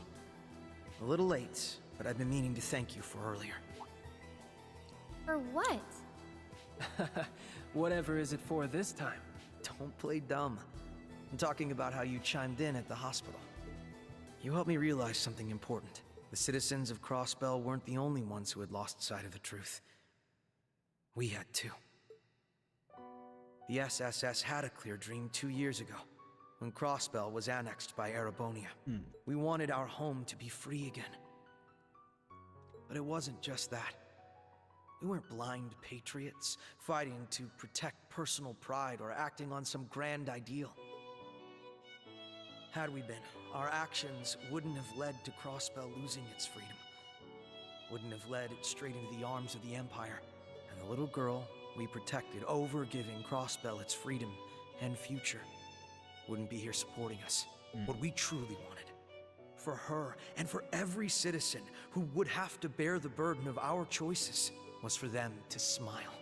a little late, but I've been meaning to thank you for earlier. For what? Whatever is it for this time? Don't play dumb. I'm talking about how you chimed in at the hospital. You helped me realize something important. The citizens of Crossbell weren't the only ones who had lost sight of the truth. We had too. The SSS had a clear dream 2 years ago, when Crossbell was annexed by Erebonia. We wanted our home to be free again. But it wasn't just that. We weren't blind patriots, fighting to protect personal pride or acting on some grand ideal. Had we been, our actions wouldn't have led to Crossbell losing its freedom. Wouldn't have led it straight into the arms of the Empire, and the little girl we protected over giving Crossbell its freedom and future wouldn't be here supporting us. What we truly wanted. For her, and for every citizen who would have to bear the burden of our choices, was for them to smile.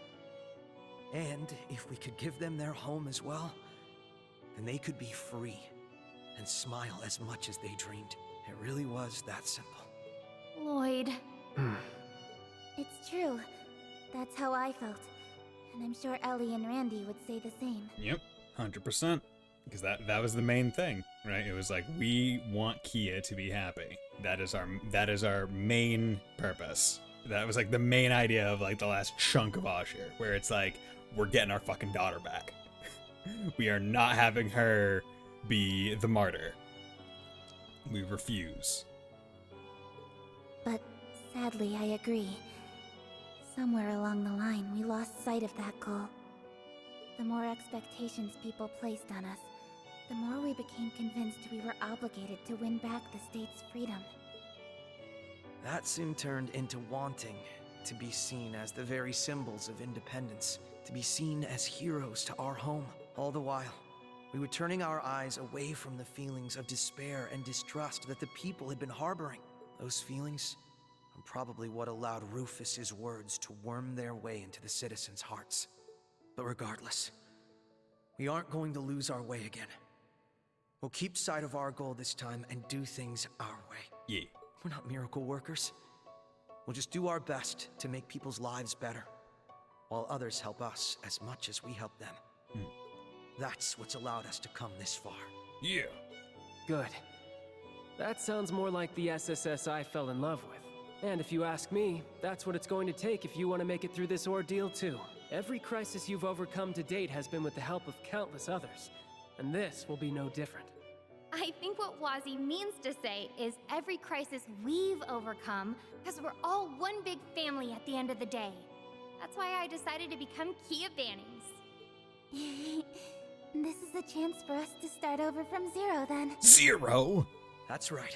And if we could give them their home as well, then they could be free and smile as much as they dreamed. It really was that simple. Lloyd. It's true. That's how I felt. And I'm sure Ellie and Randy would say the same. Yep, 100%. Because that was the main thing, right? It was like, we want Kia to be happy. That is our main purpose. That was like the main idea of like the last chunk of Ashir, where it's like, we're getting our fucking daughter back. We are not having her be the martyr. We refuse. But sadly, I agree. Somewhere along the line, we lost sight of that goal. The more expectations people placed on us, the more we became convinced we were obligated to win back the state's freedom. That soon turned into wanting to be seen as the very symbols of independence, to be seen as heroes to our home. All the while, we were turning our eyes away from the feelings of despair and distrust that the people had been harboring. Those feelings are probably what allowed Rufus's words to worm their way into the citizens' hearts. But regardless, we aren't going to lose our way again. We'll keep sight of our goal this time and do things our way. Yeah. We're not miracle workers. We'll just do our best to make people's lives better, while others help us as much as we help them. That's what's allowed us to come this far. Yeah. Good. That sounds more like the SSS I fell in love with. And if you ask me, that's what it's going to take if you want to make it through this ordeal too. Every crisis you've overcome to date has been with the help of countless others, and this will be no different. I think what Wazi means to say is every crisis we've overcome, because we're all one big family at the end of the day. That's why I decided to become Kia Bannings. This is a chance for us to start over from zero then. Zero? That's right.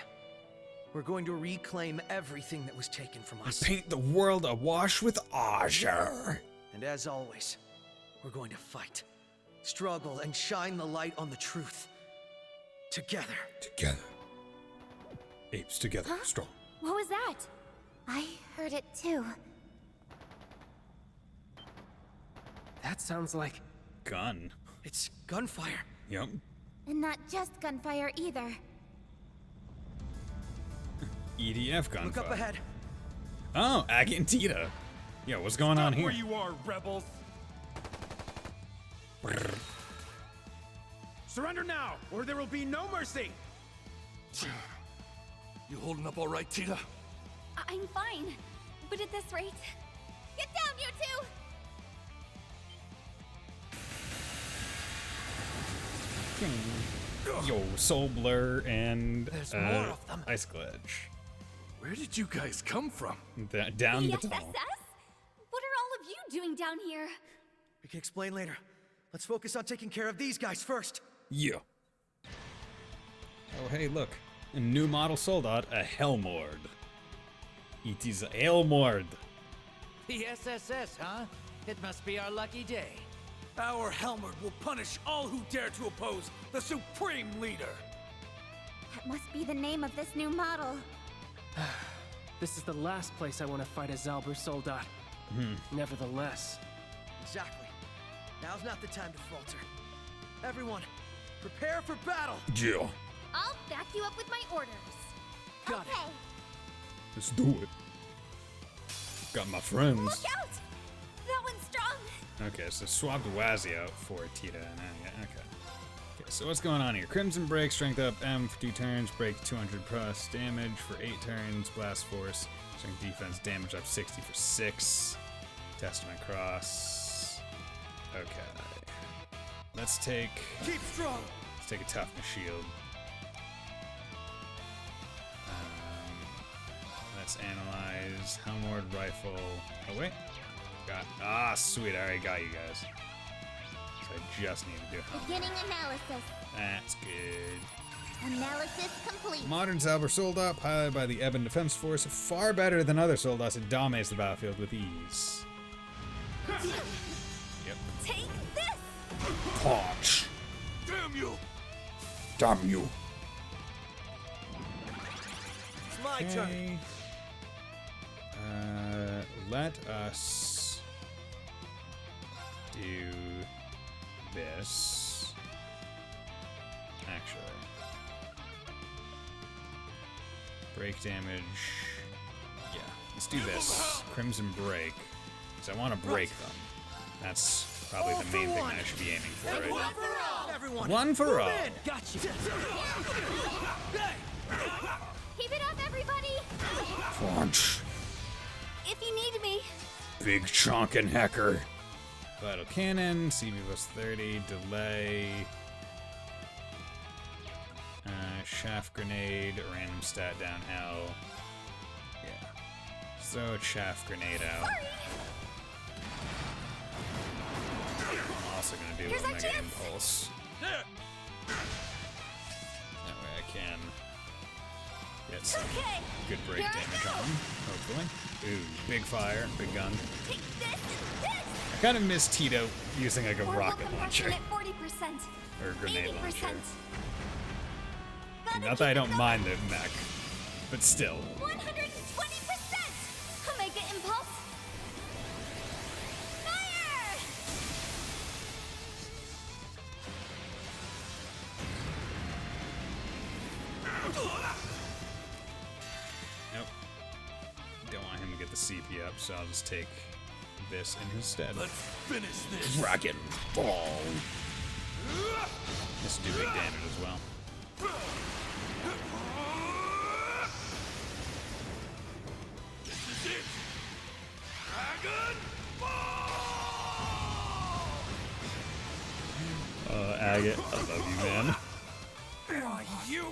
We're going to reclaim everything that was taken from us. Paint the world awash with azure. And as always, we're going to fight, struggle, and shine the light on the truth. Together. Together. Apes together, strong. What was that? I heard it too. That sounds like... gun. It's gunfire. Yep. And not just gunfire either. EDF gunfire. Look up ahead. Oh, Aggie and Tita. Yeah, what's going on here? Where you are, rebels! Surrender now, or there will be no mercy! You holding up all right, Tita? I'm fine. But at this rate... Get down, you two! Yo, Soul Blur and There's more of them. Ice Glitch. Where did you guys come from? Down the SSS? tunnel. What are all of you doing down here? We can explain later. Let's focus on taking care of these guys first. Yeah. Oh, hey, look. A new model soldat, a Helmord. It is a Helmord. The SSS, huh? It must be our lucky day. Our Helmerd will punish all who dare to oppose the Supreme Leader! That must be the name of this new model. This is the last place I want to fight a Zalber Soldat. Nevertheless. Exactly. Now's not the time to falter. Everyone, prepare for battle! Yeah. I'll back you up with my orders. Got okay. Let's do it. Got my friends. Look out! That one's strong! Okay, so swapped Wazzy out for Tita. Okay, so what's going on here? Crimson Break, strength up M for 2 turns, break 200 plus damage for 8 turns, blast force, strength defense, damage up 60 for 6, Testament Cross. Okay. Let's take... Keep strong! Let's take a Toughness Shield. Let's analyze Helmord Rifle. Oh, wait. Sweet, I already got you guys. So I just need to do Helmord. Beginning analysis. That's good. Analysis complete. Modern Zalber Soldat, piloted by the Ebon Defense Force, far better than other soldats, it dominates the battlefield with ease. Yep. Take this! Punch! Damn you! Damn you! It's my turn. Let us do this. Actually. Break damage. Yeah, let's do this. Crimson Break. Because I want to break them. That's probably the main thing I should be aiming for right now. Everyone, One for all. Gotcha. Keep it up, everybody! Punch. If you need me. Big chonkin' hacker. Vital Cannon, CB plus 30, delay. Shaft Grenade, random stat down L. Yeah. Throw a Shaft Grenade out. I'm also gonna do a Mega Impulse. That way I can get some good break damage on him, hopefully. Ooh, big fire, big gun. Take this and this! I kind of miss Tito using like a rocket launcher. At 40%. Or a grenade 80%. launcher. Not that I don't mind the mech, but still. 120%! Omega Impulse! Fire! Nope. Don't want him to get the CP up, so I'll just take this in his stead. Let's finish this. Dragon Ball. This will do big damage as well. This is it. Dragon Ball. Agate, I love you, man. You.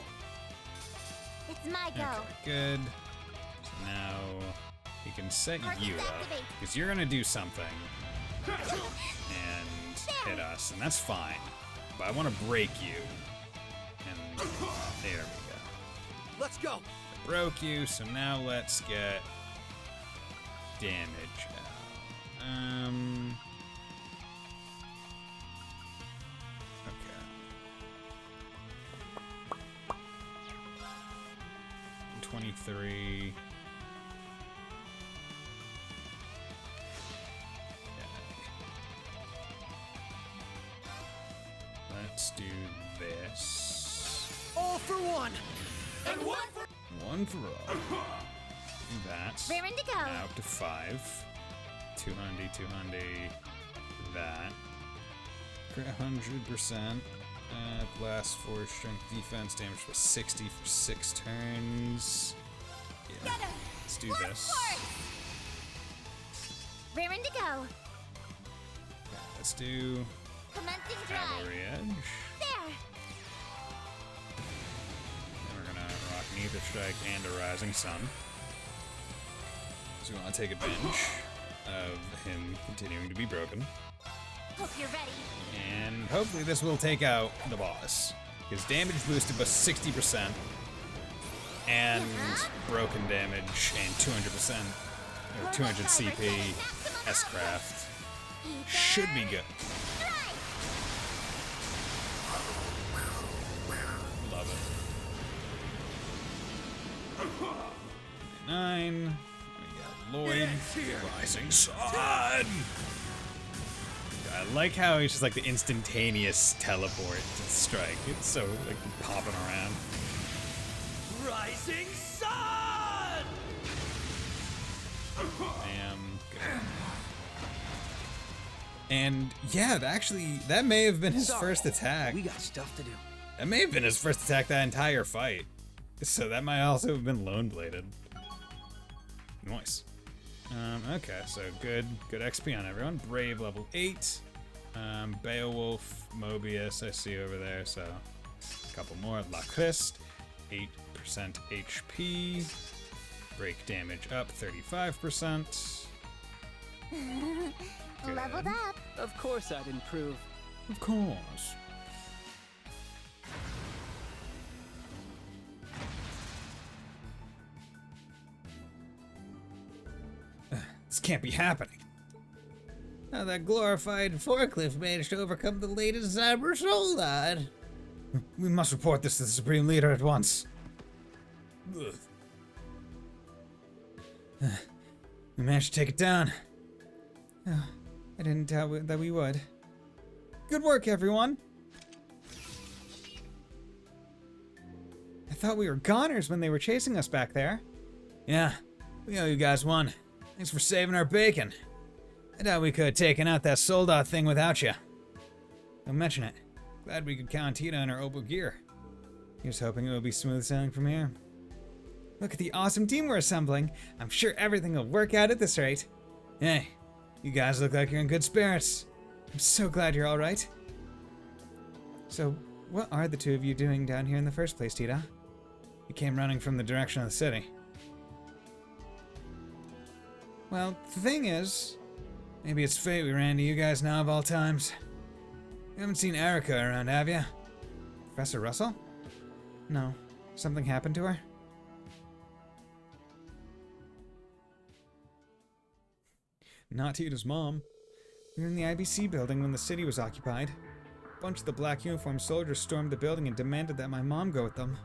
It's my go. Okay, good. So now he can set you up, because you're gonna do something and hit us, and that's fine. But I want to break you. And there we go. Let's go. I broke you, so now let's get damage out. Okay. 23. Let's do this. All for one. And one for... One for all. That's Raring to go. out to 5. 200, that. crit 100%. Blast force, strength, defense, damage plus 60 for 6 turns. Yeah, let's do this. Raring to go. Okay, let's do Commencing drive. Cavalry Edge. There. And we're gonna rock Neither Strike and a Rising Sun. So we want to take advantage of him continuing to be broken. Hope you're ready. And hopefully this will take out the boss. His damage boosted by 60%. And broken damage and 200%, or 200 CP S-Craft. Should be good. Love it. 9. We got Lloyd. Rising Sun. I like how he's just like the instantaneous teleport to strike. It's so like popping around. Rising Sun! Damn good. And yeah, actually, that may have been his first attack. We got stuff to do. That may have been his first attack that entire fight. So that might also have been Lone Bladed. Nice. Okay, so good XP on everyone. Brave level 8. Beowulf, Mobius, I see over there, so a couple more. La Christ, 8% HP. Break damage up 35%. Leveled up. Of course I'd improve. Of course. This can't be happening. How that glorified forklift managed to overcome the latest cyber soldat. We must report this to the Supreme Leader at once. Ugh. We managed to take it down. Oh, I didn't doubt that we would. Good work, everyone. I thought we were goners when they were chasing us back there. Yeah, we owe you guys one. Thanks for saving our bacon. I doubt we could have taken out that soldat thing without you. Don't mention it. Glad we could count Tita in our oboe gear. Here's hoping it will be smooth sailing from here. Look at the awesome team we're assembling. I'm sure everything will work out at this rate. Hey, you guys look like you're in good spirits. I'm so glad you're all right. So, what are the two of you doing down here in the first place, Tita? You came running from the direction of the city. Well, the thing is, maybe it's fate we ran to you guys now of all times. You haven't seen Erica around, have you? Professor Russell? No. Something happened to her? Not Tita's mom. We were in the IBC building when the city was occupied. A bunch of the black uniformed soldiers stormed the building and demanded that my mom go with them.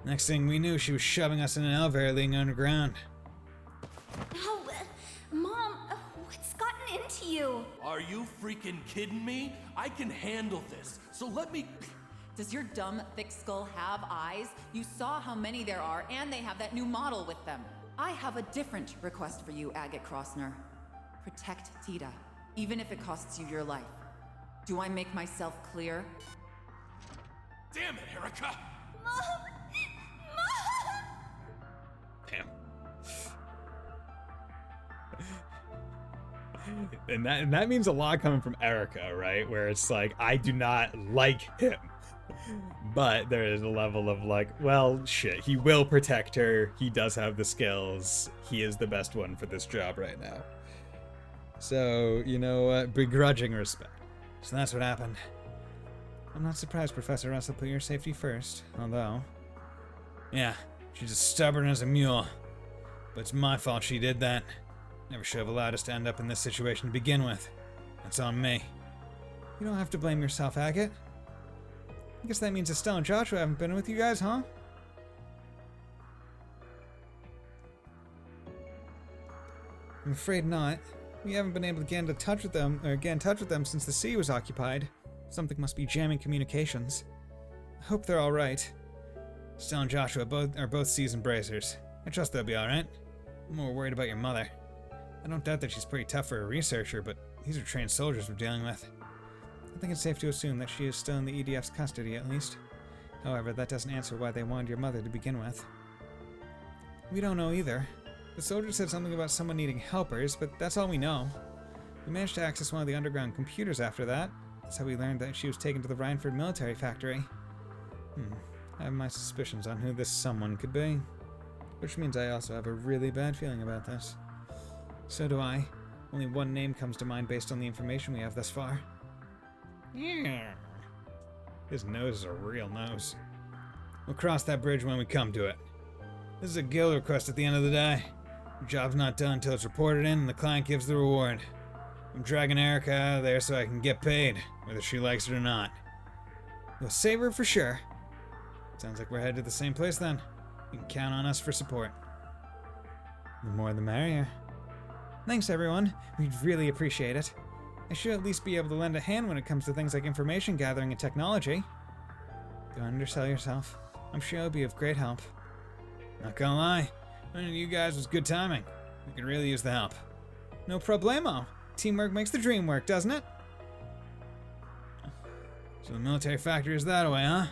Next thing we knew, she was shoving us in an elevator leading underground. Oh, Mom, what's gotten into you? Are you freaking kidding me? I can handle this, so let me... Does your dumb, thick skull have eyes? You saw how many there are, and they have that new model with them. I have a different request for you, Agate Crossner. Protect Tita, even if it costs you your life. Do I make myself clear? Damn it, Erica! Mom! Damn. And that means a lot coming from Erica, right? Where it's like, I do not like him. But there is a level of like, well, shit, he will protect her. He does have the skills. He is the best one for this job right now. So, you know what? Begrudging respect. So that's what happened. I'm not surprised Professor Russell put your safety first, although... Yeah, she's as stubborn as a mule. But it's my fault she did that. Never should have allowed us to end up in this situation to begin with. That's on me. You don't have to blame yourself, Agate. I guess that means Estelle and Joshua haven't been with you guys, huh? I'm afraid not. We haven't been able to get in touch with them since the sea was occupied. Something must be jamming communications. I hope they're all right. Estelle and Joshua are both seasoned bracers. I trust they'll be all right. I'm more worried about your mother. I don't doubt that she's pretty tough for a researcher, but these are trained soldiers we're dealing with. I think it's safe to assume that she is still in the EDF's custody, at least. However, that doesn't answer why they wanted your mother to begin with. We don't know either. The soldier said something about someone needing helpers, but that's all we know. We managed to access one of the underground computers after that. That's how we learned that she was taken to the Rhineford military factory. I have my suspicions on who this someone could be. Which means I also have a really bad feeling about this. So do I. Only one name comes to mind based on the information we have thus far. Yeah. His nose is a real nose. We'll cross that bridge when we come to it. This is a guild request at the end of the day. The job's not done until it's reported in and the client gives the reward. I'm dragging Erica out of there so I can get paid, whether she likes it or not. We'll save her for sure. Sounds like we're headed to the same place then. You can count on us for support. The more the merrier. Thanks everyone. We'd really appreciate it. I should at least be able to lend a hand when it comes to things like information gathering and technology. Don't undersell yourself. I'm sure it'll be of great help. Not gonna lie, running to you guys was good timing. We could really use the help. No problemo. Teamwork makes the dream work, doesn't it? So the military factory is that way, huh?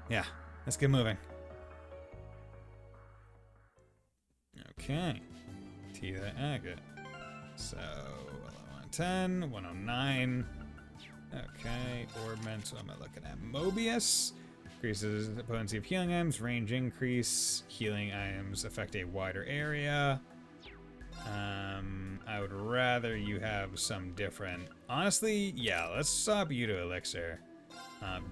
Yeah, let's get moving. Okay. Tita Agate. So, 110, 109. Okay, Orbment, so I'm looking at Mobius. Increases the potency of healing items, range increase, healing items affect a wider area. I would rather you have some different... Honestly, yeah, let's swap you to Elixir.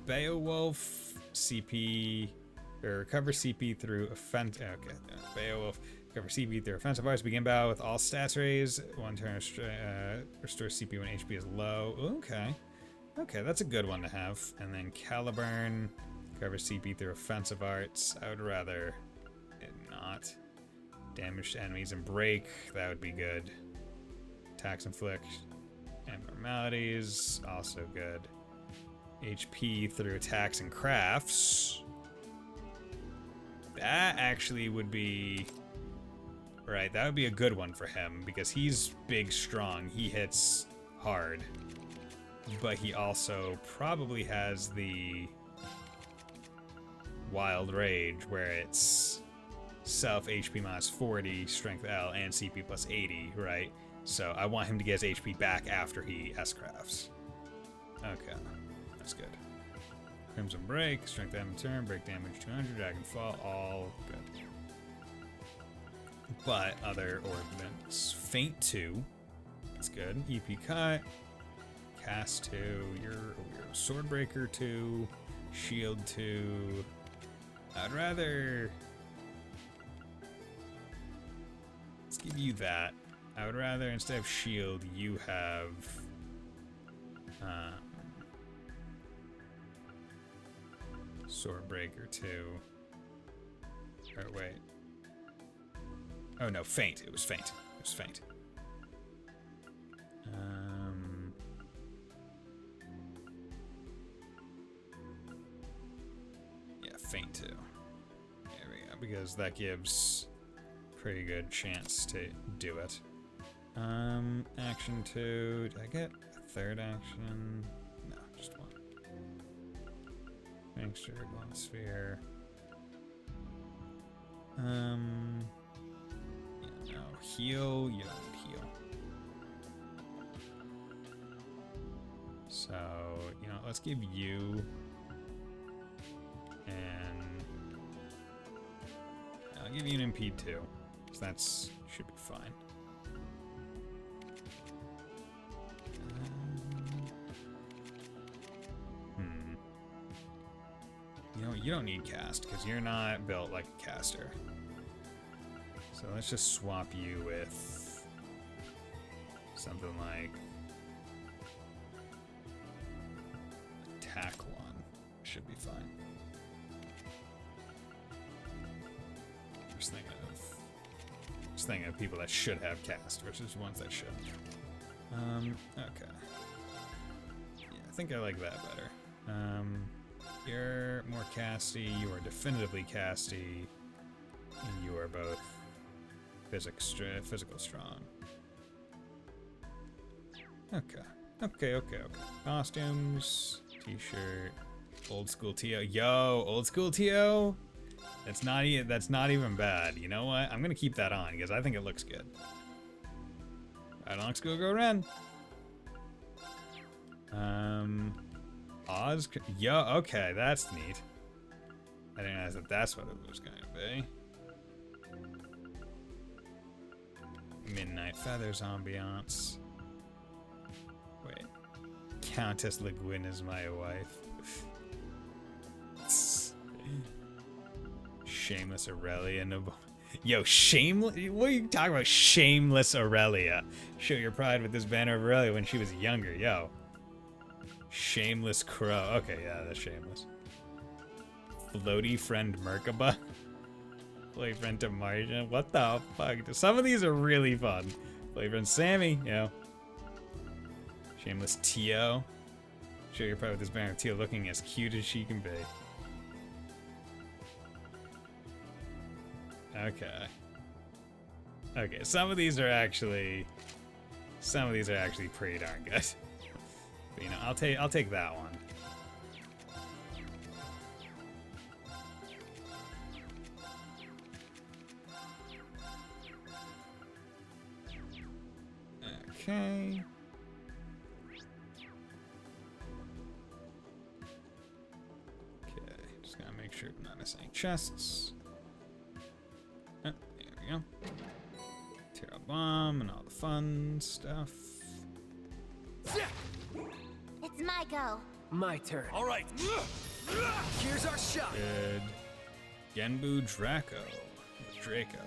Beowulf, CP, or recover CP through offensive... Okay, Beowulf, recover CP through offensive arts, begin battle with all stats raised. One turn, restore CP when HP is low. Okay. Okay, that's a good one to have. And then Caliburn, recover CP through offensive arts. I would rather it not. Damage to enemies and break, that would be good. Attacks inflict abnormalities, also good. HP through attacks and crafts. That actually would be... Right, that would be a good one for him, because he's big, strong, he hits hard. But he also probably has the Wild Rage, where it's self HP minus 40, strength L, and CP plus 80, right? So I want him to get his HP back after he S-crafts. Okay, that's good. Crimson Break, strength M turn, break damage 200, Dragon Fall, all good. But other ordnance, Faint 2, that's good. EP Cut, Cast 2, you're Swordbreaker 2, Shield 2. I'd rather... Let's give you that. I would rather, instead of shield, you have... Swordbreaker 2. Or wait. Oh no, Faint. It was Faint. It was Faint. Yeah, Faint 2. There we go, because that gives... pretty good chance to do it. Action 2. Did I get a third action? No, just one. Mixture, Glowing Sphere. Yeah, no. Heal. You don't need heal. So, you know, let's give you... And... I'll give you an MP 2. So that's should be fine. You know, you don't need cast because you're not built like a caster. So let's just swap you with something like Attack 1. Should be fine. Just thinking of people that should have cast versus ones that shouldn't. Okay. Yeah, I think I like that better. You're more casty, you are definitively casty, and you are both physical strong. Okay. Okay. Costumes, t-shirt, old school TO. Yo, old school TO. That's not even bad. You know what? I'm gonna keep that on because I think it looks good. Right on, school go Ren. Oz. Yo, okay, that's neat. I didn't realize that that's what it was gonna be. Midnight Feathers ambiance. Wait. Countess Le Guin is my wife. Shameless Aurelia. No. Yo, shameless. What are you talking about? Shameless Aurelia. Show your pride with this banner of Aurelia when she was younger. Yo. Shameless Crow. Okay, yeah, that's shameless. Floaty friend Merkaba. Boyfriend to Marja. What the fuck? Some of these are really fun. Boyfriend Sammy. Yo. Shameless Tio. Show your pride with this banner of Tio looking as cute as she can be. Okay. Okay, some of these are actually pretty darn good. But you know, I'll take that one. Okay. Okay, just gotta make sure I'm not missing any chests. Oh, there we go. Tear a bomb and all the fun stuff. It's my go. My turn. All right. Here's our shot. Good. Genbu Draco. Draco.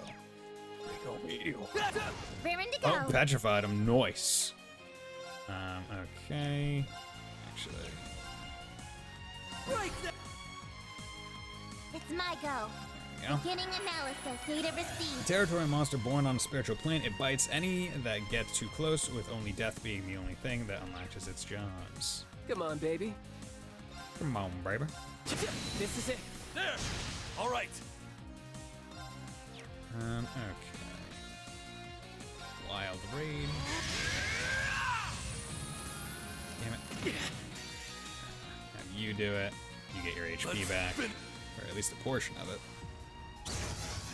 Raring to go. Oh, petrified him. Nice. Okay. Actually. Right there. It's my go. There we go. Beginning analysis. Data received. Territory monster born on a spiritual plane. It bites any that gets too close, with only death being the only thing that unlatches its jaws. Come on, baby. Come on, baby. This is it. There. All right. Okay. Wild Rage. Damn it. Have you do it. You get your HP back. Or at least a portion of it.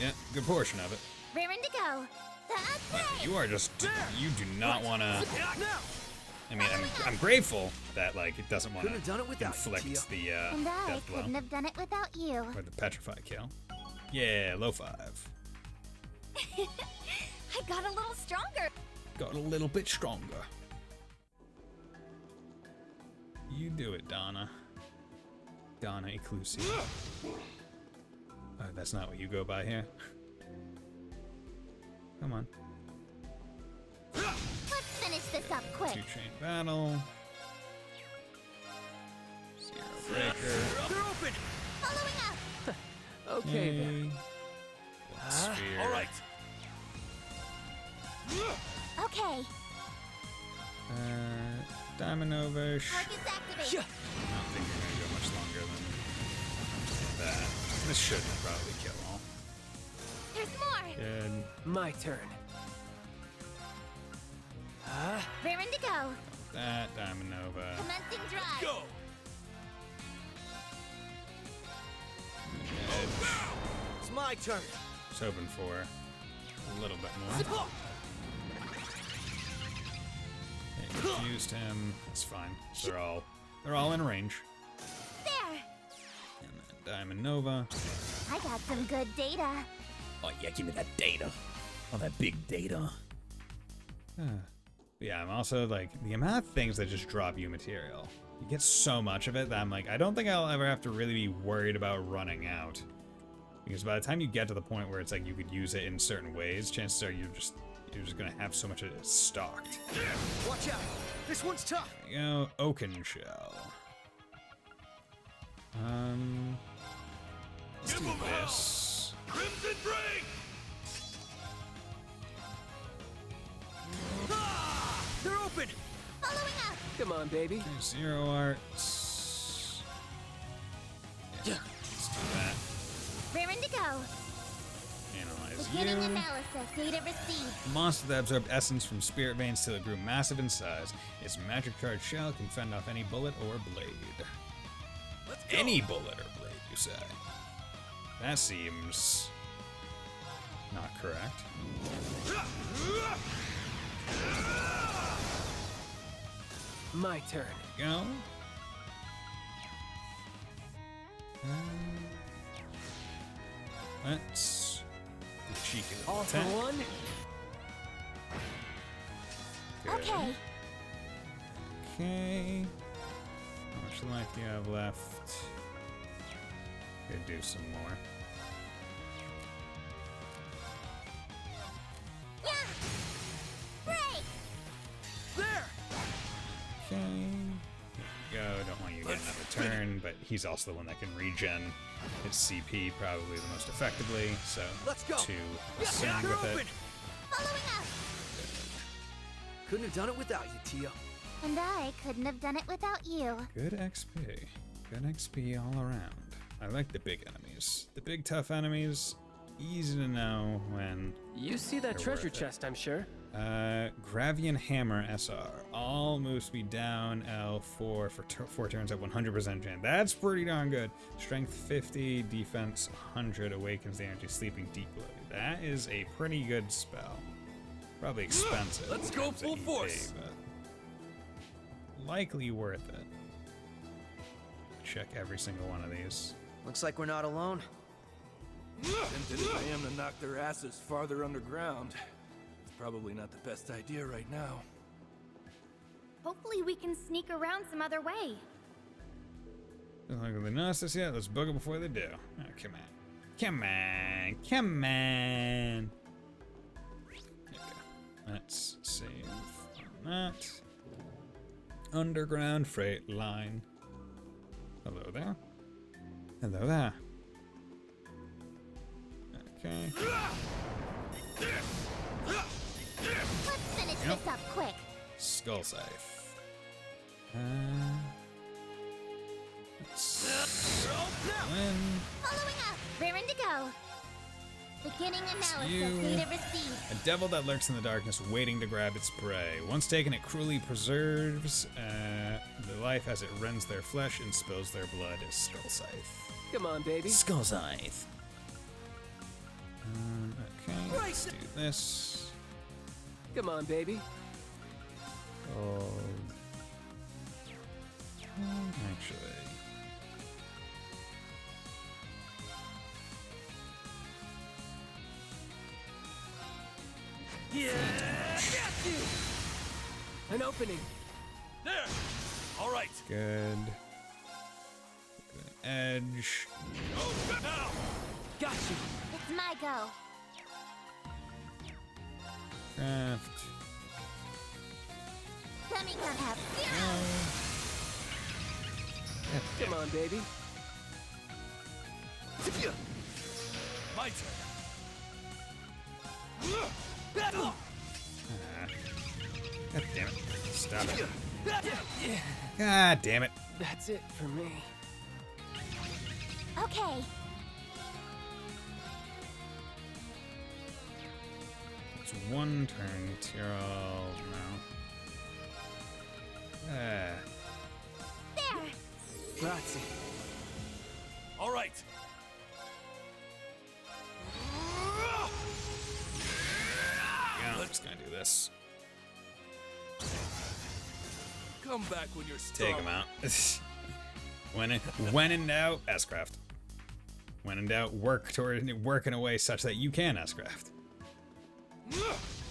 Yeah, good portion of it. Raring to go. Yeah, you are just... You do not want to... I mean, I'm grateful that, like, it doesn't want to inflict the And I death blow. couldn't have done it without you. Or the petrify kill. Yeah, low 5. I got a little stronger. Got a little bit stronger. You do it, Donna. Donna Eclusi. Oh, that's not what you go by here. Come on. Let's finish this up quick. 2-chain battle. Zero breaker. They're open. Following up. Okay then. Sphere. All right. Okay. Diamond Nova. Focus activate. I don't think you're gonna go much longer than that. This shouldn't probably kill all. There's more. Good. My turn. Raring to go. That Diamond Nova. Commencing drive. Go. Edge. It's my turn. Was hoping for a little bit more. They confused him. It's fine. They're all in range. There. And then Diamond Nova. I got some good data. Oh yeah, give me that data. Oh, that big data. Yeah, I'm also like, the amount of things that just drop you material. You get so much of it that I'm like, I don't think I'll ever have to really be worried about running out. Because by the time you get to the point where it's like you could use it in certain ways, chances are you're just gonna have so much of it stocked. Watch out. This one's tough. There you go, Oaken Shell. Let's do this. Crimson Drake. They're open. Following up. Come on, baby. Okay, Zero Arts. Yeah, let's do that. Raring to go. Analyze Beginning you. analysis. Data received. Monster that absorbed essence from spirit veins till it grew massive in size. Its magic charged shell can fend off any bullet or blade. Any bullet or blade, you say? That seems not correct. My turn. Go. Let's do a cheeky little All for attack. one. Good. Okay. Okay. How much life do you have left? Could do some more. Yeah. Break. There. Okay. Here we go. Don't want you to get another turn, but he's also the one that can regen his CP probably the most effectively. So Let's go. to ascend with it. Following up. Couldn't have done it without you, Tia. And I couldn't have done it without you. Good XP. Good XP all around. I like the big enemies. The big tough enemies, easy to know when. You see that they're treasure worth it. chest, I'm sure. Gravian Hammer SR. All move speed down L4 for 4 turns at 100% chance. That's pretty darn good. Strength 50, defense 100, awakens the energy sleeping deep below you. That is a pretty good spell. Probably expensive. Let's in go terms of full EP, force. but likely worth it. Check every single one of these. Looks like we're not alone. Tempted as I am to knock their asses farther underground, it's probably not the best idea right now. Hopefully we can sneak around some other way. Doesn't look like they noticed us yet. Let's book it before they do. Oh, come on. Come on. Come on. Okay. Let's save on that. Underground freight line. Hello there. Hello there. Okay. Let's finish this up quick. Skull Scythe. Let's win. Following up. Raring to go. Beginning analysis. you. Data received. A devil that lurks in the darkness, waiting to grab its prey. Once taken, it cruelly preserves the life as it rends their flesh and spills their blood. Is Skull Scythe. Come on, baby. Skull Scythe. Okay, let's do this. Come on, baby. Oh. Actually. Yeah. Got you. An opening. There. All right. Good. Edge. Oh, now. Got you. It's my go. Craft. Let me come up. Come on, baby. My turn. God damn it. Stop it. God damn it. That's it for me. Okay. It's one turn. Tyrell. No. There. Grazie. All right. Yeah, I'm just gonna do this. Come back when you're strong. Take him out. when in doubt, S-Craft. When in doubt, work toward working away such that you can S-Craft.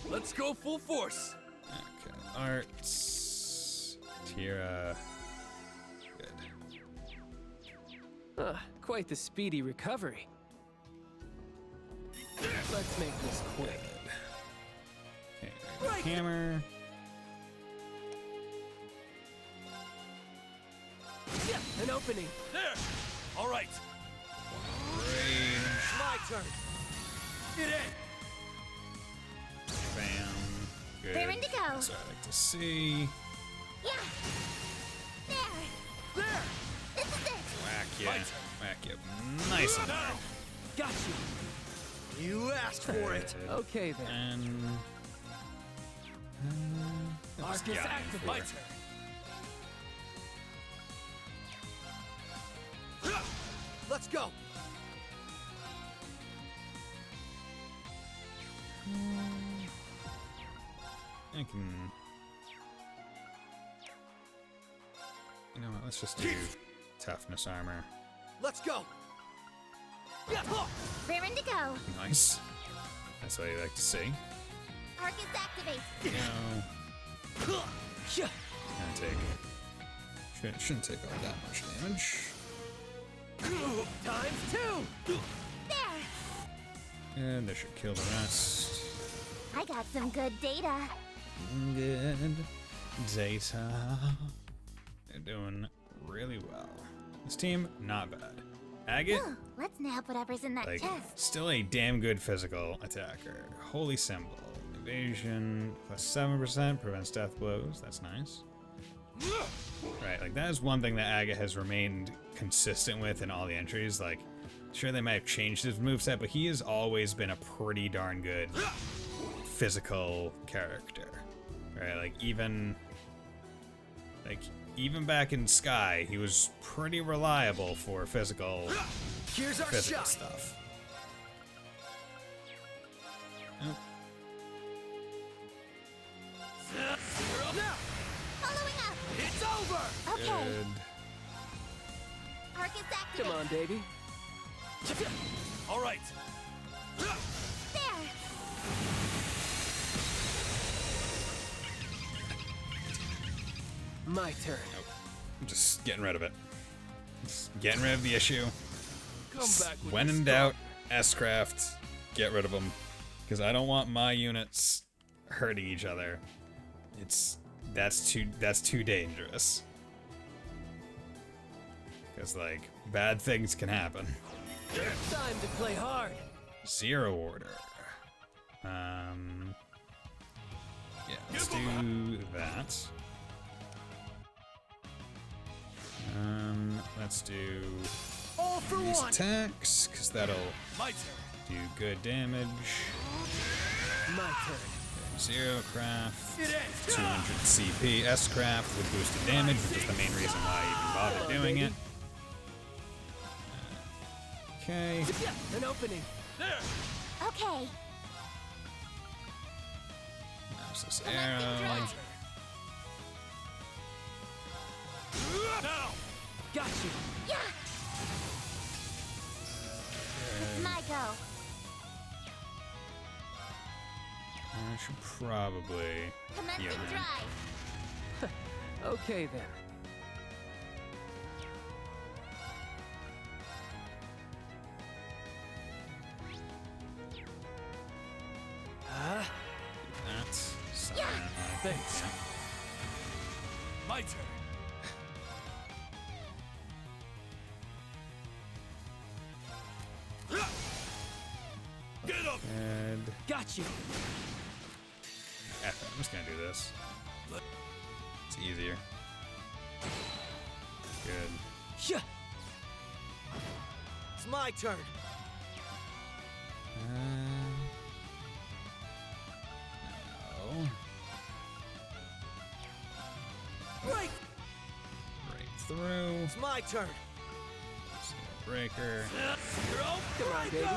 Let's go full force. Okay, arts. Tira. Good. Quite the speedy recovery. Let's make this quick. Okay, hammer. Yeah, an opening. There. All right. Range. My turn. Get in. Bam. Good. Raring to go. That's what I like to see. Yeah. There. There. This is it. Whack ya. Whack ya. Nice and hard. Got you. You asked for it. Okay then. Arcus, activate. My turn. Let's go. I can. You know what? Let's just do toughness armor. Let's go. Raring to go. Nice. That's what you like to see. Arcus activate. No. Gonna take. Shouldn't take all that much damage. ×2. There. And this should kill the rest. I got some good data. Good data. They're doing really well. This team, not bad. Agate, Ooh, let's nab whatever's in that like, chest. still a damn good physical attacker. Holy symbol. Evasion plus 7% prevents death blows. That's nice. Right, like that is one thing that Agate has remained consistent with in all the entries. Like, sure they might have changed his moveset, but he has always been a pretty darn good physical character. Right, like even back in Sky, he was pretty reliable for physical stuff. Oh. Following up. It's over. Okay. Good. Arcus activate. Come on, baby. All right. There. My turn. Nope. I'm just getting rid of it. Just getting rid of the issue. When in doubt, S-Craft, get rid of them. Because I don't want my units hurting each other. That's too dangerous. Because, like, bad things can happen. Time to play hard. Zero order. Yeah, let's do that. Let's do all for these one attacks, because that'll do good damage. My turn. Zero craft, 200 CP. S-Craft with boosted damage, which is the main reason why I even bothered doing it. Okay. An opening. Okay. There's this arrow. Now. Got you. Yeah. It's my go. I should probably. Commencing Yeah, drive. Okay then. That's Yeah. Thanks. My turn. Get up. And Got you. I'm just gonna do this. It's easier. Good. Yeah. It's my turn. No. Right. Right through. It's my turn. Breaker. Come on, baby.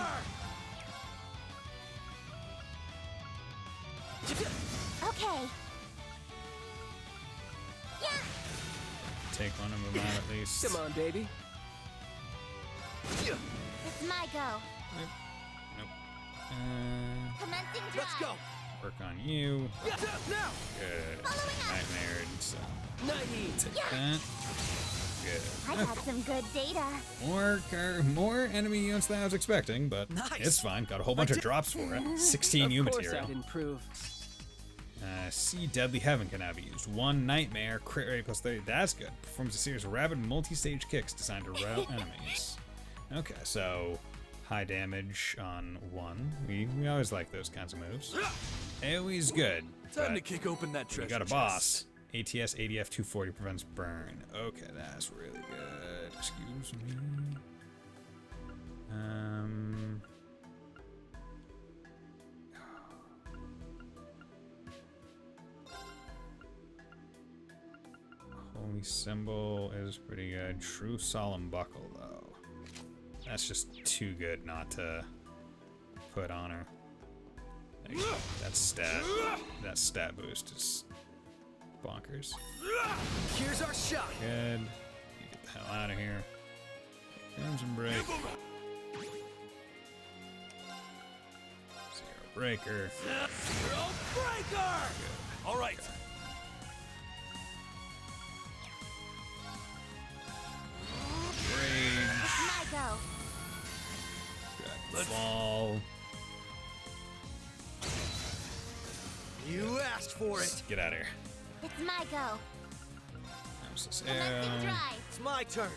Okay. Yeah. Take one of them out at least. Come on, baby. It's my go. Nope. Commencing drive. Let's go. Work on you. Now. Good. Following up. Nightmare. So 90. take Yeah. that. Good. I got some good data. More enemy units than I was expecting, but Nice. it's fine. Got a whole bunch of drops for it. 16 U Of course material. I'd improve. See Deadly Heaven can now be used. 1 Nightmare, crit rate plus 30. That's good. Performs a series of rapid multi-stage kicks designed to rout enemies. Okay, so high damage on 1. We always like those kinds of moves. AoE's good. Time to but kick open that treasure we got a chest. boss. ATS ADF 240 prevents burn. Okay, that's really good. Excuse me. Holy Symbol is pretty good. True Solemn Buckle, though. That's just too good not to put on her. Like, that stat boost is bonkers. Here's our shot. Good. You get the hell out of here. Crimson Break. Zero Breaker. Zero Breaker! All right. My go. Let's fall. You asked for it. Get out of here. It's my go. Commencing dry. It's my turn.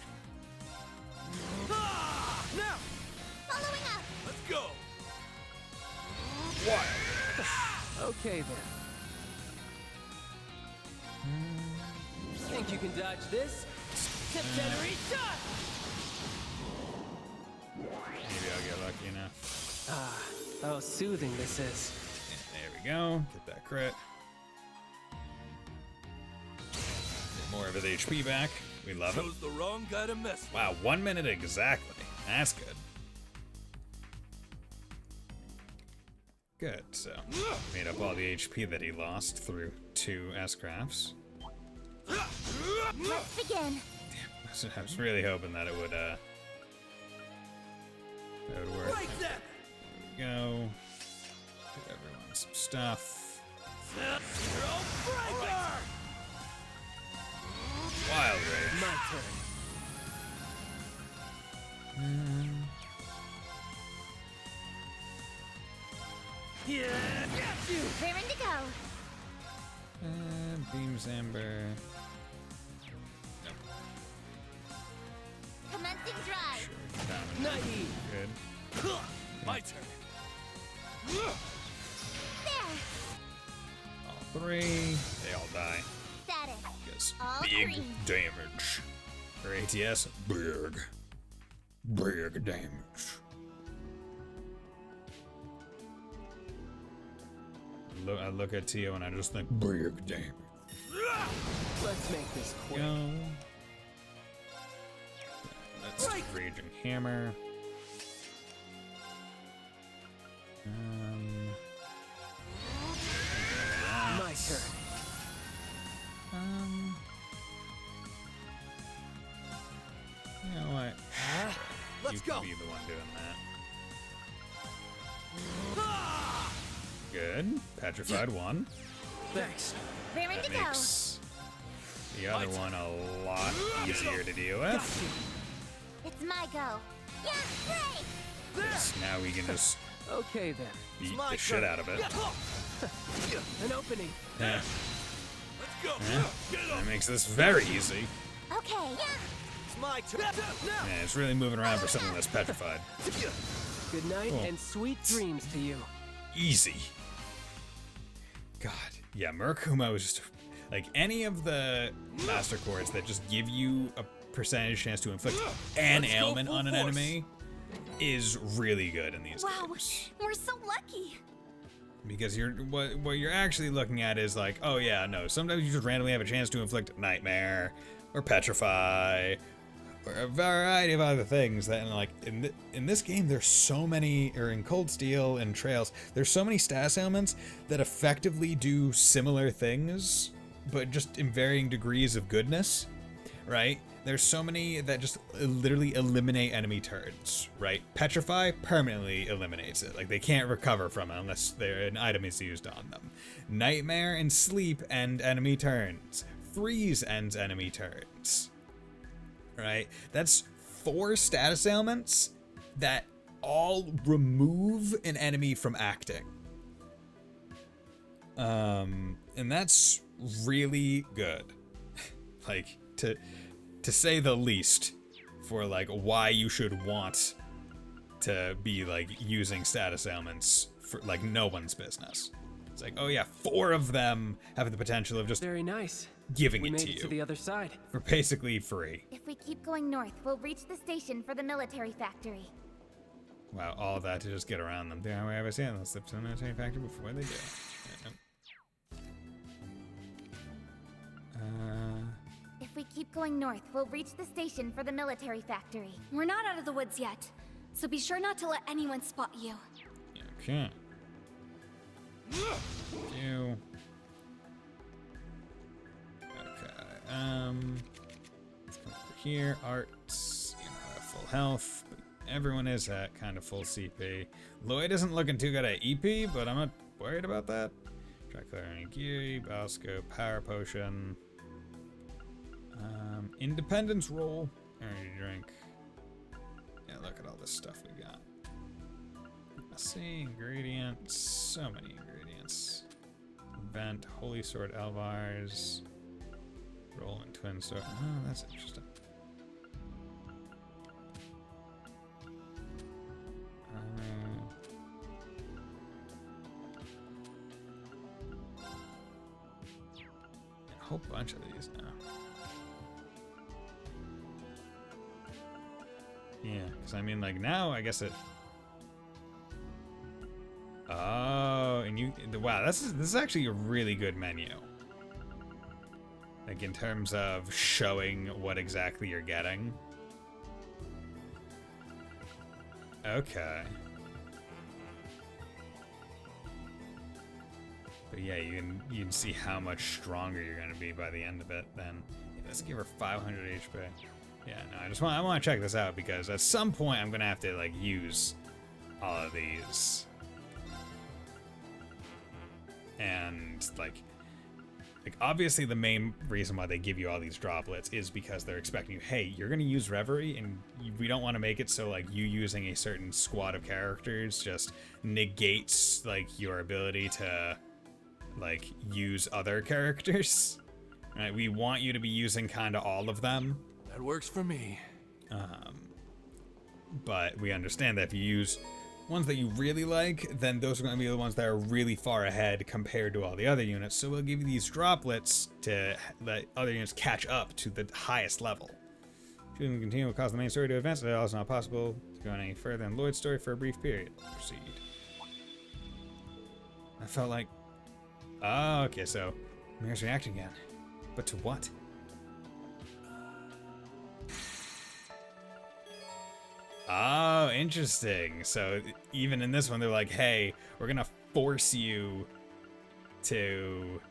Ah! Now! Following up. Let's go. What? Okay then. Think you can dodge this? Maybe I'll get lucky enough. Ah, how soothing this is. There we go. Get that crit. Get more of his HP back. We love it. Chose the wrong guy to mess with. Wow, 1 minute exactly. That's good. Good, so made up all the HP that he lost through 2 S-crafts. Let's begin. I was really hoping that it would work. Break that. There we go. Give everyone some stuff. Zero Breaker! Wild Rage. My turn. Yeah, got you. Raring to go. Beams Amber. Commencing dry. Sure, damage. Naive. Good. My turn. There. All 3. They all die. Status. Because All big 3. damage. For ATS, big. Big damage. I look at Tio and I just think, big damage. Let's make this quick. Go. That's Raging Hammer. My turn. You know what? Let's you go. Be the one doing that. Good. Petrified 1. Thanks. Raring That to go. makes the other one a lot easier to deal with. It's my go. Yeah, break. 'Cause now we can just Okay then. beat the shit out of it. An opening. Yeah. Let's go. Yeah. That makes this very easy. Okay. Yeah. It's my turn. Yeah, it's really moving around for something that's petrified. Good night Cool. and sweet dreams to you. Easy. God. Yeah, Murkuma was just like any of the master chords that just give you a percentage chance to inflict an ailment on an enemy is really good in these Wow, games. we're so lucky. Because what you're actually looking at is like, oh yeah, no, sometimes you just randomly have a chance to inflict Nightmare or Petrify or a variety of other things that, and like in this game there's so many, or in Cold Steel and Trails, there's so many status ailments that effectively do similar things, but just in varying degrees of goodness, right? There's so many that just literally eliminate enemy turns, right? Petrify permanently eliminates it. Like, they can't recover from it unless an item is used on them. Nightmare and Sleep end enemy turns. Freeze ends enemy turns, right? That's 4 status ailments that all remove an enemy from acting. And that's really good. Like, to say the least, for like why you should want to be like using status ailments for like no one's business. It's like, oh yeah, 4 of them have the potential of just very nice giving we it made to it you to the other side for basically free. If we keep going north, we'll reach the station for the military factory. Wow, all of that to just get around them. The only way I've ever seen them slip to the military factory before they do. If we keep going north, we'll reach the station for the military factory. We're not out of the woods yet, so be sure not to let anyone spot you. Okay. You. Okay. Let's come over here. Arts. You know, full health. But everyone is at kind of full CP. Lloyd isn't looking too good at EP, but I'm not worried about that. Try clearing Geary, Balscope, Power Potion. Independence roll. Energy drink. Yeah, look at all this stuff we got. Let's see, ingredients. So many ingredients. Vent, Holy Sword Elvars. Roll and Twin Sword. Oh, that's interesting. A whole bunch of these now. Yeah, because I mean, like, now I guess it. Oh, and you. Wow, this is actually a really good menu. Like, in terms of showing what exactly you're getting. Okay. But yeah, you can see how much stronger you're gonna be by the end of it. Then let's give her 500 HP. Yeah, no, I want to check this out because at some point I'm gonna have to like use all of these, and like obviously the main reason why they give you all these droplets is because they're expecting you, hey, you're gonna use Reverie, and we don't want to make it so like you using a certain squad of characters just negates like your ability to like use other characters. Right? We want you to be using kind of all of them. That works for me. But we understand that if you use ones that you really like, then those are going to be the ones that are really far ahead compared to all the other units. So we'll give you these droplets to let other units catch up to the highest level. Shooting continue will cause the main story to advance. It is also not possible to go any further than Lloyd's story for a brief period. Proceed. I felt like... Oh, okay, so Mir's reacting again. But to what? Oh, interesting. So even in this one, they're like, "Hey, we're gonna force you to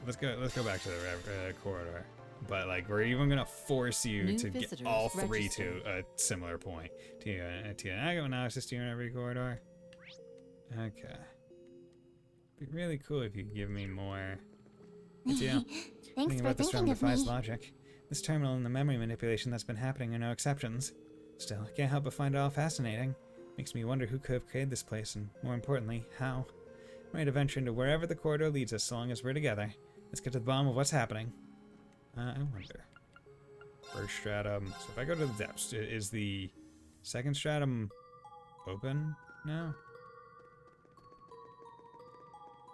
let's go back to the corridor." But like, we're even gonna force you to get all three to a similar point. I go now. Assist you in every corridor. Okay. Be really cool if you could give me more. Yeah. Thanks for about this thinking of defies me. logic. This terminal and the memory manipulation that's been happening are no exceptions. Still, I can't help but find it all fascinating. Makes me wonder who could have created this place, and more importantly, how. I'm ready to venture into wherever the corridor leads us, so long as we're together. Let's get to the bottom of what's happening. I wonder. First stratum. So if I go to the depths, is the second stratum open now?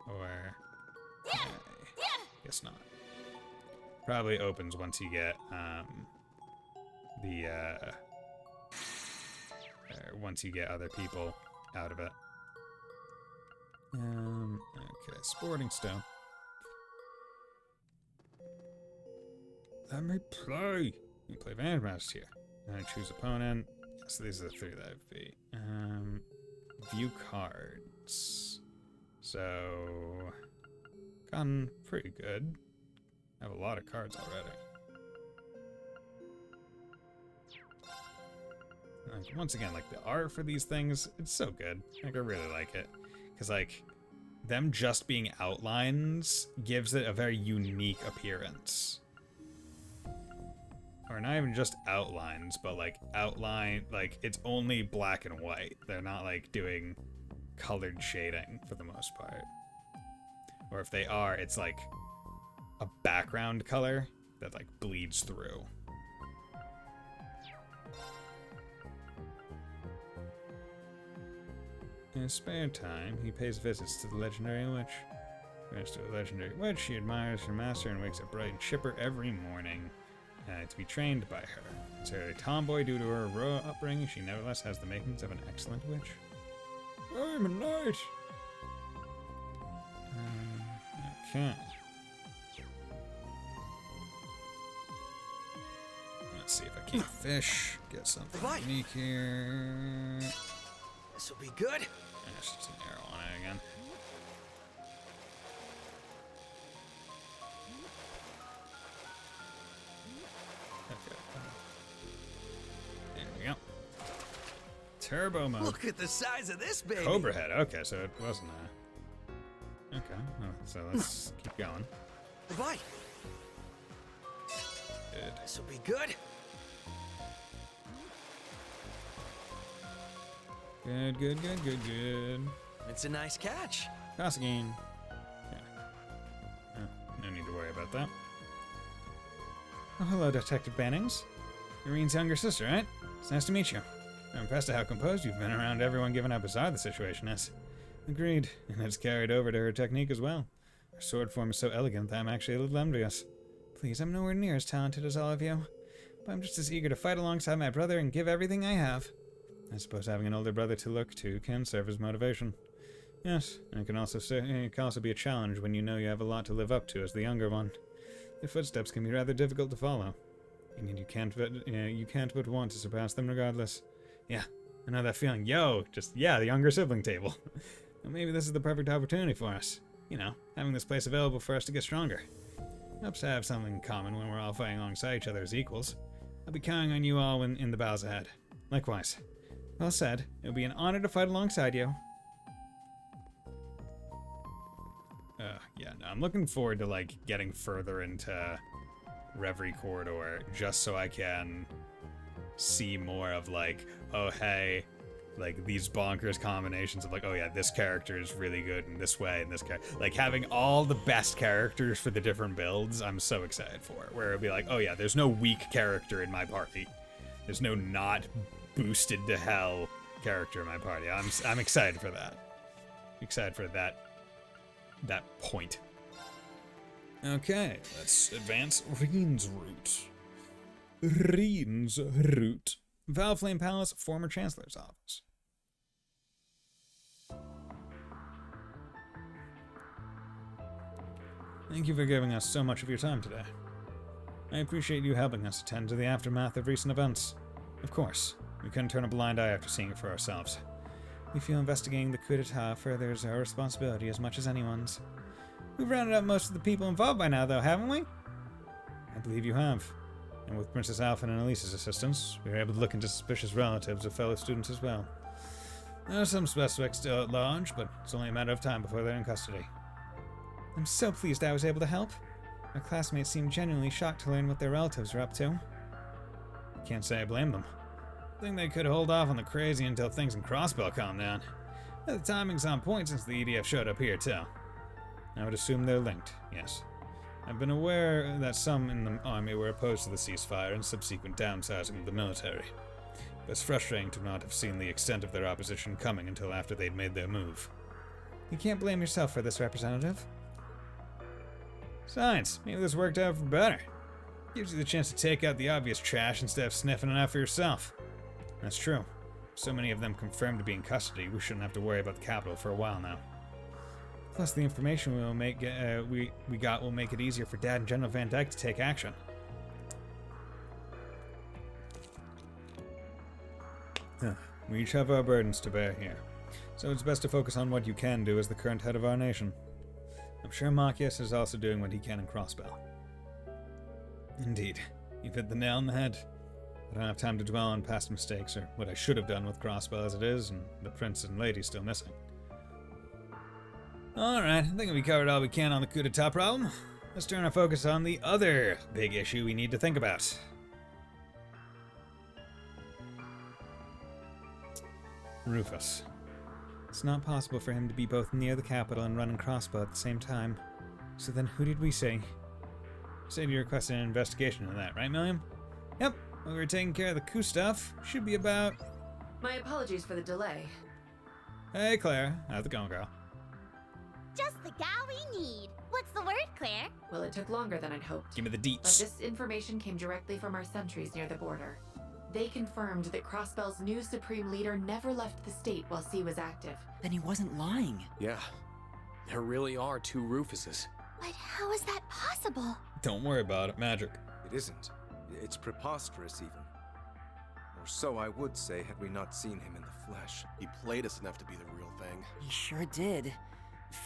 Or... Okay. Guess not. Probably opens once you get, once you get other people out of it. Okay, Sporting Stone. Let me play! You can play Vandermast here. Choose opponent. So these are the three that I'd be. View cards. So... gotten pretty good. I have a lot of cards already. Like, once again, like the art for these things, it's so good. Like, I really like it. Because like, them just being outlines gives it a very unique appearance. Or not even just outlines, but like outline, like it's only black and white. They're not like doing colored shading for the most part. Or if they are, it's like a background color that like bleeds through. In his spare time, he pays visits to the legendary witch. Visits to the legendary witch, she admires her master and wakes up bright and chipper every morning to be trained by her. Considered a tomboy due to her royal upbringing, she nevertheless has the makings of an excellent witch. I'm a knight! Okay. Let's see if I can't fish. Get something unique here. This will be good. There's just an arrow on it again. Okay. There we go. Turbo mode. Look at the size of this baby. Cobra head. Okay, so it wasn't a... Okay, so let's keep going. Bye. Good. This will be good. Good. It's a nice catch. Toss again. Okay. No need to worry about that. Oh, hello, Detective Bannings. Irene's younger sister, right? It's nice to meet you. I'm impressed at how composed you've been around everyone, given how bizarre the situation is. Agreed, and it's carried over to her technique as well. Her sword form is so elegant that I'm actually a little envious. Please, I'm nowhere near as talented as all of you, but I'm just as eager to fight alongside my brother and give everything I have. I suppose having an older brother to look to can serve as motivation. Yes, and it can also be a challenge when you know you have a lot to live up to as the younger one. The footsteps can be rather difficult to follow, and you can't but want to surpass them regardless. Yeah, I know that feeling. The younger sibling table. Well, maybe this is the perfect opportunity for us. You know, having this place available for us to get stronger. Helps to have something in common when we're all fighting alongside each other as equals. I'll be counting on you all in the battles ahead. Likewise. Well said. It'll be an honor to fight alongside you. I'm looking forward to, like, getting further into Reverie Corridor just so I can see more of, like, oh, hey, like, these bonkers combinations of, like, oh, yeah, this character is really good in this way and this character. Like, having all the best characters for the different builds, I'm so excited for. Where it'll be like, oh, yeah, there's no weak character in my party. There's no not boosted to hell character in my party. I'm excited for that. Excited for that point. Okay, let's advance Reen's route. Valflame Palace, former Chancellor's office. Thank you for giving us so much of your time today. I appreciate you helping us attend to the aftermath of recent events. Of course, we couldn't turn a blind eye after seeing it for ourselves. We feel investigating the coup d'etat furthers our responsibility as much as anyone's. We've rounded up most of the people involved by now, though, haven't we? I believe you have. And with Princess Alphen and Elise's assistance, we were able to look into suspicious relatives of fellow students as well. There are some suspects still at large, but it's only a matter of time before they're in custody. I'm so pleased I was able to help. My classmates seemed genuinely shocked to learn what their relatives were up to. Can't say I blame them. I think they could hold off on the crazy until things in Crossbell calm down. The timing's on point since the EDF showed up here, too. I would assume they're linked, yes. I've been aware that some in the army were opposed to the ceasefire and subsequent downsizing of the military. But it's frustrating to not have seen the extent of their opposition coming until after they'd made their move. You can't blame yourself for this, Representative. Besides, maybe this worked out for better. Gives you the chance to take out the obvious trash instead of sniffing it out for yourself. That's true. So many of them confirmed to be in custody, we shouldn't have to worry about the capital for a while now. Plus, the information we got will make it easier for Dad and General Van Dyke to take action. We each have our burdens to bear here, so it's best to focus on what you can do as the current head of our nation. I'm sure Marcius is also doing what he can in Crossbell. Indeed, you've hit the nail on the head. I don't have time to dwell on past mistakes or what I should have done with Crossbell as it is, and the prince and lady still missing. Alright, I think we covered all we can on the coup d'etat problem. Let's turn our focus on the other big issue we need to think about. Rufus. It's not possible for him to be both near the capital and running Crossbow at the same time. So then who did we say? You said you requested an investigation into that, right, Milliam? Yep, we were taking care of the coup stuff. Should be about... My apologies for the delay. Hey, Claire. How's it going, girl? Just the gal we need. What's the word, Claire? Well, it took longer than I'd hoped. Give me the deets. But this information came directly from our sentries near the border. They confirmed that Crossbell's new Supreme Leader never left the state while C was active. Then he wasn't lying. Yeah, there really are two Rufuses. But how is that possible? Don't worry about it, magic. It isn't. It's preposterous, even. Or so I would say had we not seen him in the flesh. He played us enough to be the real thing. He sure did.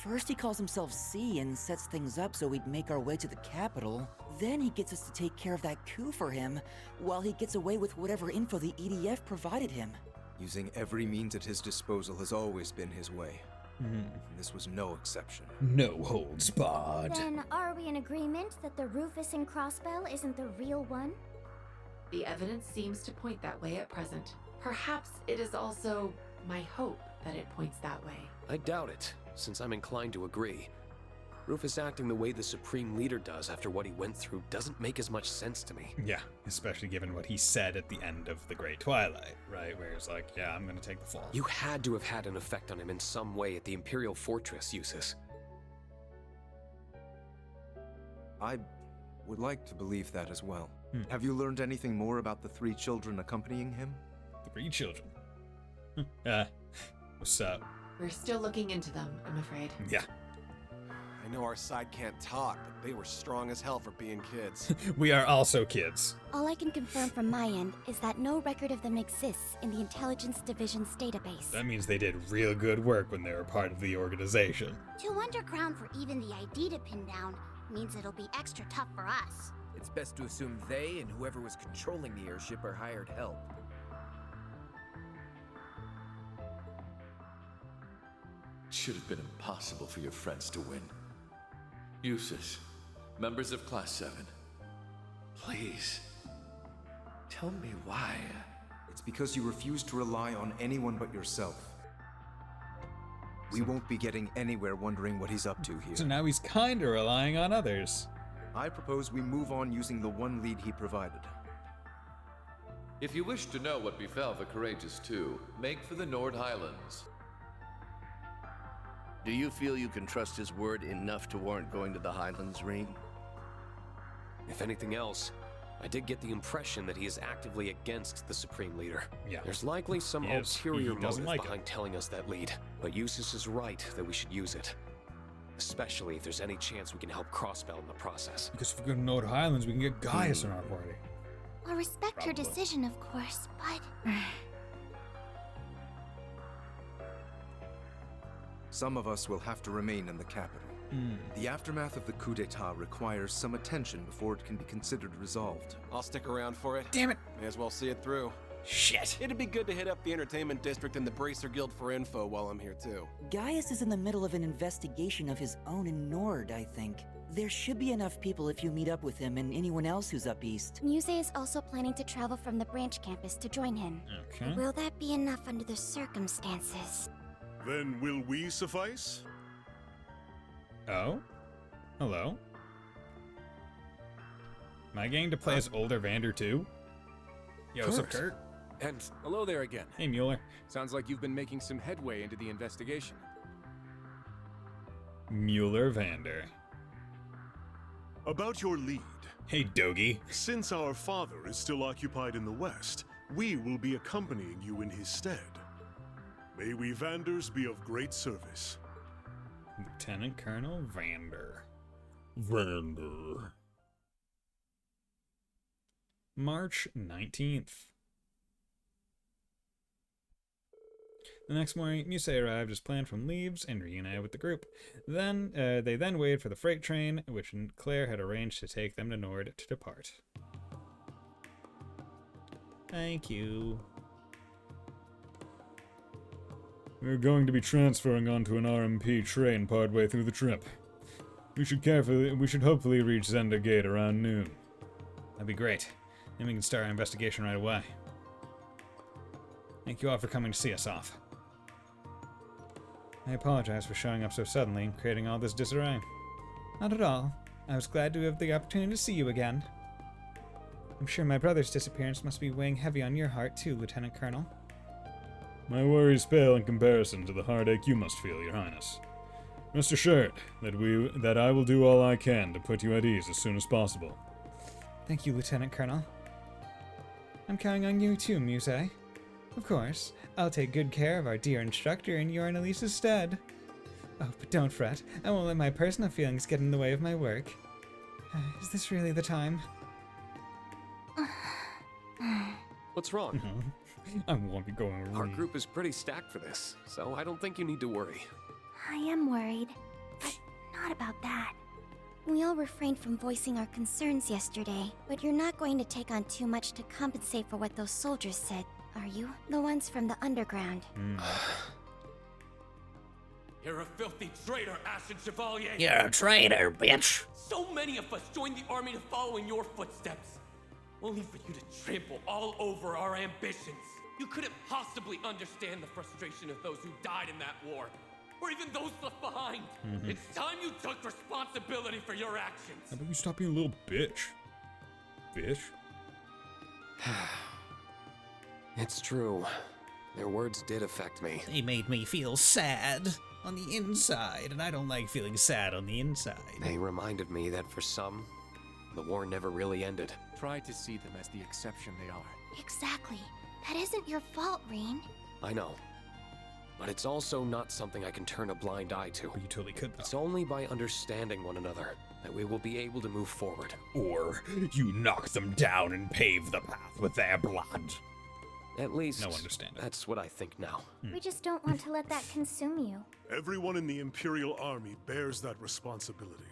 First he calls himself C and sets things up so we'd make our way to the capital. Then he gets us to take care of that coup for him, while he gets away with whatever info the EDF provided him. Using every means at his disposal has always been his way. And this was no exception. No holds barred. Then are we in agreement that the Rufus and Crossbell isn't the real one? The evidence seems to point that way at present. Perhaps it is also my hope that it points that way. I doubt it, since I'm inclined to agree. Rufus acting the way the Supreme Leader does after what he went through doesn't make as much sense to me. Yeah, especially given what he said at the end of The Great Twilight, right? Where it's like, yeah, I'm gonna take the fall. You had to have had an effect on him in some way at the Imperial Fortress, Eustace. I would like to believe that as well. Have you learned anything more about the 3 children accompanying him? 3 children? What's up? We're still looking into them, I'm afraid. Yeah. I know our side can't talk, but they were strong as hell for being kids. We are also kids. All I can confirm from my end is that no record of them exists in the Intelligence Division's database. That means they did real good work when they were part of the organization. 2 underground for even the ID to pin down means it'll be extra tough for us. It's best to assume they and whoever was controlling the airship are hired help. It should have been impossible for your friends to win. Eustace, members of Class 7, please, tell me why. It's because you refuse to rely on anyone but yourself. We won't be getting anywhere wondering what he's up to here. So now he's kinda relying on others. I propose we move on using the one lead he provided. If you wish to know what befell the Courageous Two, make for the Nord Highlands. Do you feel you can trust his word enough to warrant going to the Highlands, Reen? If anything else, I did get the impression that he is actively against the Supreme Leader. Yeah. There's likely some Yes, ulterior he doesn't motive like behind telling us that lead, but Eustace is right that we should use it. Especially if there's any chance we can help Crossbell in the process. Because if we go to Nord Highlands, we can get Gaius in our party. I'll respect her decision, of course, but... Some of us will have to remain in the capital. The aftermath of the coup d'etat requires some attention before it can be considered resolved. I'll stick around for it. Damn it! May as well see it through. Shit! It'd be good to hit up the Entertainment District and the Bracer Guild for info while I'm here too. Gaius is in the middle of an investigation of his own in Nord, I think. There should be enough people if you meet up with him and anyone else who's up east. Muse is also planning to travel from the branch campus to join him. Okay. Will that be enough under the circumstances? Then will we suffice? Oh? Hello? Am I getting to play as older Vander too? Yo, what's up, Kurt? And hello there again. Hey, Mueller. Sounds like you've been making some headway into the investigation. Mueller Vander. About your lead. Hey, Dogie. Since our father is still occupied in the West, we will be accompanying you in his stead. May we Vanders be of great service. Lieutenant Colonel Vander. March 19th. The next morning, Muse arrived as planned from Leaves and reunited with the group. Then, they waited for the freight train, which Claire had arranged to take them to Nord to depart. Thank you. We're going to be transferring onto an RMP train partway through the trip. We should hopefully reach Zenda Gate around noon. That'd be great. Then we can start our investigation right away. Thank you all for coming to see us off. I apologize for showing up so suddenly and creating all this disarray. Not at all. I was glad to have the opportunity to see you again. I'm sure my brother's disappearance must be weighing heavy on your heart too, Lieutenant Colonel. My worries pale in comparison to the heartache you must feel, Your Highness. Rest assured that I will do all I can to put you at ease as soon as possible. Thank you, Lieutenant Colonel. I'm counting on you too, Muse. Of course, I'll take good care of our dear instructor in your and Elise's stead. Oh, but don't fret. I won't let my personal feelings get in the way of my work. Is this really the time? What's wrong? I won't be going with Our Reed. group is pretty stacked for this, so I don't think you need to worry. I am worried, but not about that. We all refrained from voicing our concerns yesterday, but you're not going to take on too much to compensate for what those soldiers said, are you? The ones from the underground. You're a filthy traitor, Ashen Chevalier! You're a traitor, bitch! So many of us joined the army to follow in your footsteps, only for you to trample all over our ambitions. You couldn't possibly understand the frustration of those who died in that war, or even those left behind. It's time you took responsibility for your actions. How about you stop being a little bitch? Bitch? It's true. Their words did affect me. They made me feel sad on the inside, and I don't like feeling sad on the inside. They reminded me that for some, the war never really ended. Try to see them as the exception they are. Exactly. That isn't your fault, Rean. I know. But it's also not something I can turn a blind eye to. But you totally could, though. It's only by understanding one another that we will be able to move forward. Or you knock them down and pave the path with their blood. At least, no understanding. That's what I think now. We just don't want to let that consume you. Everyone in the Imperial Army bears that responsibility,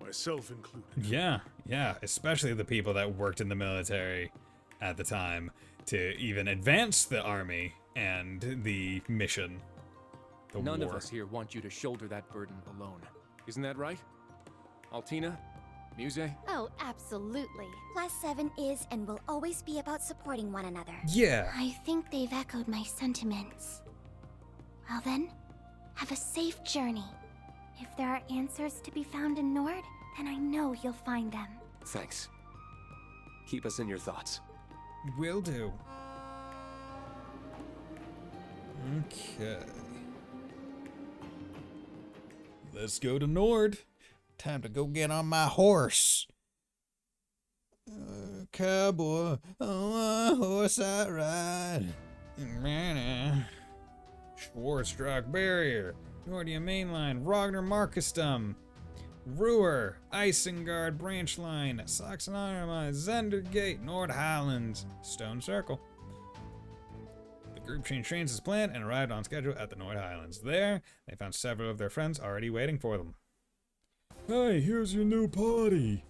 myself included. Yeah, especially the people that worked in the military at the time to even advance the army and the mission. None of us here want you to shoulder that burden alone. Isn't that right? Altina? Muse? Oh, absolutely. Class 7 is and will always be about supporting one another. Yeah. I think they've echoed my sentiments. Well then, have a safe journey. If there are answers to be found in Nord, then I know you'll find them. Thanks. Keep us in your thoughts. Will do. Okay. Let's go to Nord. Time to go get on my horse. Cowboy, on my horse I ride. Schwarzstrock Barrier, Nordia Mainline, Rogner Markestum, Ruhr, Isengard Branch Line, Saxonarma, Zendergate, Nord Highlands, Stone Circle. The group changed trains as planned and arrived on schedule at the Nord Highlands. There, they found several of their friends already waiting for them. Hey, here's your new party.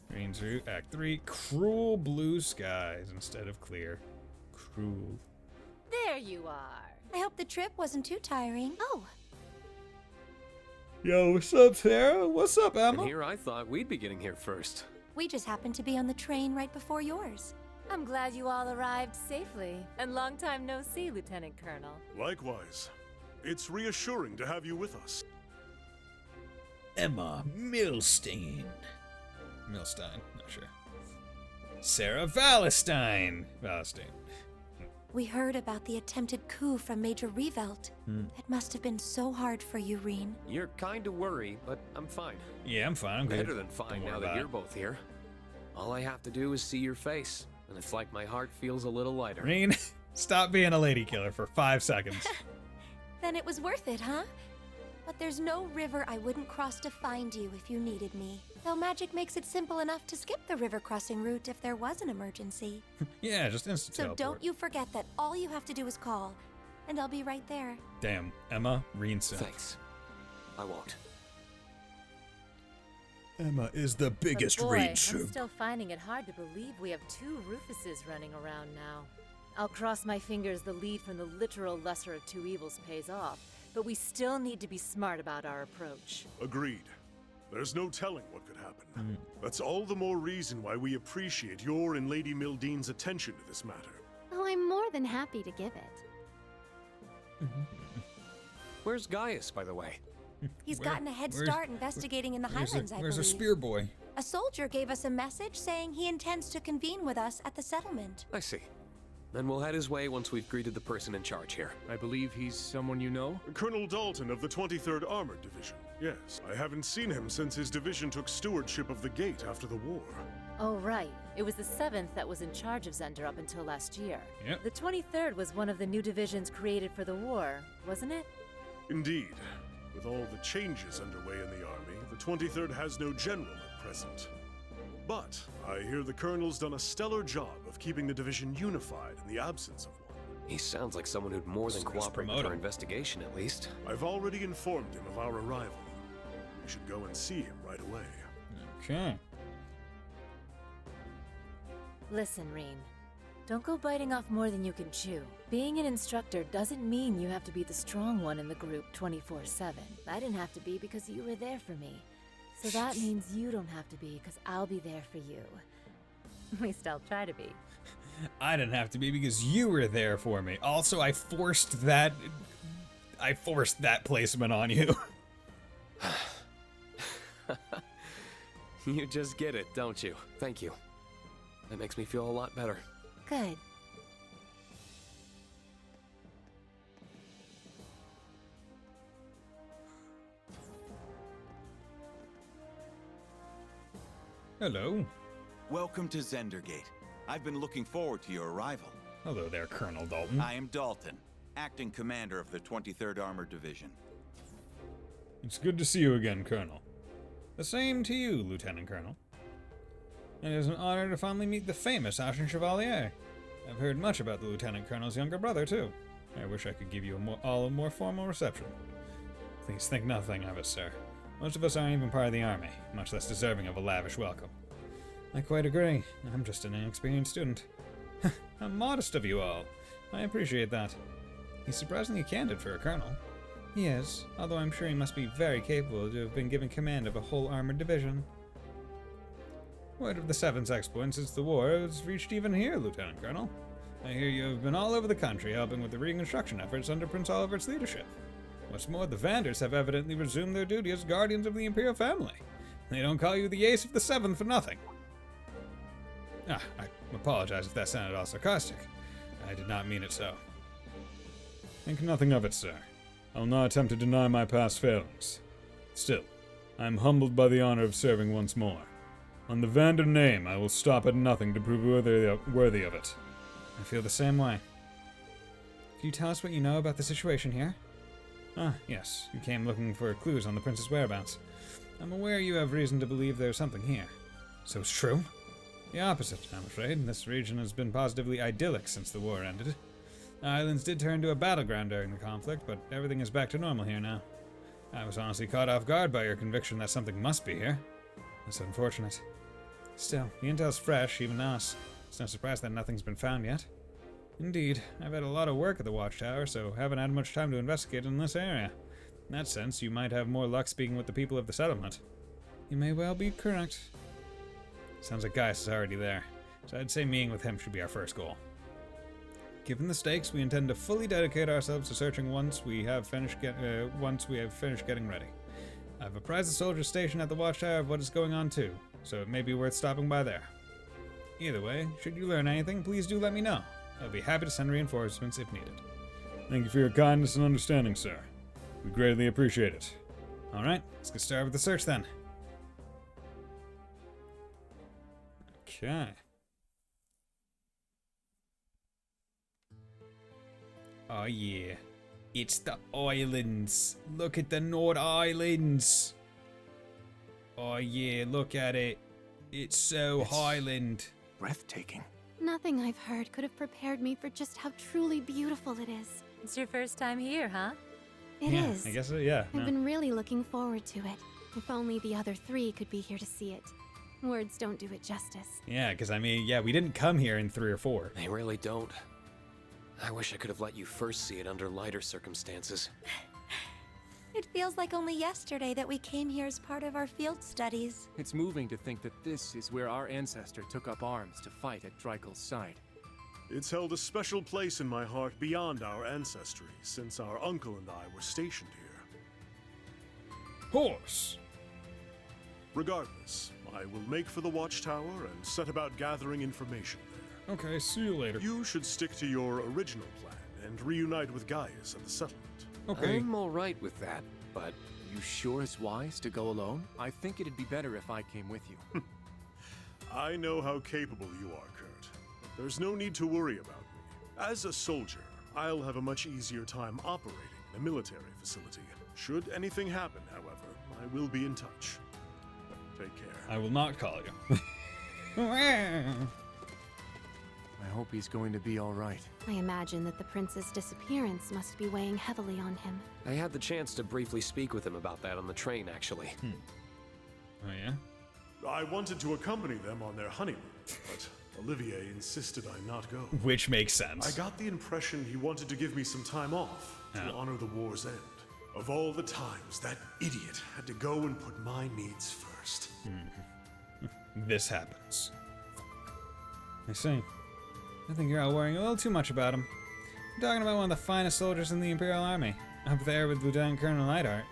Green Route, Act 3, cruel blue skies instead of clear. Cruel. There you are. I hope the trip wasn't too tiring. Oh. Yo, what's up, Sarah? What's up, Emma? And here I thought we'd be getting here first. We just happened to be on the train right before yours. I'm glad you all arrived safely. And long time no see, Lieutenant Colonel. Likewise. It's reassuring to have you with us. Emma Milstein. Milstein, not sure. Sarah Valestein. Valestein. We heard about the attempted coup from Major Revelt. It must have been so hard for you, Rean. You're kind of worried, but I'm fine. Yeah, I'm fine. I'm good. Better than fine now that you're both here. All I have to do is see your face, and it's like my heart feels a little lighter. Rean, stop being a lady killer for 5 seconds. Then it was worth it, huh? But there's no river I wouldn't cross to find you if you needed me. Though magic makes it simple enough to skip the river crossing route if there was an emergency. Yeah, just instant So teleport. don't you forget that all you have to do is call, and I'll be right there. Damn, Emma, Rean said. Thanks. I won't. Emma is the biggest But boy, Rean I'm soup. still finding it hard to believe we have 2 Rufuses running around now. I'll cross my fingers the lead from the literal lesser of 2 evils pays off, but we still need to be smart about our approach. Agreed. There's no telling what could happen. That's all the more reason why we appreciate your and Lady Mildean's attention to this matter. Oh, I'm more than happy to give it. Where's Gaius, by the way? He's gotten a head start investigating in the Highlands, I believe. Where's a spear boy? A soldier gave us a message saying he intends to convene with us at the settlement. I see. Then we'll head his way once we've greeted the person in charge here. I believe he's someone you know? Colonel Dalton of the 23rd Armored Division. Yes, I haven't seen him since his division took stewardship of the gate after the war. Oh, right. It was the 7th that was in charge of Zender up until last year. Yep. The 23rd was one of the new divisions created for the war, wasn't it? Indeed. With all the changes underway in the army, the 23rd has no general at present. But I hear the Colonel's done a stellar job of keeping the division unified in the absence of one. He sounds like someone who'd more than cooperate with our investigation, at least. I've already informed him of our arrival. We should go and see him right away. Okay. Listen, Rean. Don't go biting off more than you can chew. Being an instructor doesn't mean you have to be the strong one in the group 24/7. I didn't have to be because you were there for me. So that means you don't have to be because I'll be there for you. At least I'll try to be. I didn't have to be because you were there for me. Also, I forced that placement on you. You just get it, don't you? Thank you. That makes me feel a lot better. Good. Hello. Welcome to Zendergate. I've been looking forward to your arrival. Hello there, Colonel Dalton. I am Dalton, acting commander of the 23rd Armored Division. It's good to see you again, Colonel. The same to you, Lieutenant Colonel. It is an honor to finally meet the famous Ashen Chevalier. I've heard much about the Lieutenant Colonel's younger brother, too. I wish I could give you a more formal reception. Please think nothing of it, sir. Most of us aren't even part of the army, much less deserving of a lavish welcome. I quite agree. I'm just an inexperienced student. How modest of you all. I appreciate that. He's surprisingly candid for a colonel. He is, although I'm sure he must be very capable to have been given command of a whole armored division. Word of the 7th's exploits since the war has reached even here, Lieutenant Colonel. I hear you have been all over the country helping with the reconstruction efforts under Prince Oliver's leadership. What's more, the Vanders have evidently resumed their duty as guardians of the Imperial family. They don't call you the ace of the 7th for nothing. I apologize if that sounded all sarcastic. I did not mean it so. Think nothing of it, sir. I will not attempt to deny my past failings. Still, I am humbled by the honor of serving once more. On the Vander name, I will stop at nothing to prove worthy of it. I feel the same way. Can you tell us what you know about the situation here? Ah, yes. You came looking for clues on the prince's whereabouts. I'm aware you have reason to believe there's something here. So it's true? The opposite, I'm afraid. This region has been positively idyllic since the war ended. The islands did turn to a battleground during the conflict, but everything is back to normal here now. I was honestly caught off guard by your conviction that something must be here. That's unfortunate. Still, the intel's fresh, even to us. It's no surprise that nothing's been found yet. Indeed, I've had a lot of work at the Watchtower, so haven't had much time to investigate in this area. In that sense, you might have more luck speaking with the people of the settlement. You may well be correct. Sounds like Gaius is already there, so I'd say meeting with him should be our first goal. Given the stakes, we intend to fully dedicate ourselves to searching once we have finished getting ready. I've apprised the soldiers stationed at the Watchtower of what is going on too, so it may be worth stopping by there. Either way, should you learn anything, please do let me know. I'll be happy to send reinforcements if needed. Thank you for your kindness and understanding, sir. We greatly appreciate it. Alright, let's get started with the search then. Okay. Oh yeah. It's the islands. Look at the North Islands. Oh yeah, look at it. It's so Highland. Breathtaking. Nothing I've heard could have prepared me for just how truly beautiful it is. It's your first time here, huh? It is. I guess so, yeah. I've been really looking forward to it. If only the other 3 could be here to see it. Words don't do it justice. Yeah, because I mean, yeah, we didn't come here in 3 or 4. They really don't. I wish I could have let you first see it under lighter circumstances. It feels like only yesterday that we came here as part of our field studies. It's moving to think that this is where our ancestor took up arms to fight at Dreikel's side. It's held a special place in my heart beyond our ancestry, since our uncle and I were stationed here. Horse! Regardless, I will make for the Watchtower and set about gathering information there. Okay, see you later. You should stick to your original plan and reunite with Gaius at the settlement. Okay. I'm alright with that, but... You sure it's wise to go alone? I think it'd be better if I came with you. I know how capable you are, Kurt. There's no need to worry about me. As a soldier, I'll have a much easier time operating in a military facility. Should anything happen, however, I will be in touch. Take care. I will not call you. I hope he's going to be all right. I imagine that the prince's disappearance must be weighing heavily on him. I had the chance to briefly speak with him about that on the train, actually. Oh, yeah? I wanted to accompany them on their honeymoon, but Olivier insisted I not go. Which makes sense. I got the impression he wanted to give me some time off to honor the war's end. Of all the times that idiot had to go and put my needs first. This happens. I see. I think you're all worrying a little too much about him. You're talking about one of the finest soldiers in the Imperial Army, up there with Lieutenant Colonel Neidhart.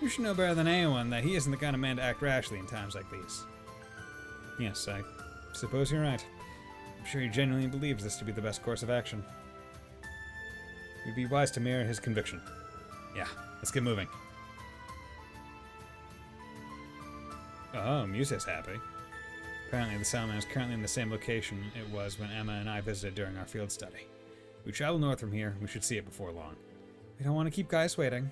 You should know better than anyone that he isn't the kind of man to act rashly in times like these. Yes, I suppose you're right. I'm sure he genuinely believes this to be the best course of action. You'd be wise to mirror his conviction. Yeah, let's get moving. Oh, Musa's happy. Apparently the Salamander is currently in the same location it was when Emma and I visited during our field study. We travel north from here, we should see it before long. We don't want to keep guys waiting.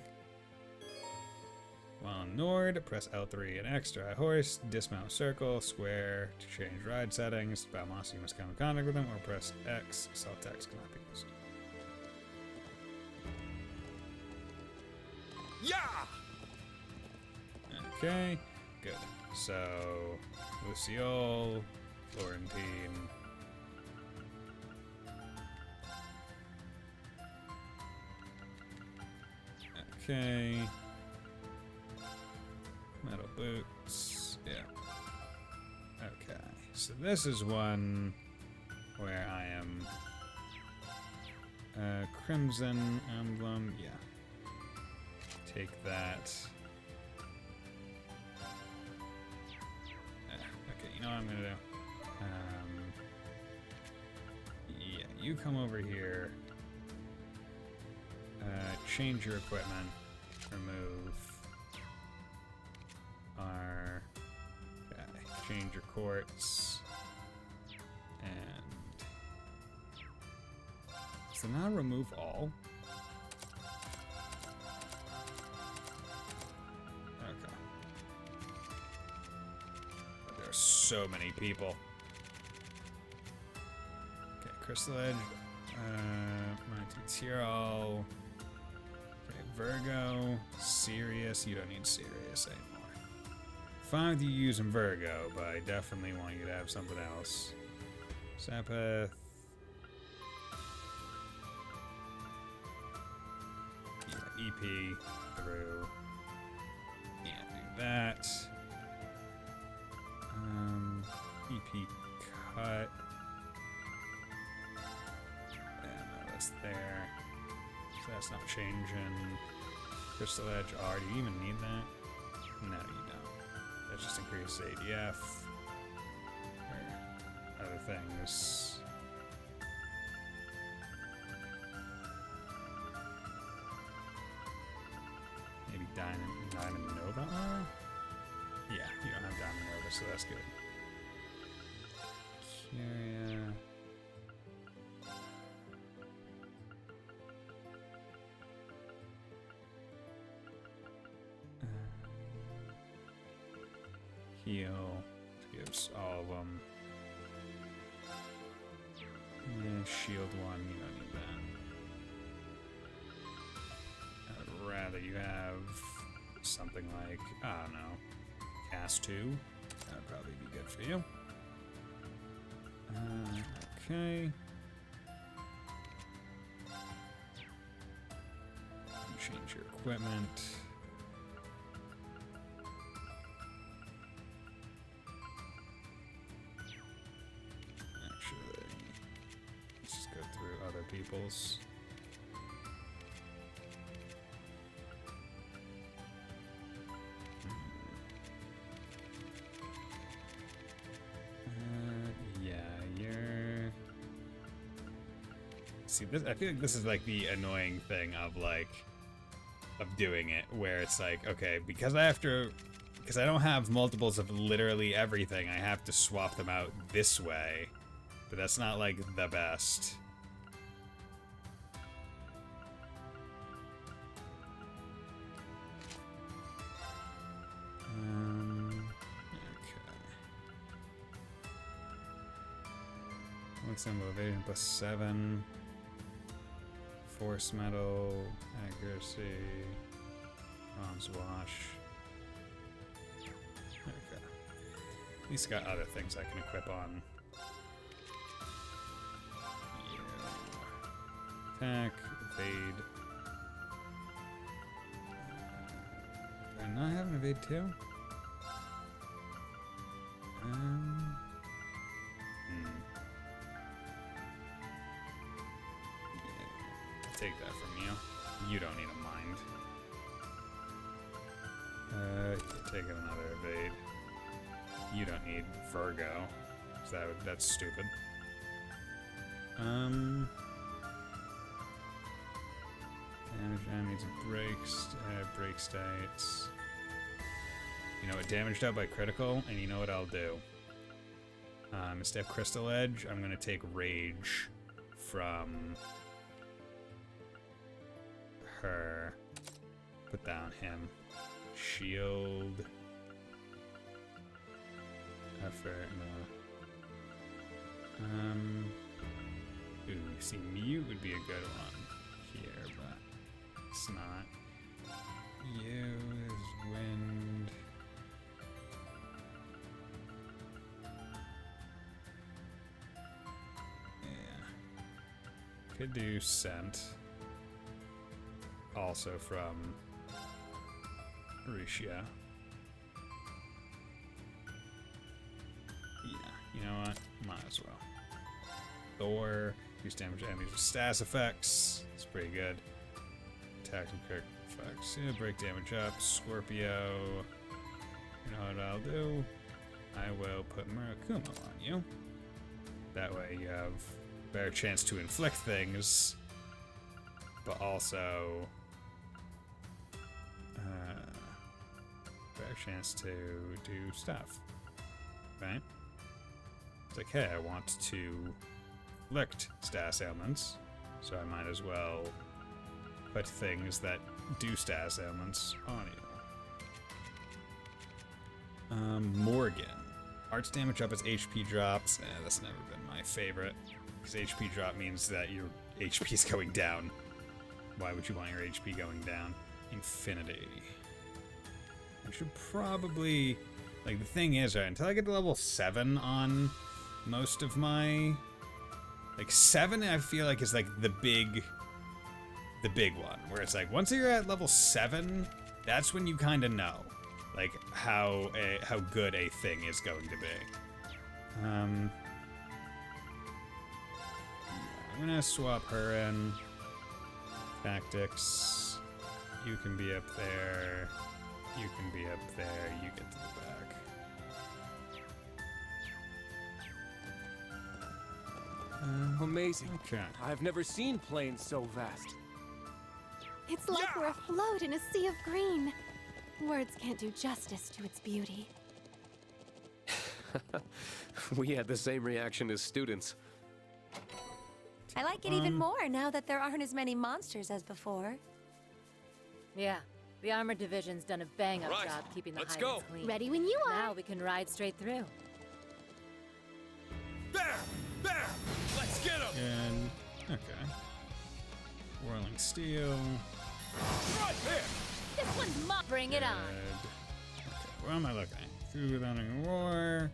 While on Nord, press L3 and X to ride horse, dismount circle, square to change ride settings. Balmos, you must come in contact with them, or press X, self text cannot be used. Yeah! Okay, good. So, Luciole, Florentine. Okay. Metal boots. Yeah. Okay. So this is one where I am. Crimson emblem. Yeah. Take that. Okay, you know what I'm gonna do? Yeah, you come over here. Change your equipment. Remove our. Okay, change your quartz. And. So now remove all. Okay. There are so many people. Okay, Crystal Edge. Monty Okay, Virgo. Sirius. You don't need Sirius anymore. Fine with you using Virgo, but I definitely want you to have something else. Sapith. Yeah, EP through. Yeah, do that. EP cut. That's there. So that's not changing. Crystal Edge R, do you even need that? No, you don't. That just increases ADF. Or other things. Maybe Diamond Nova? Yeah, you don't have Diamond Nova, so that's good. Curia. Heal. Gives all of them. Yeah, shield one, you don't need that. I'd rather you have something like, I don't know, cast 2. That'd probably be good for you. Okay. Change your equipment. Other people's. Yeah, you're. See, this. I feel like this is like the annoying thing of doing it, where it's like, okay, because I don't have multiples of literally everything, I have to swap them out this way, but that's not like the best. What's symbol? Evasion +7. Force metal. Accuracy. Bronze wash. Okay. At least got other things I can equip on. Yeah. Attack. Evade. Do I not have an evade too? Take that from you. You don't need a mind. Take another evade. You don't need Virgo. So that's stupid. Damage enemies and break states. You know what? Damaged out by critical, and you know what I'll do? Instead of Crystal Edge, I'm gonna take Rage from her. Put down him. Shield. Effort, no. Ooh, see, Mute would be a good one here, but it's not. You is wind. Yeah. Could do scent. Also from Risha. Yeah, you know what? Might as well. Thor, use damage to enemies with status effects. It's pretty good. Attacks and crit effects. Yeah, break damage up. Scorpio. You know what I'll do? I will put Murakumo on you. That way you have a better chance to inflict things, but also better chance to do stuff. Right? It's like, hey, I want to inflict status ailments, so I might as well put things that do status ailments on you. Morgan. Arts damage up as HP drops. That's never been my favorite, because HP drop means that your HP is going down. Why would you want your HP going down? Infinity. I should probably... Like, the thing is, right, until I get to level 7 on most of my... Like, 7 I feel like is, like, the big one. Where it's like, once you're at level 7, that's when you kind of know, like, how good a thing is going to be. I'm gonna swap her in. Tactics. You can be up there. You can be up there. You get to the back. Amazing. Okay. I've never seen plains so vast. It's like we're afloat in a sea of green. Words can't do justice to its beauty. We had the same reaction as students. I like it even more now that there aren't as many monsters as before. Yeah, the armored division's done a bang-up job keeping the highways clean. Ready when you are. Now we can ride straight through. There! Let's get him! And okay. Whirling steel. Right there! This one's mine. Bring it on. Okay, what am I looking at? True Thundering Roar.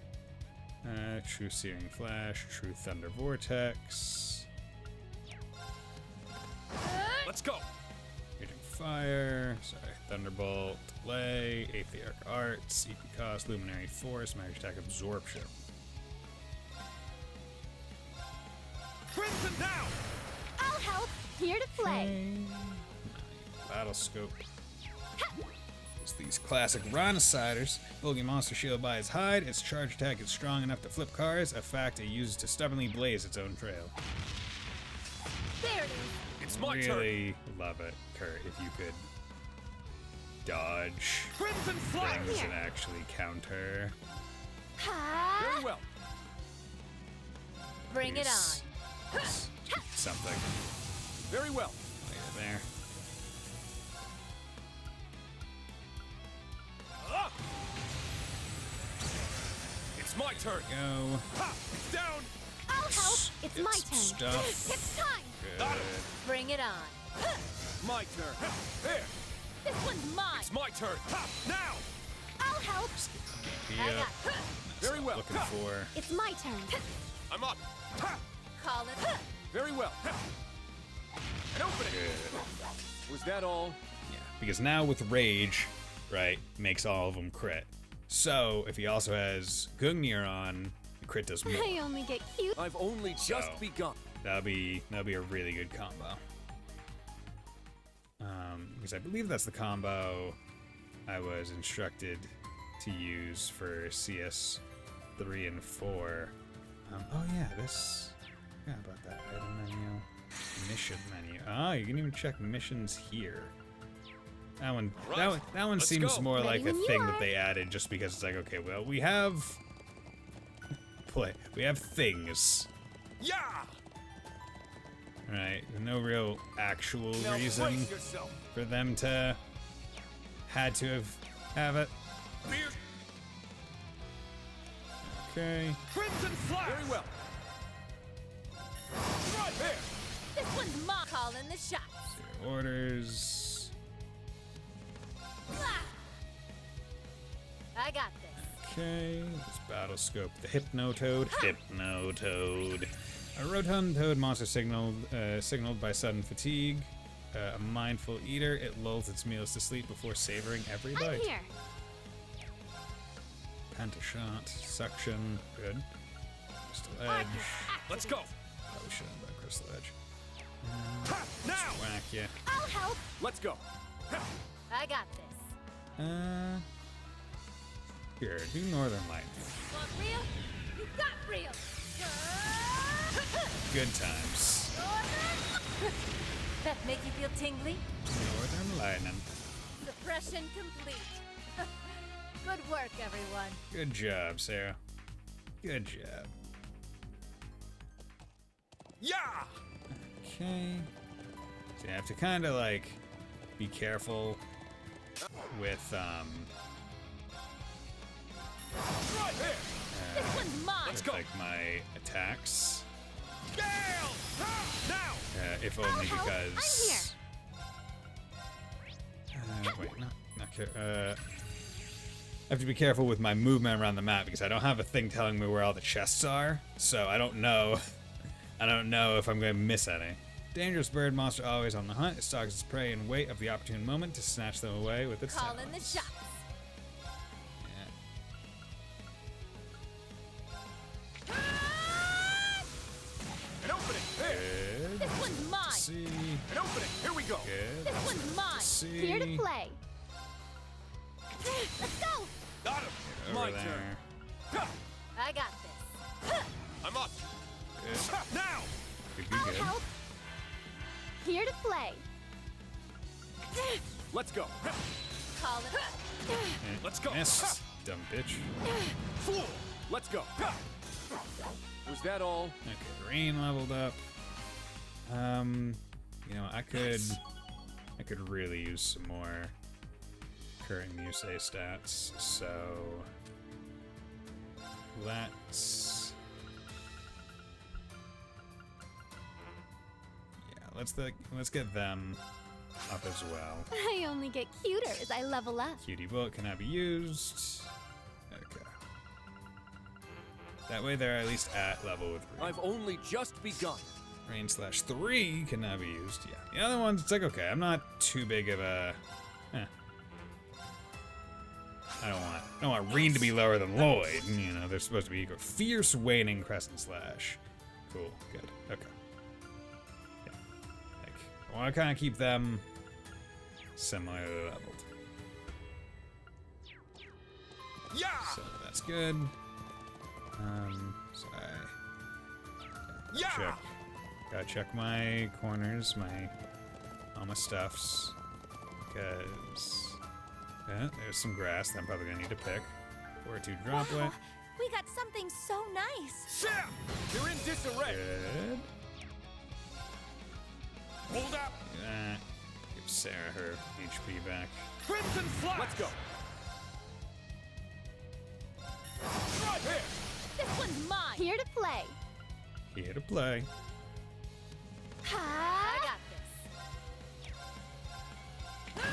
True Searing Flash. True Thunder Vortex. Let's go! Raging Fire. Sorry. Thunderbolt. Delay. Aetheric Arts. EP Cost. Luminary Force. Magic Attack Absorption. Crimson down! I'll help. Here to play. Battle Scope. It's these classic Rhinociders. Bulky monster shielded by its hide. Its charge attack is strong enough to flip cars, a fact it uses to stubbornly blaze its own trail. There it is. It's my turn. Really love it, Kurt, if you could dodge Crimson Flash! things and actually counter. Very well. Bring it Here's on. something. Very well. Right there. Up! It's my turn. Go. Ha! It's down! I'll It's my turn. Stuff. It's time. Good. Bring it on. My turn. There. This one's mine. It's my turn. Now. I'll help. Yeah. Very well. Looking for. It's my turn. I'm up. Call it. Very well. An opening. Good. Was that all? Yeah. Because now with Rage, right, makes all of them crit. So if he also has Gungnir on, the crit does more. I only get cute. I've only just begun. That'll be a really good combo. Because I believe that's the combo I was instructed to use for CS 3 and 4. Oh yeah, this. Yeah, about that item menu, mission menu. Oh, you can even check missions here. That one, Right. that one Let's seems go. more Ready like a when you thing are. that they added just because it's like, okay, well, we have we have things. Yeah. Right, no real actual Now reason brace yourself. for them to had to have it. Beer. Okay. Crimson Flash. Very well. Right there. This one's mine. Calling the shots. Orders. I got this. Okay. This battle scope. The Hypnotoad. Hypnotoad. A rotund toad monster signaled by sudden fatigue. A mindful eater. It lulls its meals to sleep before savoring every bite. I'm here. Pentashot. Suction. Good. Crystal Edge. Let's go. Probably should have done Crystal Edge. Now. Whack ya. I'll help. Let's go. I got this. Here, do Northern Lightning. Want real? You got real. Good times. That make you feel tingly? Northern Lightning. Suppression complete. Good work, everyone. Good job, Sarah. Good job. Yeah. Okay. So you have to kind of like be careful with Right there. This one's mine. Let's go. like my attacks. Gale. Now. If only help. because. Wait, not care. I have to be careful with my movement around the map because I don't have a thing telling me where all the chests are, so I don't know. I don't know if I'm going to miss any. Dangerous bird monster always on the hunt. It stalks its prey in wait of the opportune moment to snatch them away with its Calling the talons. shots. An opening. There. Good. This one's mine. See. An opening. Here we go. Good. This one's mine. See. Here to play. Let's go. Got him. Over My there. turn. I got this. I'm up. Good. Now. Could be I'll good. help. Here to play. Let's go. Call it. Let's go. Miss. Dumb bitch. Fool. Let's go. Was that all? Okay, Rain leveled up. You know, I could really use some more current Musei stats, so let's let's get them up as well. I only get cuter as I level up. Cutie Bullet cannot be used. Okay. That way they're at least at level with Rain. I've only just begun. Rain /3 cannot be used. Yeah. The other ones, it's like, okay, I'm not too big of a. I don't want Rain to be lower than Lloyd. You know, they're supposed to be equal. Fierce Waning Crescent Slash. Cool. Good. Okay. Yeah. Like, I want to kind of keep them similarly leveled. Yeah. So that's good. So Yeah. Gotta check my corners, all my stuffs, because there's some grass that I'm probably gonna need to pick. 4-2 droplet. Wow, we got something so nice. Sam, you're in disarray. Good. Hold up. Give Sarah her HP back. Crimson Flash. Let's go. Right here. This one's mine. Here to play. Here to play. I got this.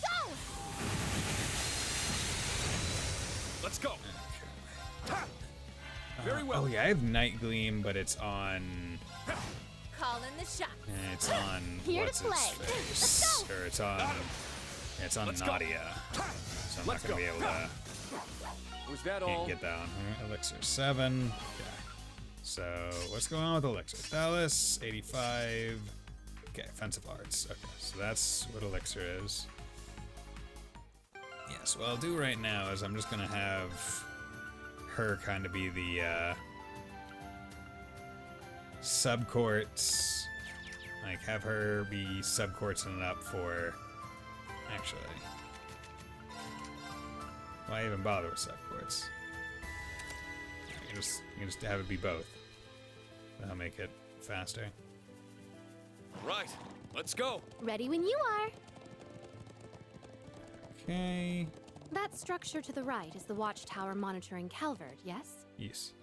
Go! Let's go. Very well. Oh yeah, I have Night Gleam, but it's on. Calling the shot. It's on. Here what's to his play. face? Let's go. Or it's on. It's on Nadia. So I'm not gonna be able to. Was that Can't all? get that on here. Elixir 7. Okay. So what's going on with Elixir? Dallas 85. Okay, offensive arts. Okay, so that's what Elixir is. Yeah, so what I'll do right now is I'm just gonna have her kind of be the subcourts. Like have her be subcourtsing it up for. Actually, why even bother with subcourts? You can just have it be both. That'll make it faster. Right, let's go. Ready when you are. Okay. That structure to the right is the watchtower monitoring Calvert, yes? Yes.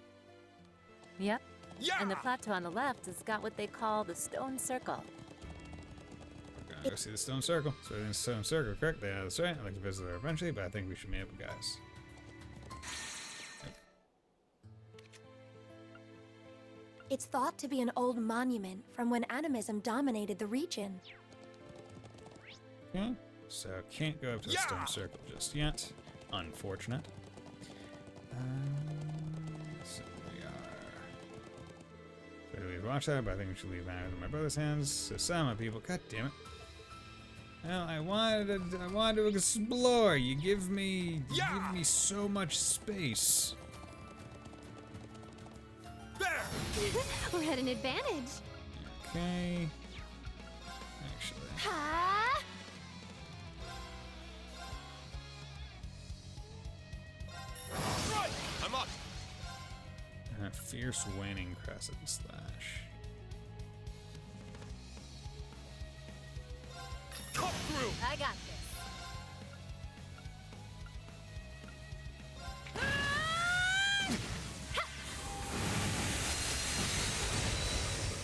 Yep. Yeah! And the plateau on the left has got what they call the stone circle. We're gonna go see the stone circle. So in the stone circle, correct? Yeah, that's right. I'd like to visit there eventually, but I think we should meet up, guys. It's thought to be an old monument from when animism dominated the region. Okay. So can't go up to the stone circle just yet. Unfortunate. So we are. So we leave watch that, but I think we should leave matters in my brother's hands. So some of people, god damn it. Well, I wanted to explore. You give me so much space. We're at an advantage. Okay. Actually. Ha! Right, I'm up. Fierce waning crescent slash. Come through. I got this.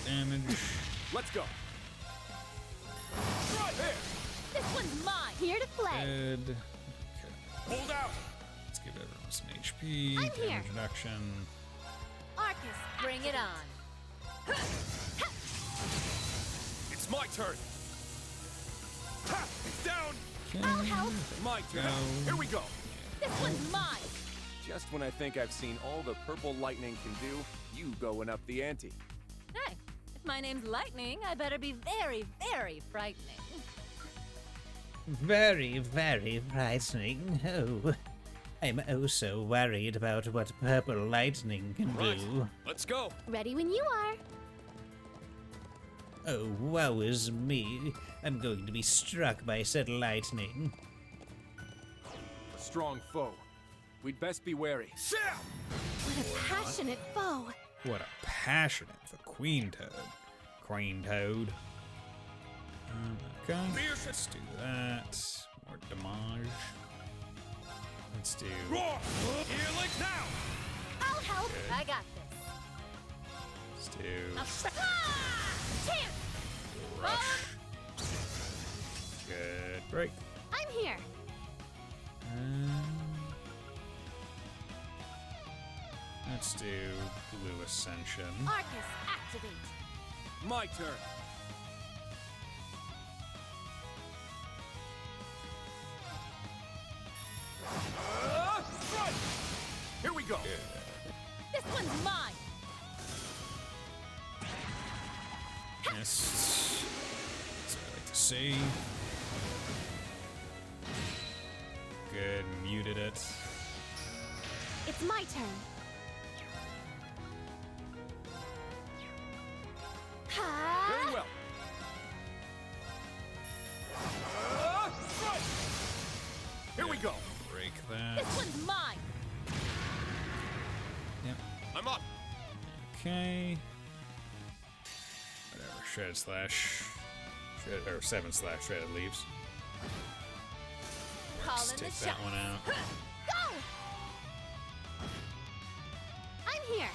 Damage. Let's go. Right here. This one's mine! Here to play! Good. Okay. Hold out. Let's give everyone some HP. I'm Damage here. reduction. Arcus, Bring it on. It's my turn. Ha! It's down. Okay. I'll help! My turn. Go. Here we go. This one's mine! Just when I think I've seen all the purple lightning can do, you going up the ante. Hey, if my name's Lightning, I better be very, very frightening. Very, very frightening. Oh, I'm oh so worried about what purple lightning can Right. do. Let's go. Ready when you are. Oh, woe is me. I'm going to be struck by said lightning. A strong foe. We'd best be wary. What a passionate foe! What a passionate for Queen Toad. Queen Toad. Okay. Let's do that. More damage. Let's do. Roar! Earlings now! I'll help! Good. I got this. Let's do. Chance! Rush. Good break. I'm here. Let's do Blue Ascension. Arcus, activate! My turn. Right. Here we go. This one's mine! Missed. That's what I like to see. Good, muted it. It's my turn. Ha! Very well. Right. Here we go. Break that. This one's mine! Yep. I'm up. Okay. Whatever. Shredded slash. Or 7 slash shredded leaves. Let's Calling the take that shots. one out. Go! I'm here!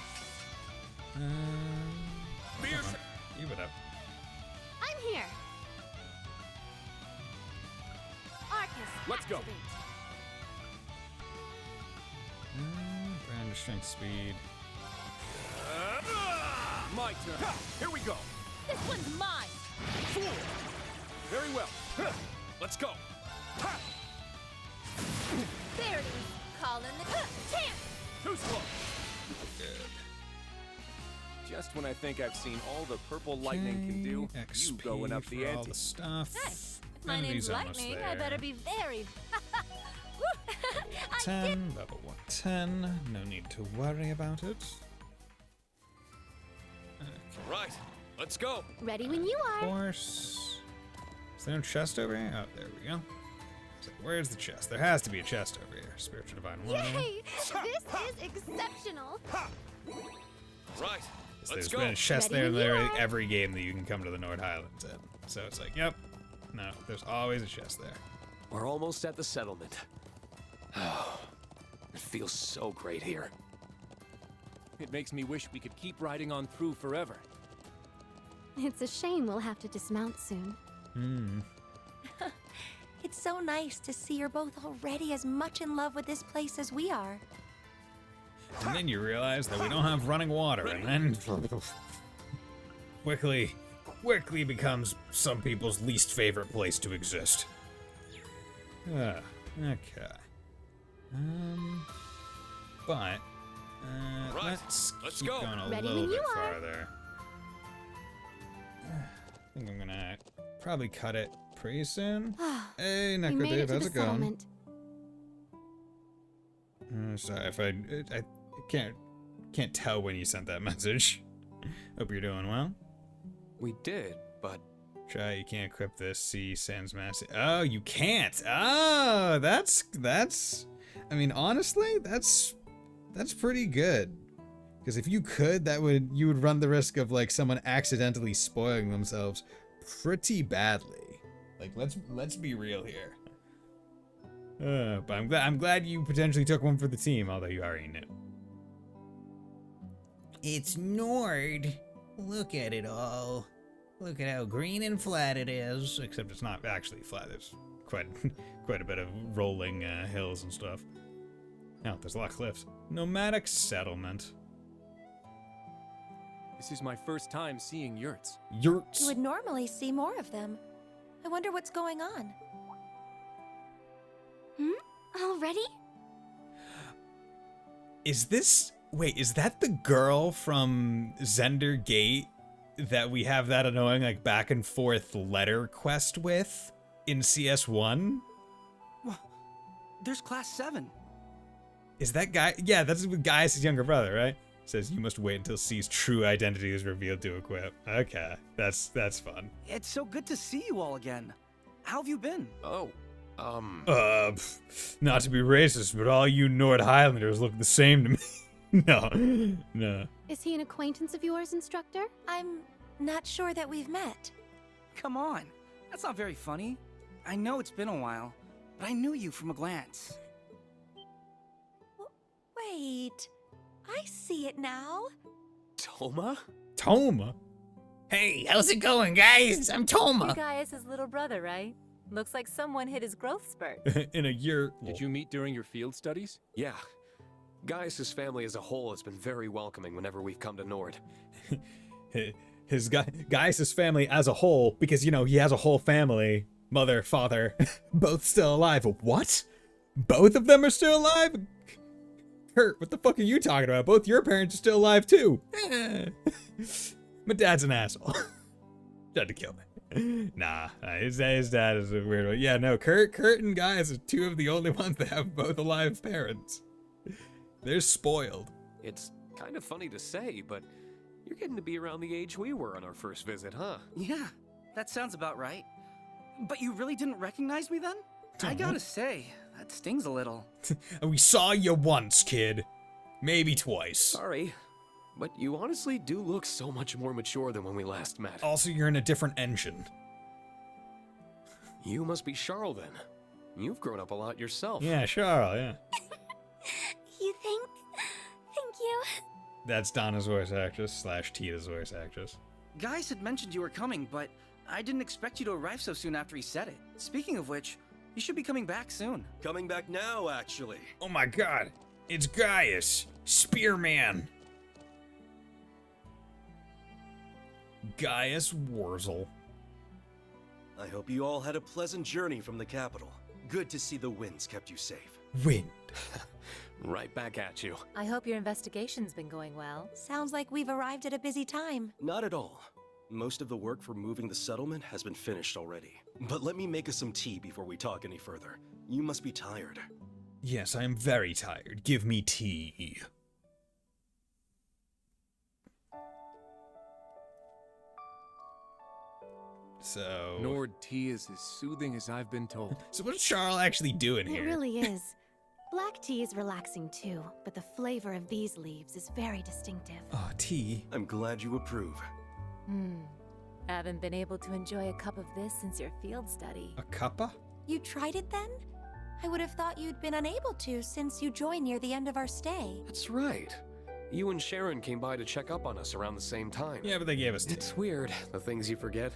Give it up. I'm here. Arcus, let's go. Brand strength speed. My turn. Here we go. This one's mine. Fool. Very well. Let's go. There it is. Calling the chance. Too slow. Good. Just when I think I've seen all the purple lightning can do, XP you going up the ante. all the stuff. Hey, if my Enemy's name's almost Lightning, there. I better be very. I 10, level 110. No need to worry about it. Right, let's go. Ready when you Of are. course. Is there no chest over here? Oh, there we go. So where's the chest? There has to be a chest over here. Spiritual Divine Water. Yay! This is exceptional. Right, let's There's go. been a chest Ready there when you in every game that you can come to the Nord Highlands in. So it's like, yep. No, there's always a chest there. We're almost at the settlement. It feels so great here. It makes me wish we could keep riding on through forever. It's a shame we'll have to dismount soon. It's so nice to see you're both already as much in love with this place as we are. And then you realize that we don't have running water, and then quickly becomes some people's least favorite place to exist. Okay. But let's keep go. going a Ready little when bit you are. farther. I think I'm gonna probably cut it pretty soon. Hey, We made Necrodave, it to how's the it going? settlement. Sorry if I can't tell when you sent that message. Hope you're doing well. We did, but Try, you can't equip this. See, Sans Mass. Oh, you can't. Oh, that's. I mean, honestly, that's pretty good. Because if you could, you would run the risk of like someone accidentally spoiling themselves pretty badly. Like, let's be real here. But I'm glad you potentially took one for the team, although you already knew. It's Nord. Look at it all. Look at how green and flat it is. Except it's not actually flat. There's quite a bit of rolling hills and stuff. Oh, there's a lot of cliffs. Nomadic settlement. This is my first time seeing yurts. You would normally see more of them. I wonder what's going on. Already? Is that the girl from Zender Gate that we have that annoying like back and forth letter quest with in CS1? Well, there's Class 7. Is that guy? Yeah, that's Gaius' younger brother, right? Says you must wait until C's true identity is revealed to equip. Okay, that's fun. It's so good to see you all again. How have you been? Oh, not to be racist, but all you Nord Highlanders look the same to me. No. Is he an acquaintance of yours, instructor? I'm not sure that we've met. Come on, that's not very funny. I know it's been a while, but I knew you from a glance. Wait, I see it now. Toma? Toma? Hey, how's it going, guys? I'm Toma. You guys his little brother, right? Looks like someone hit his growth spurt. In a year. Did you meet during your field studies? Yeah. Gaius' family as a whole has been very welcoming whenever we've come to Nord. Gaius' family as a whole, because, you know, he has a whole family. Mother, father, both still alive. What? Both of them are still alive? Kurt, what the fuck are you talking about? Both your parents are still alive, too. My dad's an asshole. Tried to kill me. Nah, his dad is a weird one. Yeah, no, Kurt and Gaius are two of the only ones that have both alive parents. They're spoiled. It's kind of funny to say, but you're getting to be around the age we were on our first visit, huh? Yeah, that sounds about right. But you really didn't recognize me then? I gotta say, that stings a little. We saw you once, kid. Maybe twice. Sorry, but you honestly do look so much more mature than when we last met. Also, you're in a different engine. You must be Charles then. You've grown up a lot yourself. Yeah, Charles, yeah. You think? Thank you. That's Donna's voice actress slash Tita's voice actress. Gaius had mentioned you were coming, but I didn't expect you to arrive so soon after he said it. Speaking of which, you should be coming back soon. Coming back now, actually. Oh my god, it's Gaius, Spearman. Gaius Wurzel. I hope you all had a pleasant journey from the capital. Good to see the winds kept you safe. Wind. Right back at you. I hope your investigation's been going well. Sounds like we've arrived at a busy time. Not at all. Most of the work for moving the settlement has been finished already. But let me make us some tea before we talk any further. You must be tired. Yes, I am very tired. Give me tea. So... Nord tea is as soothing as I've been told. So what's Charles actually doing here? It really is. Black tea is relaxing too, but the flavor of these leaves is very distinctive. Oh, tea. I'm glad you approve. Haven't been able to enjoy a cup of this since your field study. A cuppa? You tried it then? I would have thought you'd been unable to since you joined near the end of our stay. That's right. You and Sharon came by to check up on us around the same time. Yeah, but they gave us tea. It's weird, the things you forget.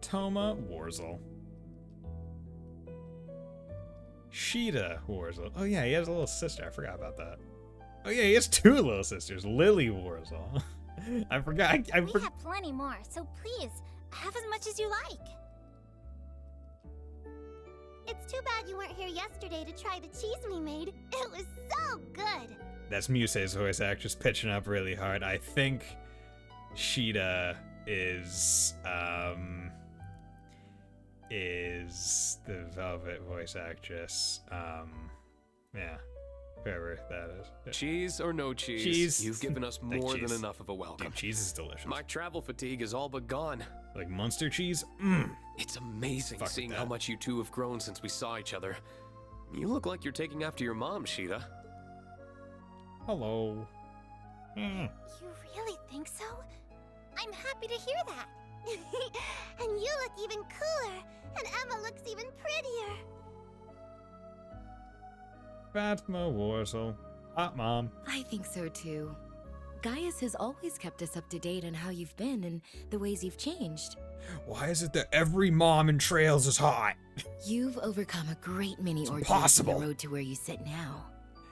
Toma Wurzel. Sheeta Wurzel. Oh yeah, he has a little sister. I forgot about that. Oh yeah, he has two little sisters. Lily Wurzel. I forgot. We have plenty more, so please, have as much as you like. It's too bad you weren't here yesterday to try the cheese we made. It was so good. That's Muse's voice actress pitching up really hard. I think Sheeta is the Velvet voice actress. Yeah. Whoever that is. Yeah. Cheese or no cheese, cheese. You've given us more cheese. than enough of a welcome. Dude, cheese is delicious. My travel fatigue is all but gone. Like Munster cheese? Mmm. It's amazing Fuck seeing with how that. much you two have grown since we saw each other. You look like you're taking after your mom, Sheeta. Hello. You really think so? I'm happy to hear that. And you look even cooler, and Emma looks even prettier. Fatma Wurzel. Hot mom. I think so too. Gaius has always kept us up to date on how you've been and the ways you've changed. Why is it that every mom in Trails is hot? You've overcome a great many ordeals on impossible. the road to where you sit now.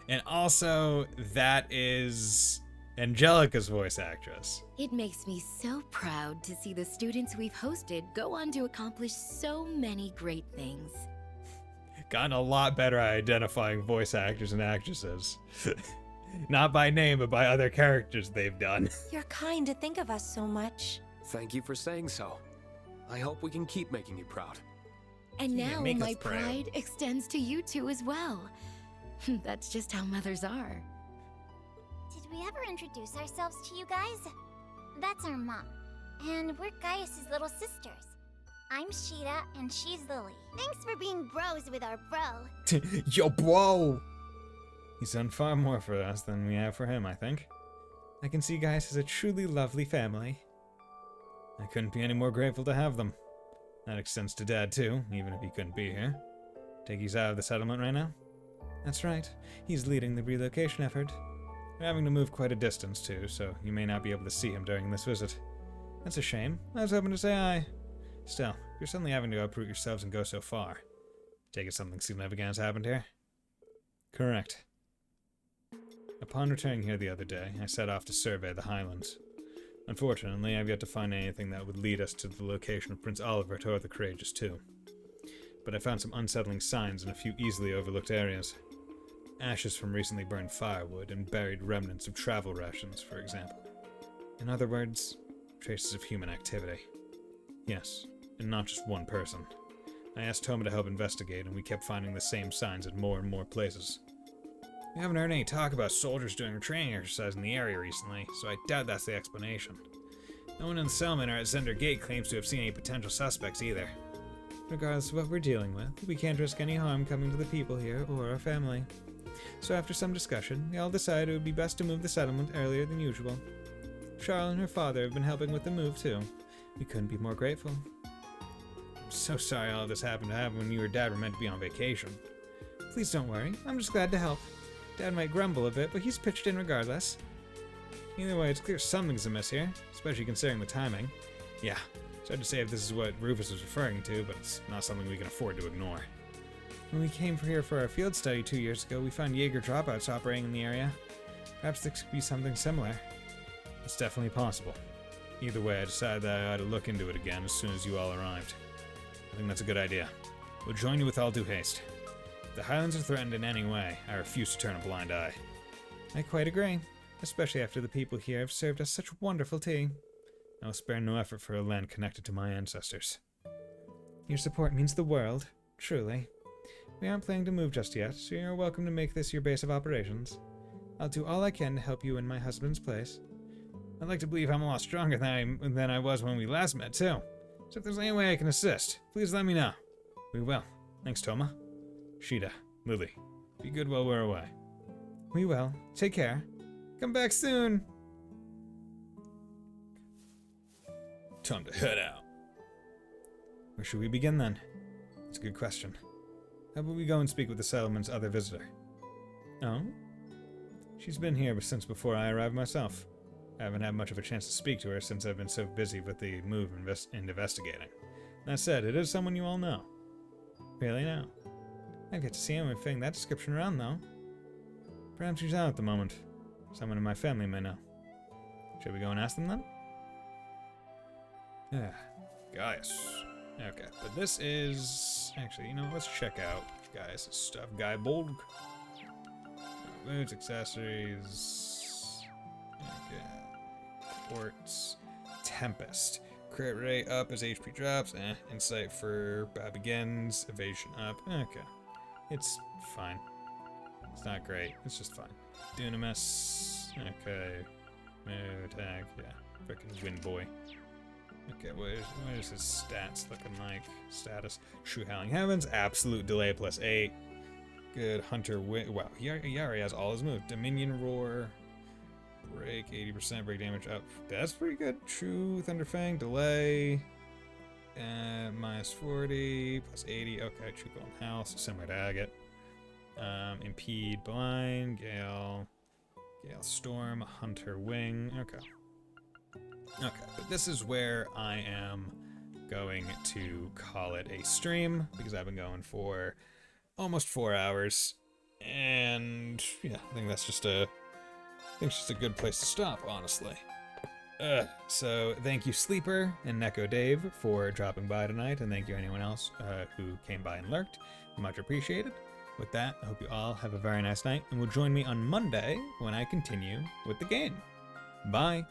And also, that is Angelica's voice actress. It makes me so proud to see the students we've hosted go on to accomplish so many great things. Gotten a lot better at identifying voice actors and actresses. Not by name, but by other characters they've done. You're kind to think of us so much. Thank you for saying so. I hope we can keep making you proud. And Yeah, now make us my proud. pride extends to you two as well. That's just how mothers are. Did we ever introduce ourselves to you guys? That's our mom, and we're Gaius's little sisters. I'm Sheeta, and she's Lily. Thanks for being bros with our bro. Yo, bro! He's done far more for us than we have for him, I think. I can see Gaius as a truly lovely family. I couldn't be any more grateful to have them. That extends to Dad, too, even if he couldn't be here. Take he's out of the settlement right now? That's right. He's leading the relocation effort. We're having to move quite a distance, too, so you may not be able to see him during this visit. That's a shame. I was hoping to say hi. Still, you're suddenly having to uproot yourselves and go so far. Take it something significant has happened here? Correct. Upon returning here the other day, I set off to survey the Highlands. Unfortunately, I've yet to find anything that would lead us to the location of Prince Oliver Tor the Courageous, too. But I found some unsettling signs in a few easily overlooked areas. Ashes from recently burned firewood and buried remnants of travel rations, for example. In other words, traces of human activity. Yes, and not just one person. I asked Toma to help investigate, and we kept finding the same signs in more and more places. We haven't heard any talk about soldiers doing training exercise in the area recently, so I doubt that's the explanation. No one in the settlement or at Zender Gate claims to have seen any potential suspects either. Regardless of what we're dealing with, we can't risk any harm coming to the people here or our family. So after some discussion, we all decided it would be best to move the settlement earlier than usual. Charlotte and her father have been helping with the move too. We couldn't be more grateful. I'm so sorry all of this happened to happen when you or Dad were meant to be on vacation. Please don't worry, I'm just glad to help. Dad might grumble a bit, but he's pitched in regardless. Either way, it's clear something's amiss here, especially considering the timing. Yeah, it's hard to say if this is what Rufus was referring to, but it's not something we can afford to ignore. When we came here for our field study 2 years ago, we found Jaeger dropouts operating in the area. Perhaps this could be something similar. It's definitely possible. Either way, I decided that I ought to look into it again as soon as you all arrived. I think that's a good idea. We'll join you with all due haste. If the Highlands are threatened in any way, I refuse to turn a blind eye. I quite agree, especially after the people here have served us such wonderful tea. I will spare no effort for a land connected to my ancestors. Your support means the world, truly. We aren't planning to move just yet, so you're welcome to make this your base of operations. I'll do all I can to help you in my husband's place. I'd like to believe I'm a lot stronger than I was when we last met, too. So if there's any way I can assist, please let me know. We will. Thanks, Toma. Sheeta, Lily, be good while we're away. We will. Take care. Come back soon. Time to head out. Where should we begin then? That's a good question. How about we go and speak with the settlement's other visitor? Oh? She's been here since before I arrived myself. I haven't had much of a chance to speak to her since I've been so busy with the move and investigating. That said, it is someone you all know. Really now? I'd get to see him and fitting that description around, though. Perhaps she's out at the moment. Someone in my family may know. Should we go and ask them then? Yeah. Gaius. Okay, but this is... Actually, you know, let's check out Gaius' stuff. Guy Bolg. Boots, accessories. Okay. Quartz. Tempest. Crit rate up as HP drops. Insight for bad begins. Evasion up. Okay. It's fine. It's not great. It's just fine. Dunamis. Okay. Mood attack. Yeah. Frickin' Wind Boy. Okay, what is his stats looking like? Status. True Howling Heavens. Absolute delay +8. Good. Hunter Wind. Wow, he already has all his moves. Dominion Roar. Break 80%. Break damage up. That's pretty good. True Thunderfang. Delay. -40. +80. Okay. True Golden House. Similar to Agate. Impede. Blind. Gale. Gale Storm. Hunter Wing. Okay. Okay, but this is where I am going to call it a stream, because I've been going for almost 4 hours, and yeah, I think it's just a good place to stop, honestly. So thank you Sleeper and Neko Dave for dropping by tonight, and thank you anyone else who came by and lurked. Much appreciated. With that, I hope you all have a very nice night, and will join me on Monday when I continue with the game. Bye!